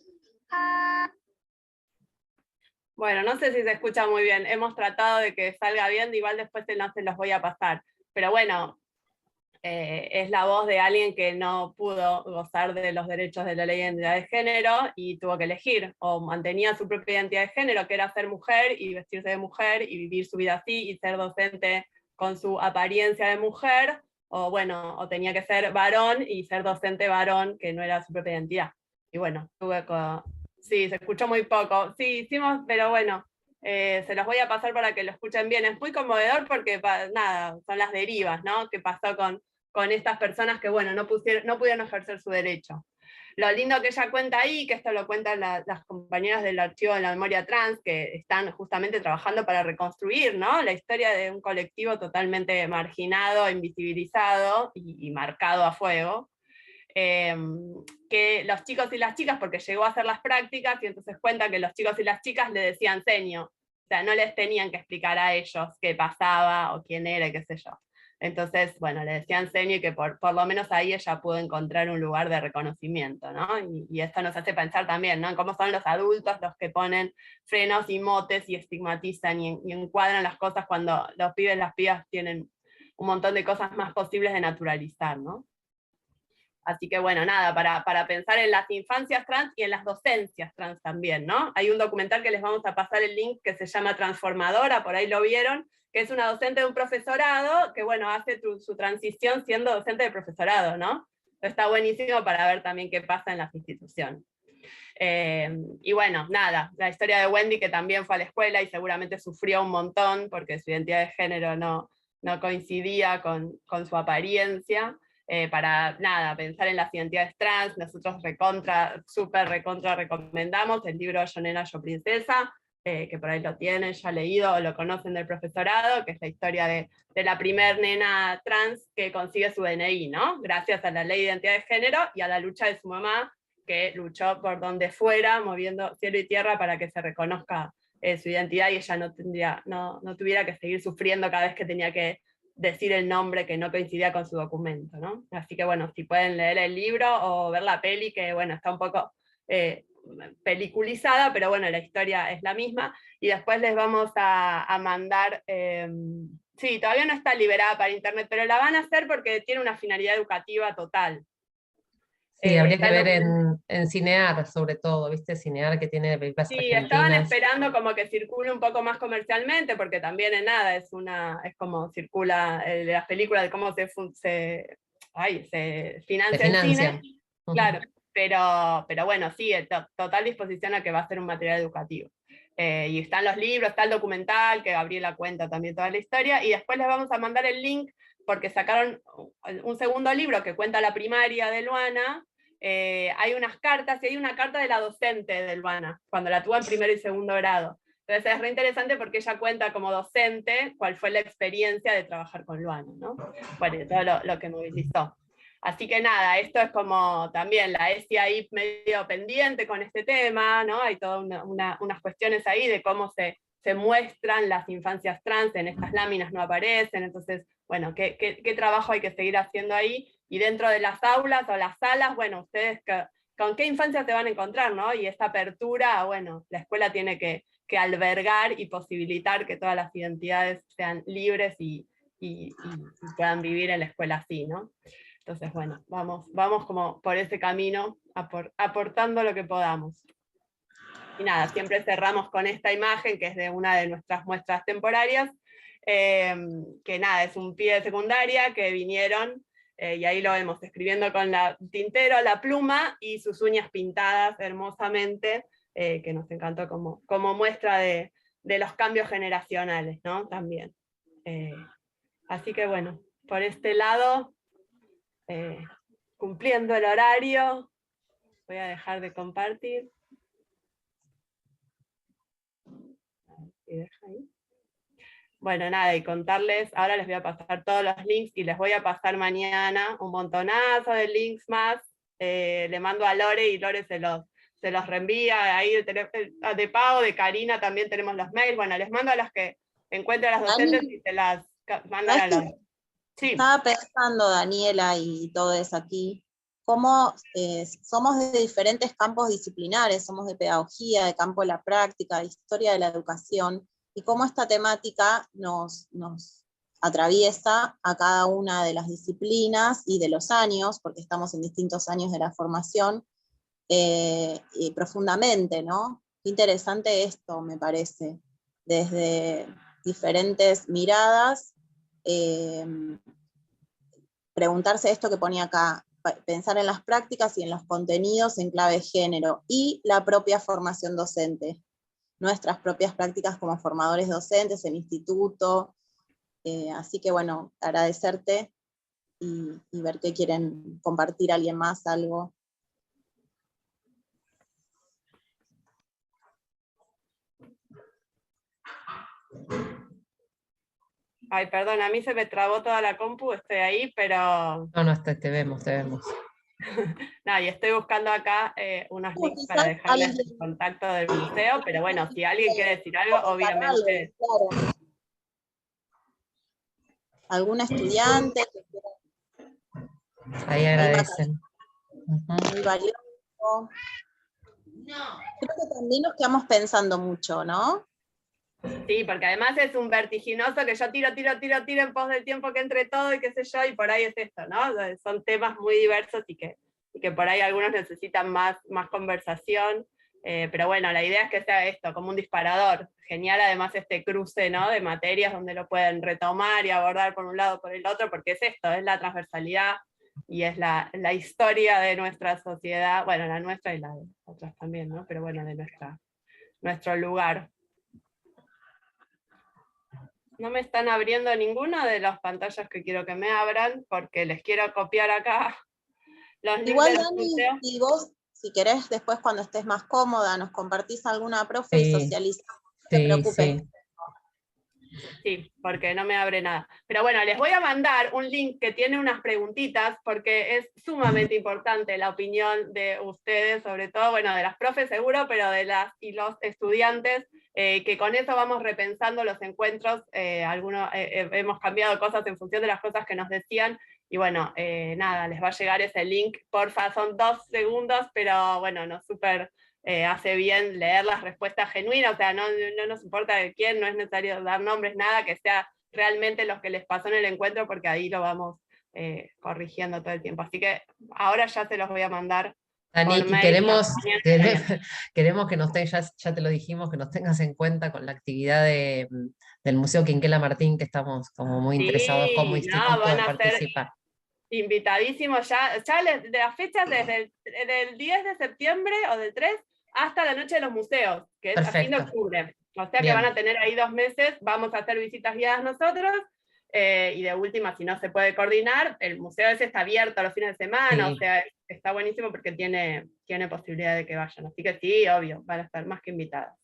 Bueno, no sé si se escucha muy bien, hemos tratado de que salga bien, igual después no se los voy a pasar, pero bueno, es la voz de alguien que no pudo gozar de los derechos de la ley de identidad de género y tuvo que elegir, o mantenía su propia identidad de género, que era ser mujer y vestirse de mujer y vivir su vida así y ser docente con su apariencia de mujer, o bueno, o tenía que ser varón y ser docente varón, que no era su propia identidad. Y bueno, sí, se escuchó muy poco. Sí, hicimos, pero bueno, se los voy a pasar para que lo escuchen bien. Es muy conmovedor porque, nada, son las derivas, ¿no? Que pasó con estas personas que, bueno, no pudieron ejercer su derecho. Lo lindo que ella cuenta ahí, que esto lo cuentan las compañeras del Archivo de la Memoria Trans, que están justamente trabajando para reconstruir, ¿no?, la historia de un colectivo totalmente marginado, invisibilizado y marcado a fuego. Que los chicos y las chicas, porque llegó a hacer las prácticas, y entonces cuenta que los chicos y las chicas le decían seño, o sea, no les tenían que explicar a ellos qué pasaba o quién era, qué sé yo. Entonces, bueno, le decían seño y que por lo menos ahí ella pudo encontrar un lugar de reconocimiento, ¿no? Y esto nos hace pensar también, ¿no?, en cómo son los adultos los que ponen frenos y motes y estigmatizan y encuadran las cosas cuando los pibes y las pibas tienen un montón de cosas más posibles de naturalizar, ¿no? Así que bueno, nada, para pensar en las infancias trans y en las docencias trans también, ¿no? Hay un documental que les vamos a pasar el link que se llama Transformadora, por ahí lo vieron, que es una docente de un profesorado que, bueno, hace su transición siendo docente de profesorado, ¿no? Está buenísimo para ver también qué pasa en las instituciones. Y bueno, nada, la historia de Wendy, que también fue a la escuela y seguramente sufrió un montón porque su identidad de género no coincidía con su apariencia. Para nada, pensar en las identidades trans, nosotros súper recontra recomendamos el libro Yo Nena, Yo Princesa, que por ahí lo tienen ya leído o lo conocen del profesorado, que es la historia de la primer nena trans que consigue su DNI, ¿no? Gracias a la ley de identidad de género y a la lucha de su mamá, que luchó por donde fuera, moviendo cielo y tierra para que se reconozca su identidad y ella no tuviera que seguir sufriendo cada vez que tenía que decir el nombre que no coincidía con su documento, ¿no? Así que bueno, si pueden leer el libro o ver la peli, que bueno, está un poco peliculizada, pero bueno, la historia es la misma, y después les vamos a mandar, sí, todavía no está liberada para internet, pero la van a hacer porque tiene una finalidad educativa total. Sí, habría que ver en Cinear, sobre todo, ¿viste? Cinear, que tiene películas Sí, estaban argentinas. esperando como que circule un poco más comercialmente, porque también en nada es como circula las películas, de cómo se financia el cine. Claro, pero bueno, sí, total disposición a que va a ser un material educativo. Y están los libros, está el documental, que Gabriela cuenta también toda la historia, y después les vamos a mandar el link, porque sacaron un segundo libro que cuenta la primaria de Luana. Hay unas cartas, y hay una carta de la docente de Luana, cuando la tuvo en primero y segundo grado. Entonces es re interesante porque ella cuenta como docente cuál fue la experiencia de trabajar con Luana, ¿no? Bueno, y todo lo que movilizó. Así que nada, esto es como también la ESI ahí medio pendiente con este tema, ¿no? Hay todas unas cuestiones ahí de cómo se muestran las infancias trans, en estas láminas no aparecen, entonces, bueno, ¿qué trabajo hay que seguir haciendo ahí? Y dentro de las aulas o las salas, bueno, ustedes con qué infancia se van a encontrar, ¿no? Y esta apertura, bueno, la escuela tiene que albergar y posibilitar que todas las identidades sean libres y puedan vivir en la escuela así, ¿no? Entonces, bueno, vamos como por ese camino, aportando lo que podamos. Y nada, siempre cerramos con esta imagen, que es de una de nuestras muestras temporarias, que nada, es un pibe de secundaria que vinieron, y ahí lo vemos escribiendo con la tintero, la pluma, y sus uñas pintadas hermosamente, que nos encantó como muestra de los cambios generacionales, ¿no? También. Así que bueno, por este lado, cumpliendo el horario, voy a dejar de compartir. Bueno, nada, y contarles, ahora les voy a pasar todos los links y les voy a pasar mañana un montonazo de links más. Le mando a Lore y Lore se los reenvía. Ahí de Pau, de Karina también tenemos los mails. Bueno, les mando a las que encuentren a las docentes y se las mandan a Lore. Sí. Estaba pensando, Daniela, y todo eso aquí, cómo somos de diferentes campos disciplinares, somos de pedagogía, de campo de la práctica, de historia de la educación, y cómo esta temática nos atraviesa a cada una de las disciplinas y de los años, porque estamos en distintos años de la formación, y profundamente, ¿no? Qué interesante esto, me parece, desde diferentes miradas, preguntarse esto que ponía acá, pensar en las prácticas y en los contenidos en clave género, y la propia formación docente, nuestras propias prácticas como formadores docentes, el instituto. Así que bueno, agradecerte y ver qué quieren compartir alguien más, algo. Ay, perdón, a mí se me trabó toda la compu, estoy ahí, pero... No, te vemos, te vemos. No, y estoy buscando acá unos links para dejarles el contacto del museo, pero bueno, si alguien quiere decir algo, obviamente... Claro. ¿Algún estudiante? Ahí agradecen. Muy valioso. Creo que también nos quedamos pensando mucho, ¿no? Sí, porque además es un vertiginoso que yo tiro en pos del tiempo que entre todo y qué sé yo, y por ahí es esto, ¿no? Son temas muy diversos y que por ahí algunos necesitan más conversación, pero bueno, la idea es que sea esto, como un disparador. Genial además este cruce, ¿no? De materias donde lo pueden retomar y abordar por un lado, por el otro, porque es esto, es la transversalidad y es la historia de nuestra sociedad, bueno, la nuestra y la de otras también, ¿no? Pero bueno, de nuestro lugar. No me están abriendo ninguna de las pantallas que quiero que me abran, porque les quiero copiar acá los links Igual, del Dani, museo. y vos, si querés, después cuando estés más cómoda, nos compartís alguna profe y Sí, socializamos, no te preocupes. Sí, porque no me abre nada. Pero bueno, les voy a mandar un link que tiene unas preguntitas, porque es sumamente importante la opinión de ustedes, sobre todo, bueno, de las profes seguro, pero de las y los estudiantes, que con eso vamos repensando los encuentros. Hemos cambiado cosas en función de las cosas que nos decían, y bueno, nada, les va a llegar ese link, porfa, son 2 segundos, pero bueno, nos súper... hace bien leer las respuestas genuinas, o sea, no nos importa de quién, no es necesario dar nombres, nada, que sea realmente los que les pasó en el encuentro, porque ahí lo vamos corrigiendo todo el tiempo. Así que ahora ya se los voy a mandar. Dani, y queremos que nos tengas, ya te lo dijimos, que nos tengas en cuenta con la actividad del Museo Quinquela Martín, que estamos como muy interesados como instituto van de a participar. Invitadísimos ya de las fechas desde el 10 de septiembre o del 3 hasta la Noche de los Museos, que es a fin de octubre. O sea que van a tener ahí 2 meses, vamos a hacer visitas guiadas nosotros, y de última, si no se puede coordinar, el museo ese está abierto los fines de semana, o sea, está buenísimo porque tiene posibilidad de que vayan. Así que sí, obvio, van a estar más que invitadas.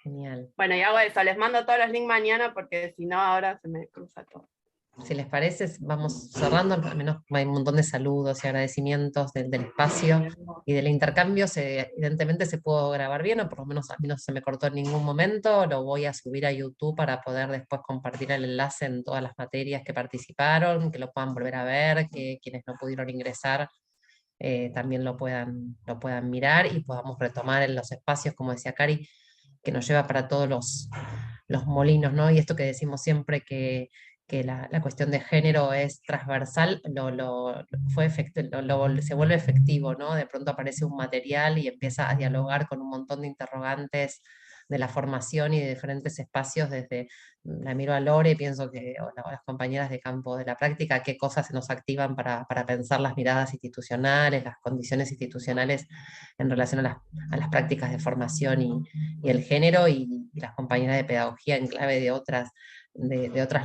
Genial. Bueno, y hago eso, les mando todos los links mañana porque si no ahora se me cruza todo. Si les parece, vamos cerrando, al menos hay un montón de saludos y agradecimientos del espacio y del intercambio. Evidentemente se pudo grabar bien, o por lo menos a mí no se me cortó en ningún momento. Lo voy a subir a YouTube para poder después compartir el enlace en todas las materias que participaron, que lo puedan volver a ver, que quienes no pudieron ingresar también lo puedan mirar y podamos retomar en los espacios, como decía Cari, que nos lleva para todos los molinos, ¿no? Y esto que decimos siempre que la cuestión de género es transversal, se vuelve efectivo, ¿no? De pronto aparece un material y empieza a dialogar con un montón de interrogantes de la formación y de diferentes espacios, desde la miro a Lore y pienso que, o las compañeras de campo de la práctica, qué cosas se nos activan para pensar las miradas institucionales, las condiciones institucionales en relación a las prácticas de formación y el género, y las compañeras de pedagogía en clave de otras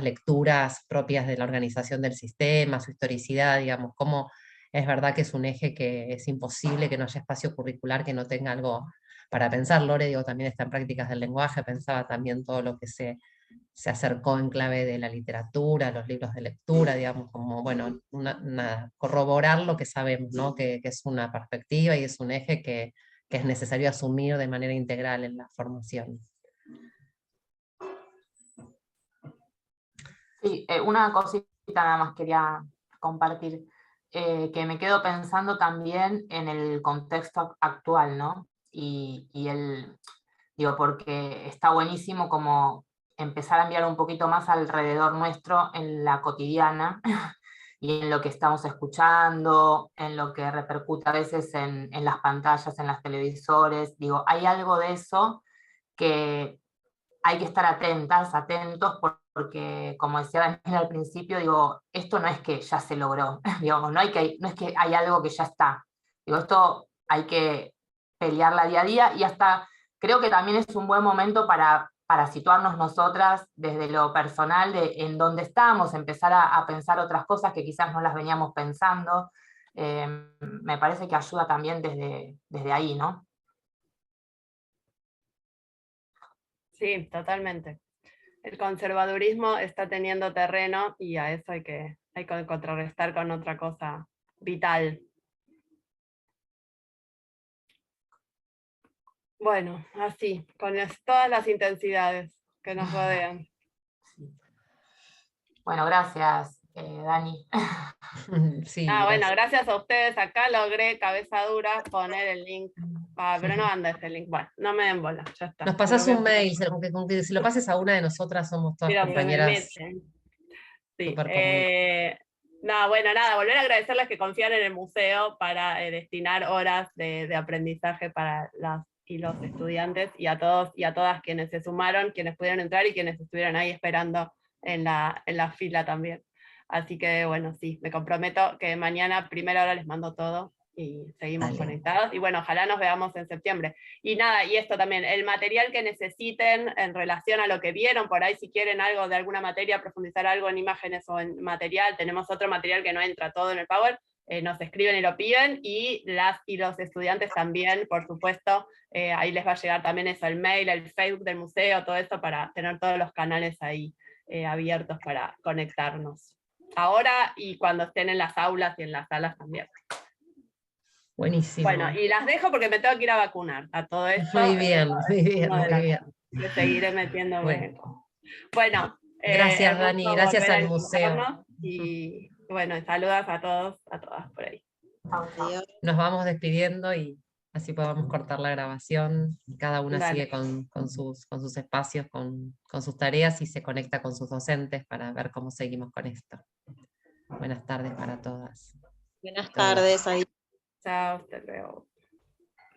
lecturas propias de la organización del sistema, su historicidad, digamos, cómo es verdad que es un eje que es imposible que no haya espacio curricular que no tenga algo para pensar. Lore, digo, también está en prácticas del lenguaje, pensaba también todo lo que se acercó en clave de la literatura, los libros de lectura, digamos, como, bueno, corroborar lo que sabemos, ¿no? Que es una perspectiva y es un eje que es necesario asumir de manera integral en la formación. Sí, una cosita nada más quería compartir, que me quedo pensando también en el contexto actual, ¿no? Digo, porque está buenísimo como empezar a mirar un poquito más alrededor nuestro en la cotidiana y en lo que estamos escuchando, en lo que repercute a veces en las pantallas, en los televisores. Digo, hay algo de eso que hay que estar atentos, porque como decía Daniel al principio, digo, esto no es que ya se logró, digo, no es que hay algo que ya está. Digo, esto hay que pelearla día a día, y hasta creo que también es un buen momento para situarnos nosotras desde lo personal, en dónde estamos, empezar a pensar otras cosas que quizás no las veníamos pensando. Me parece que ayuda también desde ahí, ¿no? Sí, totalmente. El conservadurismo está teniendo terreno y a eso hay que contrarrestar con otra cosa vital. Bueno, así, con todas las intensidades que nos rodean. Bueno, gracias, Dani. Sí, bueno, gracias. gracias a ustedes. Acá logré, cabeza dura, poner el link. Pero no anda este link. Bueno, no me den bola, ya está. Nos pasás un mail, con que si lo pases a una de nosotras somos todas Mira, compañeras. Sí. Súper comunicadas. No, bueno, nada, volver a agradecerles que confían en el museo para destinar horas de aprendizaje para las y los estudiantes, y a todos y a todas quienes se sumaron, quienes pudieron entrar y quienes estuvieron ahí esperando en la fila también. Así que bueno, sí, me comprometo que mañana a primera hora les mando todo y seguimos conectados. Y bueno, ojalá nos veamos en septiembre. Y nada, y esto también, el material que necesiten en relación a lo que vieron, por ahí si quieren algo de alguna materia, profundizar algo en imágenes o en material, tenemos otro material que no entra todo en el Power, nos escriben y lo piden, y los estudiantes también, por supuesto, ahí les va a llegar también eso, el mail, el Facebook del museo, todo eso, para tener todos los canales ahí abiertos para conectarnos. Ahora y cuando estén en las aulas y en las salas también. Buenísimo. Bueno, y las dejo porque me tengo que ir a vacunar a todo esto. Muy bien, muy bien, muy bien. Que seguiré metiéndome. Bueno, gracias, Dani, gracias al museo. Y bueno, saludos a todos, a todas por ahí. Nos vamos despidiendo y así podamos cortar la grabación. Cada una Dale. sigue con sus espacios, con sus tareas, y se conecta con sus docentes para ver cómo seguimos con esto. Buenas tardes para todas. Buenas tardes. Chao, hasta luego.